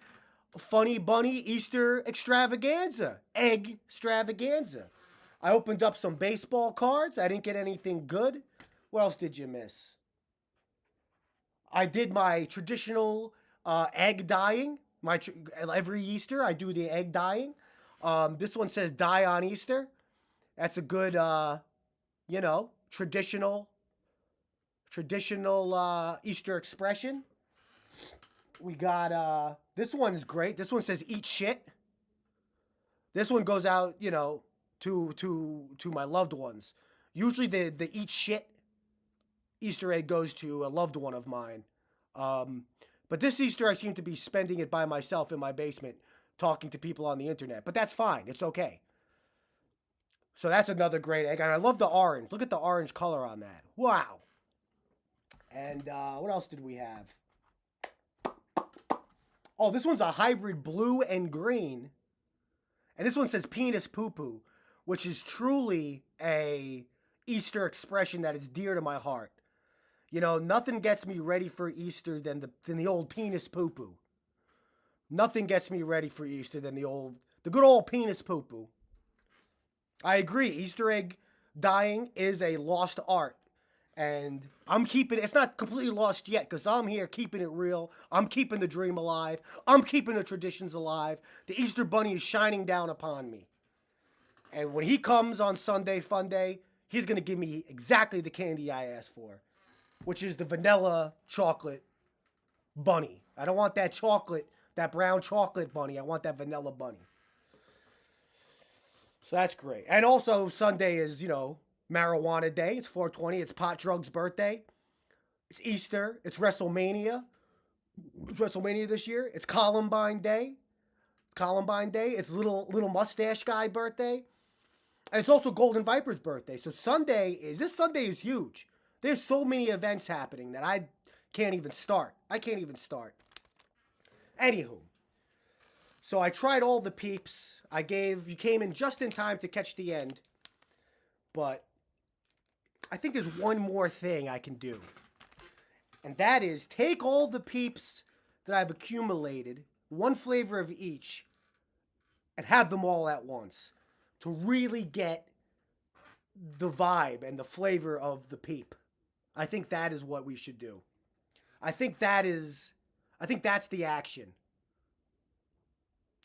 [SPEAKER 1] Funny Bunny Easter Extravaganza. Egg Extravaganza. I opened up some baseball cards. I didn't get anything good. What else did you miss? I did my traditional egg dyeing. Every Easter, I do the egg dyeing. This one says die on Easter. That's a good, traditional Easter expression. We got, this one is great. This one says eat shit. This one goes out, to my loved ones. Usually the eat shit Easter egg goes to a loved one of mine. But this Easter I seem to be spending it by myself in my basement, talking to people on the internet. But that's fine. It's okay. So that's another great egg. And I love the orange. Look at the orange color on that. Wow. And what else did we have? Oh, this one's a hybrid blue and green. And this one says penis poo-poo, which is truly a Easter expression that is dear to my heart. You know, nothing gets me ready for Easter than the old penis poo-poo. Nothing gets me ready for Easter than the good old penis poo-poo. I agree. Easter egg dyeing is a lost art. And I'm keeping it. It's not completely lost yet because I'm here keeping it real. I'm keeping the dream alive. I'm keeping the traditions alive. The Easter Bunny is shining down upon me. And when he comes on Sunday Fun Day, he's going to give me exactly the candy I asked for, which is the vanilla chocolate bunny. I don't want that chocolate, that brown chocolate bunny. I want that vanilla bunny. So that's great. And also Sunday is, you know, marijuana day. It's 420. It's Pot Drug's birthday. It's Easter. It's WrestleMania. It's WrestleMania this year. It's Columbine Day. Columbine Day. It's little mustache guy birthday. And it's also Golden Viper's birthday. So this Sunday is huge. There's so many events happening that I can't even start. Anywho. So I tried all the peeps. You came in just in time to catch the end. But I think there's one more thing I can do. And that is take all the peeps that I've accumulated, one flavor of each, and have them all at once to really get the vibe and the flavor of the peep. I think that is what we should do. I think that's the action.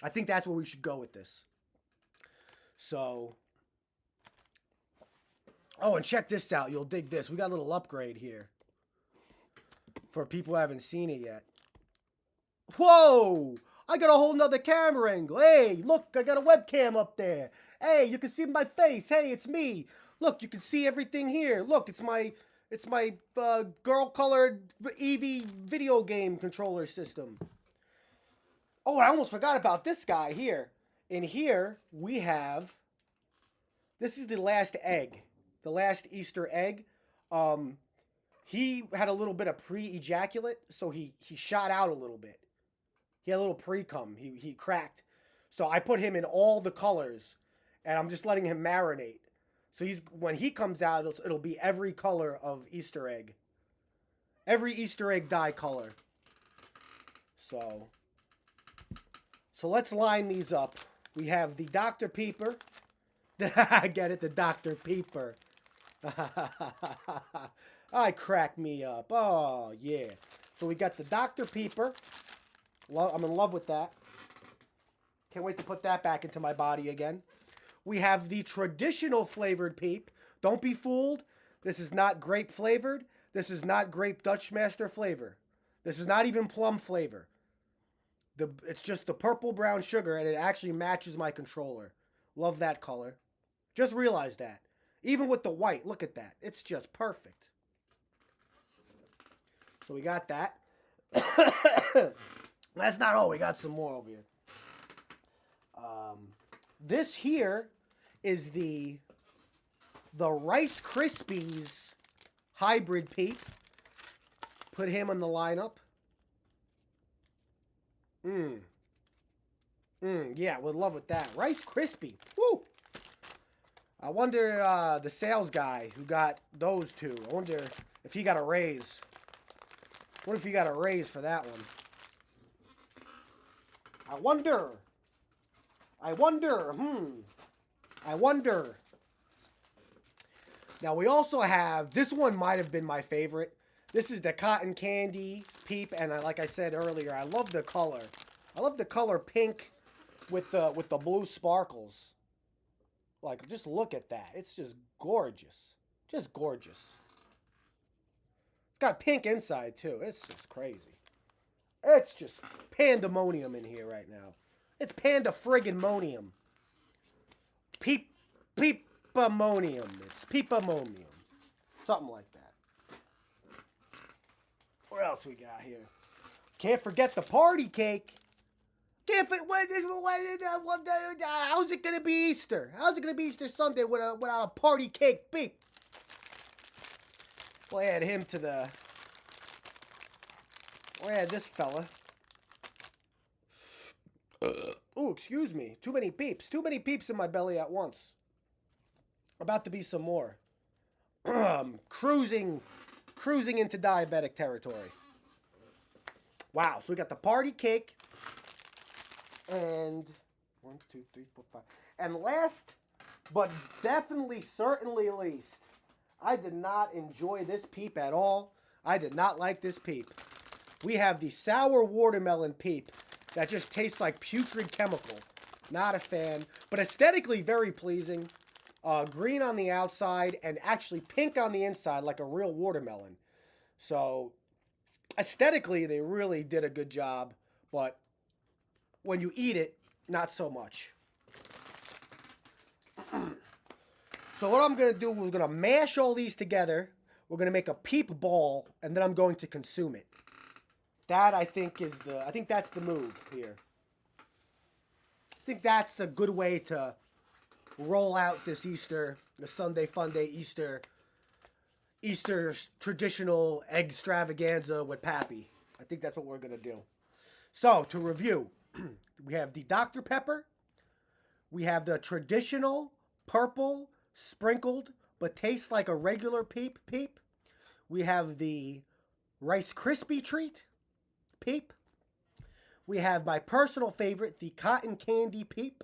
[SPEAKER 1] I think that's where we should go with this. So, oh, and check this out. You'll dig this. We got a little upgrade here for people who haven't seen it yet. Whoa! I got a whole nother camera angle. Hey, look, I got a webcam up there. Hey, you can see my face. Hey, it's me. Look, you can see everything here. Look, it's my girl-colored Eevee video game controller system. Oh, I almost forgot about this guy here. In here, we have... This is the last egg. The last Easter egg. He had a little bit of pre-ejaculate, so he shot out a little bit. He had a little pre-cum. He cracked. So I put him in all the colors, and I'm just letting him marinate. So when he comes out, it'll be every color of Easter egg. Every Easter egg dye color. So let's line these up. We have the Dr. Peeper. I get it, the Dr. Peeper. I crack me up. Oh, yeah. So we got the Dr. Peeper. I'm in love with that. Can't wait to put that back into my body again. We have the traditional flavored Peep. Don't be fooled. This is not grape flavored. This is not grape Dutch Master flavor. This is not even plum flavor. It's just the purple brown sugar, and it actually matches my controller. Love that color. Just realized that. Even with the white, look at that. It's just perfect. So we got that. That's not all. We got some more over here. This here is the Rice Krispies hybrid Peep. Put him in the lineup. Yeah, would love with that. Rice Krispie. Woo! I wonder the sales guy who got those two. I wonder if he got a raise. What if he got a raise for that one? I wonder. I wonder. Now we also have, this one might have been my favorite. This is the cotton candy Peep, and like I said earlier, I love the color. I love the color pink with the blue sparkles. Like, just look at that. It's just gorgeous. Just gorgeous. It's got pink inside, too. It's just crazy. It's just pandemonium in here right now. It's panda-friggin-monium. Peep-amonium. It's peep-amonium. Something like that. What else we got here? Can't forget the party cake. How's it gonna be Easter? How's it gonna be Easter Sunday without a party cake Peep? We'll add him to the... We'll add this fella. Ooh, excuse me. Too many peeps. Too many peeps in my belly at once. About to be some more. Cruising into diabetic territory. Wow, so we got the party cake. And 1, 2, 3, 4, 5. And last, but definitely, certainly least, I did not enjoy this Peep at all. I did not like this Peep. We have the sour watermelon Peep that just tastes like putrid chemical. Not a fan. But aesthetically, very pleasing. Green on the outside and actually pink on the inside like a real watermelon. So, aesthetically, they really did a good job. But when you eat it, not so much. So what I'm going to do, we're going to mash all these together. We're going to make a peep ball, and then I'm going to consume it. That, I think, I think that's the move here. I think that's a good way to roll out this Easter, the Sunday Funday Easter traditional extravaganza with Pappy. I think that's what we're going to do. So, to review, we have the Dr. Pepper. We have the traditional purple sprinkled but tastes like a regular peep. We have the Rice Krispie treat peep. We have my personal favorite, the cotton candy peep.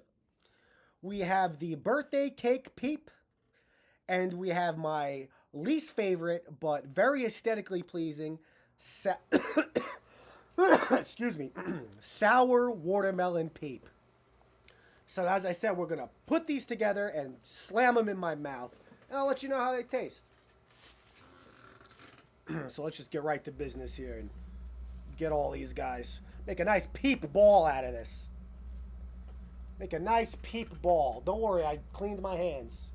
[SPEAKER 1] We have the birthday cake peep. And we have my least favorite but very aesthetically pleasing excuse me, sour watermelon peep. So as I said, we're going to put these together and slam them in my mouth. And I'll let you know how they taste. So let's just get right to business here and get all these guys. Make a nice peep ball out of this. Make a nice peep ball. Don't worry, I cleaned my hands.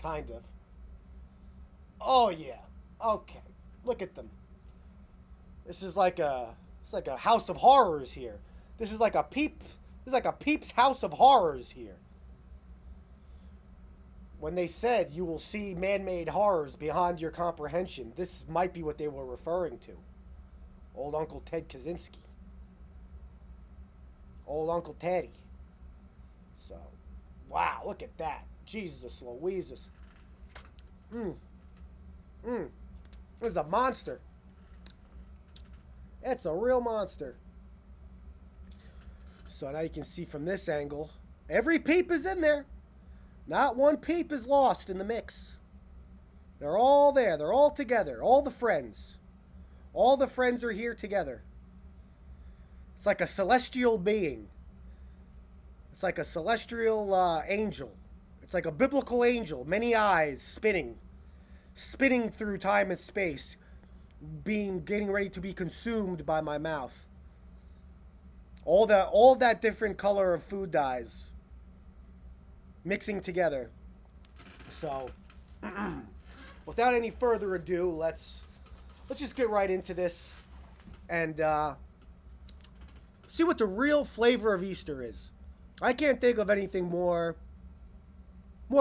[SPEAKER 1] Kind of. Oh yeah. Okay. Look at them. This is like it's like a house of horrors here. This is like a Peep's house of horrors here. When they said you will see man-made horrors beyond your comprehension, this might be what they were referring to. Old Uncle Ted Kaczynski. Old Uncle Teddy. So, wow, look at that. Jesus Louises. This is a monster. It's a real monster. So now you can see from this angle, every peep is in there. Not one peep is lost in the mix. They're all there. They're all together. All the friends. All the friends are here together. It's like a celestial being. It's like a celestial angel. It's like a biblical angel. Many eyes spinning. Spinning through time and space. Getting ready to be consumed by my mouth. All that different color of food dyes mixing together. So, without any further ado, let's just get right into this and see what the real flavor of Easter is. I can't think of anything more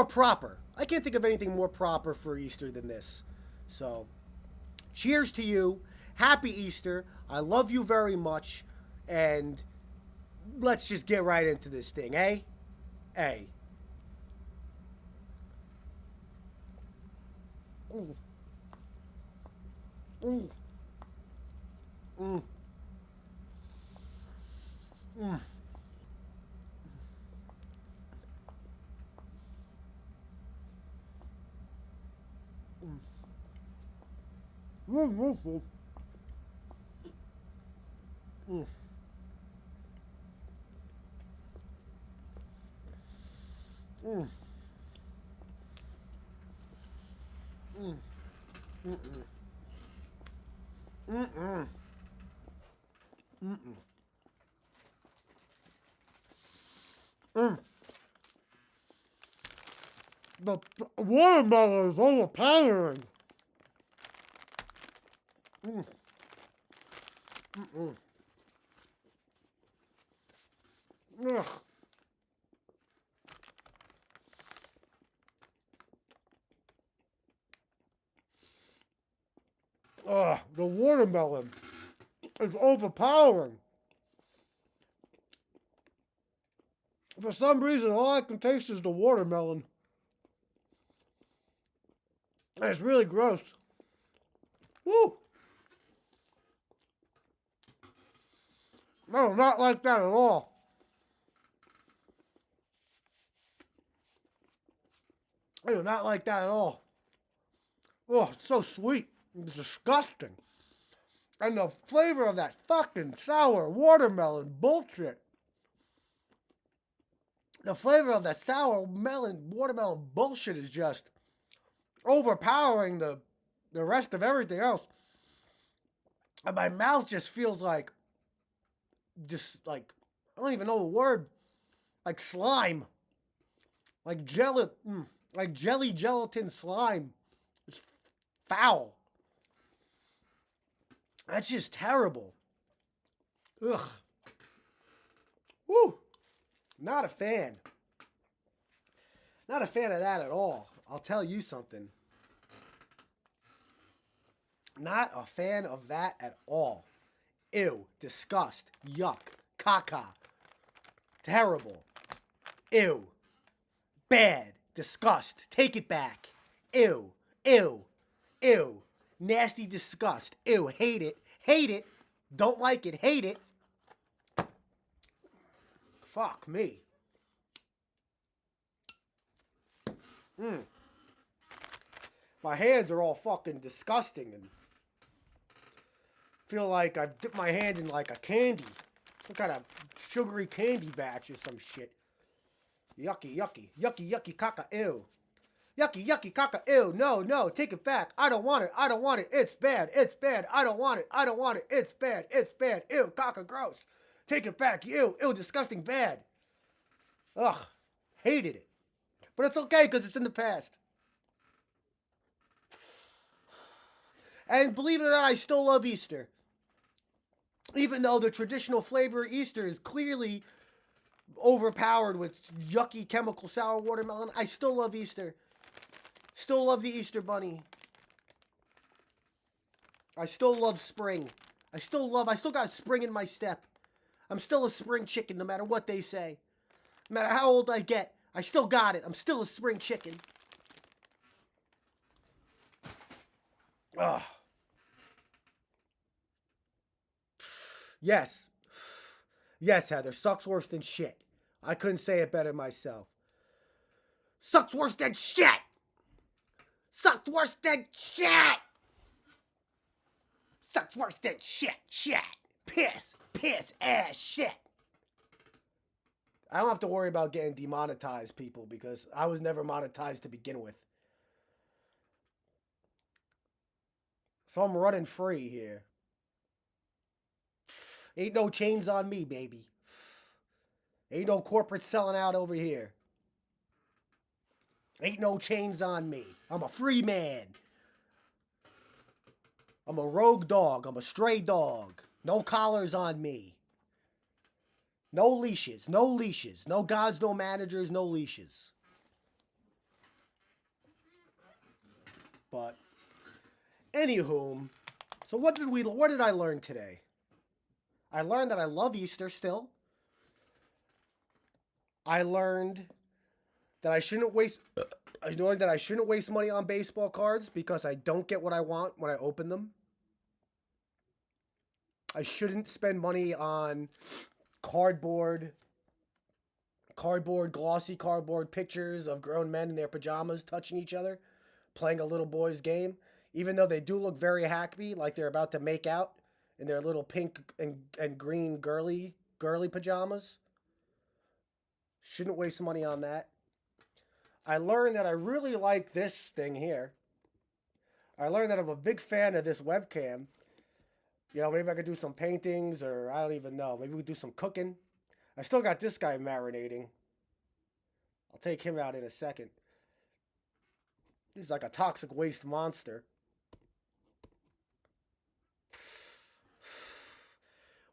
[SPEAKER 1] proper. I can't think of anything more proper for Easter than this. So, cheers to you. Happy Easter. I love you very much. And let's just get right into this thing, eh? Hey. Mm. Mm. Mm. Mm. Mm. Mm. Mm. Mm. Mm-mm. Mm-mm. Mm-mm. Mm. The watermelon is overpowering. Mm. Mm-mm. Ugh. The watermelon is overpowering. For some reason, all I can taste is the watermelon. And it's really gross. Woo! No, not like that at all. I do not like that at all. Oh, it's so sweet. It's disgusting. And the flavor of that fucking sour watermelon bullshit. The flavor of that sour melon, watermelon bullshit is just overpowering the rest of everything else. And my mouth just feels like, I don't even know the word, like slime. Like jelly gelatin slime. It's foul. That's just terrible. Ugh. Woo. Not a fan. Not a fan of that at all. I'll tell you something. Not a fan of that at all. Ew. Disgust. Yuck. Caca. Terrible. Ew. Bad. Disgust. Take it back. Ew. Ew. Ew. Nasty disgust. Ew. Hate it. Hate it. Don't like it. Hate it. Fuck me. My hands are all fucking disgusting and feel like I've dipped my hand in like a candy. Some kind of sugary candy batch or some shit. Yucky, yucky, yucky, yucky, caca, ew. Yucky, yucky, caca, ew. No, no, take it back. I don't want it. I don't want it. It's bad. It's bad. I don't want it. I don't want it. It's bad. It's bad. Ew, caca, gross. Take it back. Ew, ew, disgusting, bad. Ugh, hated it. But it's okay because it's in the past. And believe it or not, I still love Easter. Even though the traditional flavor of Easter is clearly overpowered with yucky chemical sour watermelon, I still love Easter. Still love the Easter bunny. I still love spring. I still got a spring in my step. I'm still a spring chicken no matter what they say. No matter how old I get, I still got it. I'm still a spring chicken. Ugh. Yes. Yes, Heather. Sucks worse than shit. I couldn't say it better myself. Sucks worse than shit. Sucks worse than shit. Sucks worse than shit. Shit. Piss. Piss ass shit. I don't have to worry about getting demonetized, people, because I was never monetized to begin with. So I'm running free here. Ain't no chains on me, baby. Ain't no corporate selling out over here. Ain't no chains on me. I'm a free man. I'm a rogue dog. I'm a stray dog. No collars on me. No leashes. No leashes. No gods, no managers, no leashes. But, anywho, so what did I learn today? I learned that I love Easter still. I learned that I shouldn't waste money on baseball cards because I don't get what I want when I open them. I shouldn't spend money on glossy cardboard pictures of grown men in their pajamas touching each other, playing a little boy's game, even though they do look very happy, like they're about to make out in their little pink and green girly pajamas. Shouldn't waste money on that. I learned that I really like this thing here. I learned that I'm a big fan of this webcam. You know, maybe I could do some paintings, or I don't even know. Maybe we could do some cooking. I still got this guy marinating. I'll take him out in a second. He's like a toxic waste monster.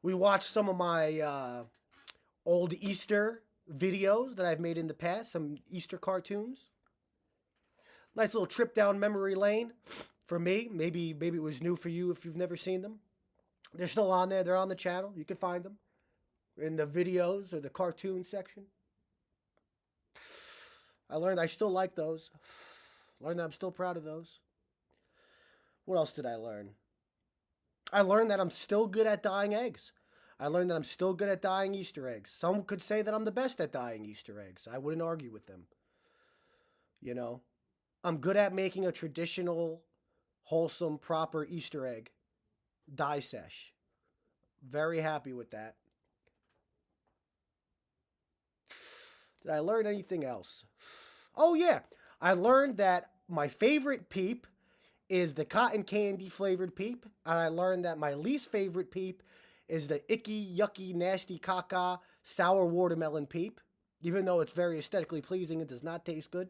[SPEAKER 1] We watched some of my old Easter videos that I've made in the past, some Easter cartoons. Nice little trip down memory lane for me. Maybe it was new for you if you've never seen them. They're still on there. They're on the channel. You can find them in the videos or the cartoon section. I learned I still like those. Learned that I'm still proud of those. What else did I learn? I learned that I'm still good at dyeing eggs. I learned that I'm still good at dyeing Easter eggs. Some could say that I'm the best at dyeing Easter eggs. I wouldn't argue with them. You know, I'm good at making a traditional, wholesome, proper Easter egg dye sesh. Very happy with that. Did I learn anything else? Oh, yeah. I learned that my favorite Peep is the cotton candy flavored Peep. And I learned that my least favorite Peep is the icky, yucky, nasty caca sour watermelon Peep. Even though it's very aesthetically pleasing, it does not taste good.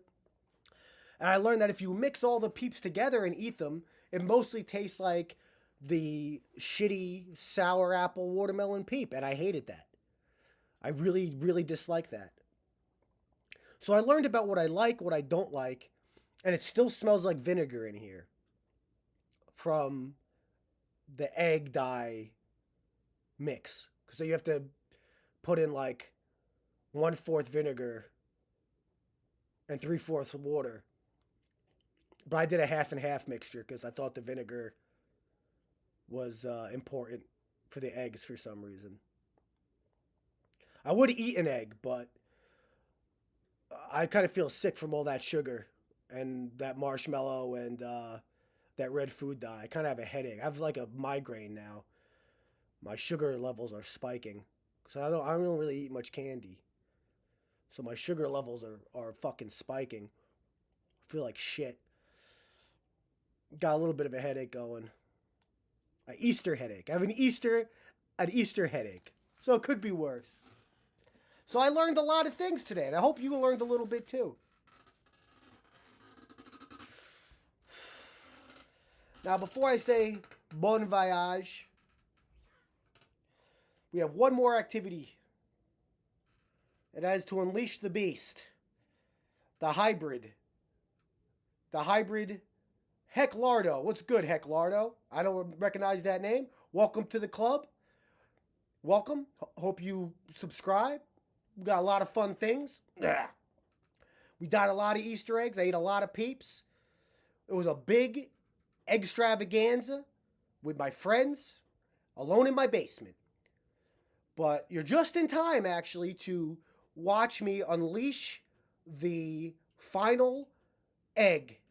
[SPEAKER 1] And I learned that if you mix all the Peeps together and eat them, it mostly tastes like the shitty sour apple watermelon Peep. And I hated that. I really, really dislike that. So I learned about what I like, what I don't like, and it still smells like vinegar in here from the egg dye mix. So you have to put in like 1/4 vinegar and 3/4 water. But I did a half and half mixture because I thought the vinegar was important for the eggs for some reason. I would eat an egg, but I kind of feel sick from all that sugar and that marshmallow and that red food dye. I kind of have a headache. I have like a migraine now. My sugar levels are spiking. So I don't really eat much candy. So my sugar levels are fucking spiking. I feel like shit. Got a little bit of a headache going. An Easter headache. I have an Easter headache. So it could be worse. So I learned a lot of things today, and I hope you learned a little bit too. Now, before I say bon voyage, we have one more activity. And that is to unleash the beast. The hybrid. The hybrid Hecklardo. What's good, Hecklardo? I don't recognize that name. Welcome to the club. Welcome. Hope you subscribe. We got a lot of fun things. We got a lot of Easter eggs. I ate a lot of Peeps. It was a big extravaganza with my friends, alone in my basement. But you're just in time, actually, to watch me unleash the final egg,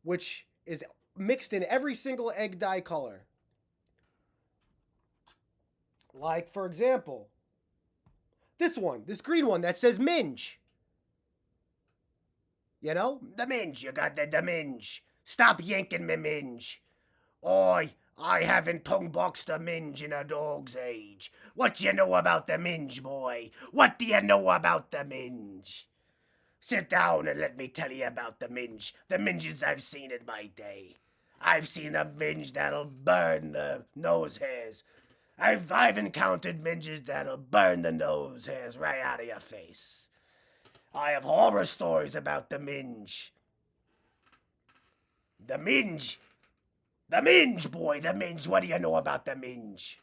[SPEAKER 1] which is mixed in every single egg dye color. Like, for example, this green one that says Minge. You know? The Minge, you got the Minge. Stop yanking me Minge. Oi, I haven't tongue-boxed a Minge in a dog's age. What do you know about the Minge, boy? What do you know about the Minge? Sit down and let me tell you about the Minge. The Minges I've seen in my day. I've seen a Minge that'll burn the nose hairs. I've encountered Minges that'll burn the nose hairs right out of your face. I have horror stories about the Minge. The Minge. The Minge, boy, the Minge. What do you know about the Minge?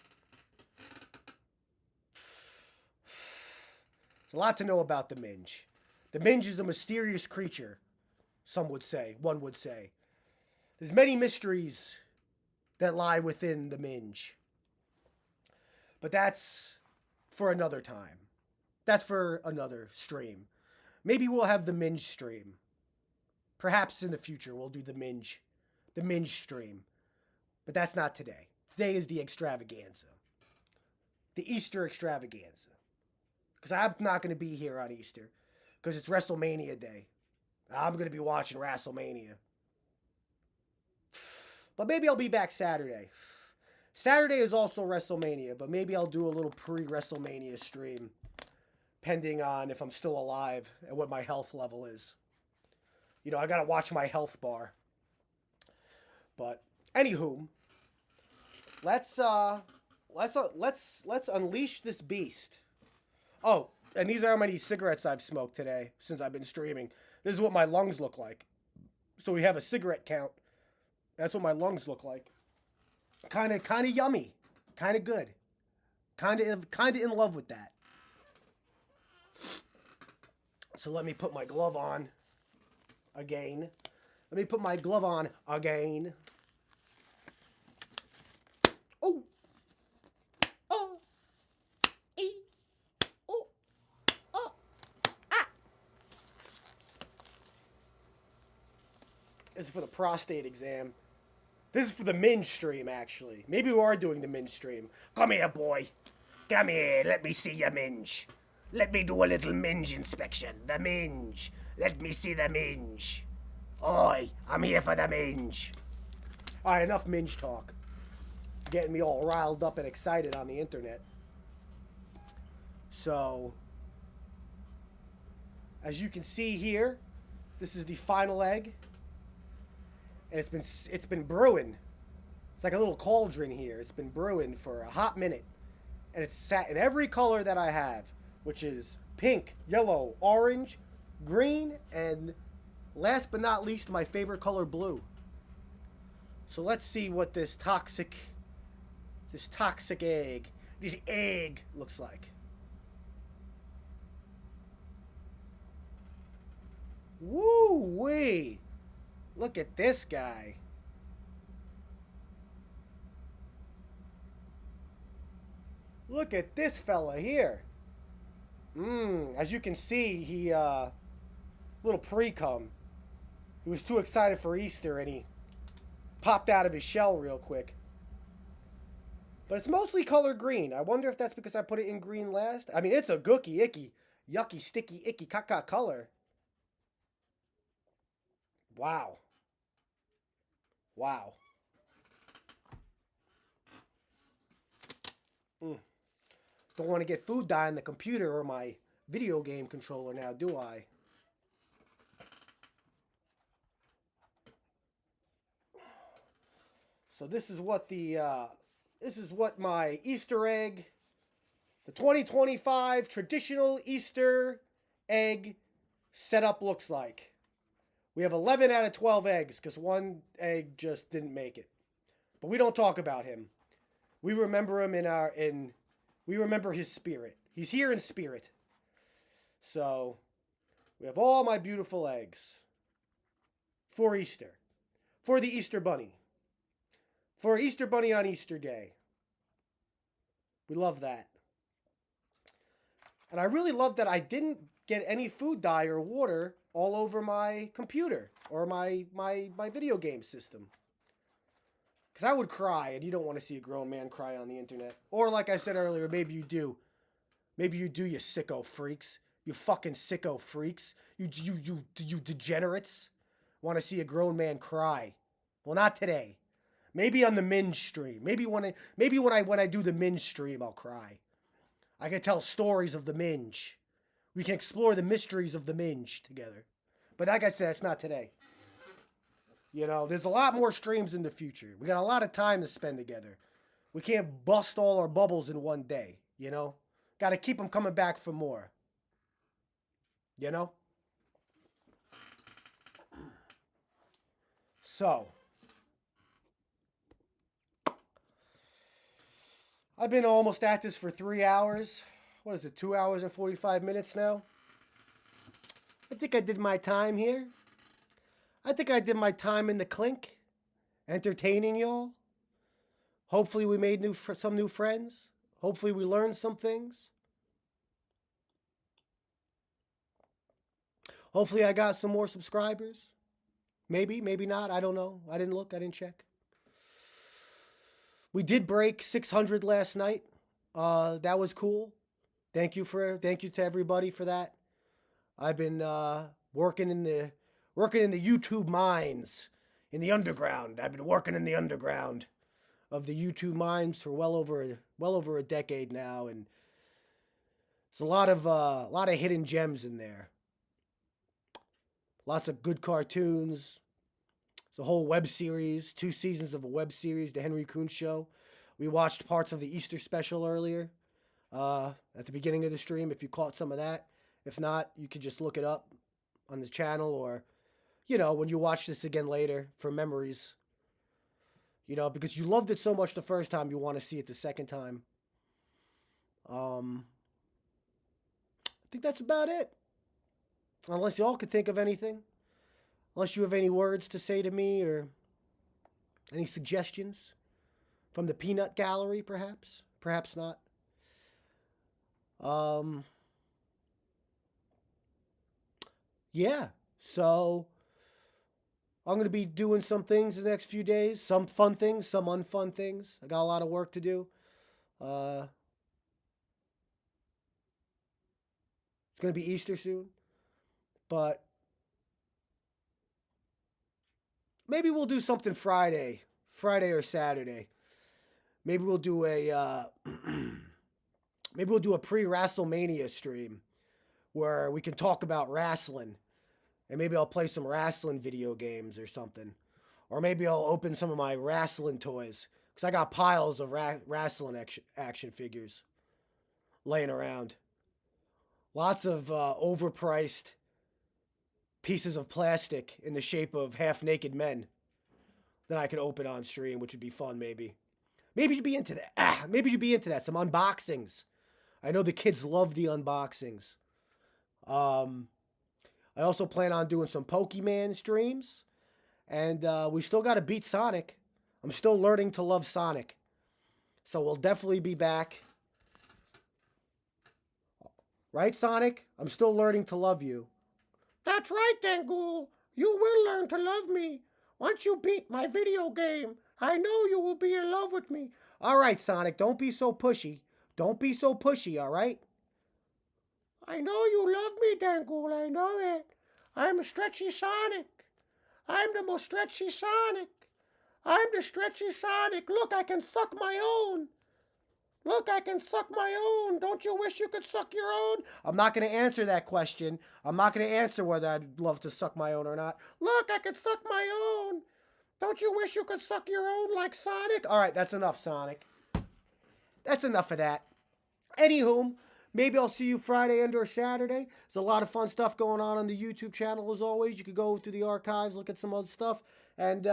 [SPEAKER 1] There's a lot to know about the Minge. The Minge is a mysterious creature, some would say, one would say. There's many mysteries that lie within the Minge. But that's for another time. That's for another stream. Maybe we'll have the Minge stream. Perhaps in the future we'll do the Minge stream. But that's not today. Today is the extravaganza. The Easter extravaganza. Because I'm not going to be here on Easter. Because it's WrestleMania day. I'm going to be watching WrestleMania. But maybe I'll be back Saturday. Saturday is also WrestleMania, but maybe I'll do a little pre-WrestleMania stream, pending on if I'm still alive and what my health level is. You know, I gotta watch my health bar. But anywho, let's unleash this beast. Oh, and these are how many cigarettes I've smoked today since I've been streaming. This is what my lungs look like. So we have a cigarette count. That's what my lungs look like. Kind of yummy. Kind of good. Kind of in love with that. So let me put my glove on again. Let me put my glove on again. Oh. Oh. E. Oh. Oh. Ah. This is for the prostate exam. This is for the Minge stream, actually. Maybe we are doing the Minge stream. Come here, boy. Come here. Let me see your Minge. Let me do a little minge inspection. The minge. Let me see the minge. Oi, I'm here for the minge. Alright, enough minge talk. Getting me all riled up and excited on the internet. So, as you can see here, this is the final egg. And it's been brewing. It's like a little cauldron here. It's been brewing for a hot minute. And it's sat in every color that I have, which is pink, yellow, orange, green, and last but not least, my favorite color, blue. So let's see what this toxic egg looks like. Woo-wee! Look at this guy. Look at this fella here. As you can see, he, little pre-cum. He was too excited for Easter and he popped out of his shell real quick. But it's mostly colored green. I wonder if that's because I put it in green last. I mean, it's a gooky, icky, yucky, sticky, icky, caca color. Wow. Wow. Don't want to get food dye in the computer or my video game controller now, do I? So this is what my Easter egg, the 2025 traditional Easter egg setup looks like. We have 11 out of 12 eggs because one egg just didn't make it. But we don't talk about him. We remember him we remember his spirit. He's here in spirit. So we have all my beautiful eggs for Easter. For the Easter Bunny. For Easter Bunny on Easter Day. We love that. And I really love that I didn't get any food dye or water all over my computer or my video game system. Because I would cry, and you don't want to see a grown man cry on the internet. Or like I said earlier, maybe you do. Maybe you do, you sicko freaks. You fucking sicko freaks. You degenerates. Want to see a grown man cry. Well, not today. Maybe on the Minge stream. Maybe when I do the Minge stream, I'll cry. I can tell stories of the Minge. We can explore the mysteries of the Minge together. But like I said, it's not today. You know, there's a lot more streams in the future. We got a lot of time to spend together. We can't bust all our bubbles in one day, you know? Got to keep them coming back for more. You know? So, I've been almost at this for 3 hours. What is it, 2 hours and 45 minutes now? I think I did my time here. I think I did my time in the clink, entertaining y'all. Hopefully we made some new friends. Hopefully we learned some things. Hopefully I got some more subscribers. Maybe, maybe not. I don't know. I didn't look. I didn't check. We did break 600 last night. That was cool. Thank you to everybody for that. I've been working in the YouTube mines, in the underground. I've been working in the underground of the YouTube mines for well over a decade now, and it's a lot of hidden gems in there. Lots of good cartoons. It's a whole web series, 2 seasons of a web series, The Henry Kuhn Show. We watched parts of the Easter special earlier at the beginning of the stream, if you caught some of that. If not, you could just look it up on the channel, or, you know, when you watch this again later for memories. You know, because you loved it so much the first time, you want to see it the second time. I think that's about it. Unless y'all could think of anything. Unless you have any words to say to me, or any suggestions from the peanut gallery, perhaps. Perhaps not. Yeah, so I'm going to be doing some things the next few days. Some fun things, some unfun things. I got a lot of work to do. It's going to be Easter soon. But maybe we'll do something Friday or Saturday. Maybe we'll do a maybe we'll do a pre-WrestleMania stream where we can talk about wrestling, and maybe I'll play some wrestling video games or something, or maybe I'll open some of my wrestling toys because I got piles of wrestling action figures laying around. Lots of overpriced pieces of plastic in the shape of half-naked men that I could open on stream, which would be fun, maybe. Maybe you'd be into that. Maybe you'd be into that. Some unboxings. I know the kids love the unboxings. I also plan on doing some Pokemon streams. And we still got to beat Sonic. I'm still learning to love Sonic. So we'll definitely be back. Right, Sonic? I'm still learning to love you.
[SPEAKER 4] That's right, Dangul. You will learn to love me. Once you beat my video game, I know you will be in love with me.
[SPEAKER 1] All right, Sonic, don't be so pushy. Don't be so pushy, all right?
[SPEAKER 4] I know you love me, Dangul. I know it. I'm a stretchy Sonic. I'm the most stretchy Sonic. I'm the stretchy Sonic. Look, I can suck my own. Look, I can suck my own. Don't you wish you could suck your own?
[SPEAKER 1] I'm not going to answer that question. I'm not going to answer whether I'd love to suck my own or not.
[SPEAKER 4] Look, I can suck my own. Don't you wish you could suck your own like Sonic?
[SPEAKER 1] All right, that's enough, Sonic. That's enough of that. Anywho, maybe I'll see you Friday and or Saturday. There's a lot of fun stuff going on the YouTube channel as always. You could go through the archives, look at some other stuff. And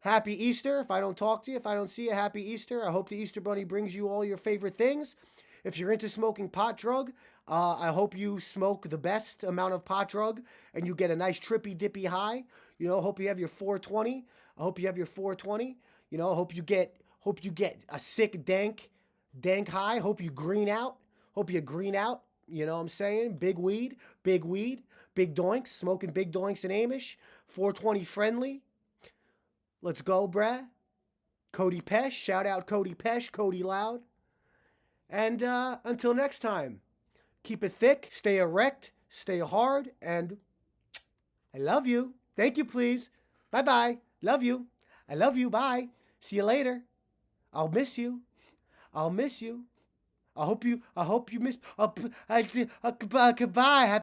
[SPEAKER 1] happy Easter. If I don't talk to you, if I don't see you, happy Easter. I hope the Easter Bunny brings you all your favorite things. If you're into smoking pot drug, I hope you smoke the best amount of pot drug and you get a nice trippy dippy high. You know, hope you have your 420. I hope you have your 420. You know, hope you get a sick dank high. Hope you green out. Hope you green out. You know what I'm saying? Big weed, big doinks, smoking big doinks in Amish. 420 friendly. Let's go, bruh. Cody Pesh. Shout out Cody Pesh, Cody Loud. And until next time, keep it thick, stay erect, stay hard, and I love you. Thank you, please. Bye-bye. Love you. I love you. Bye. See you later. I'll miss you. I'll miss you. I hope you miss. Goodbye.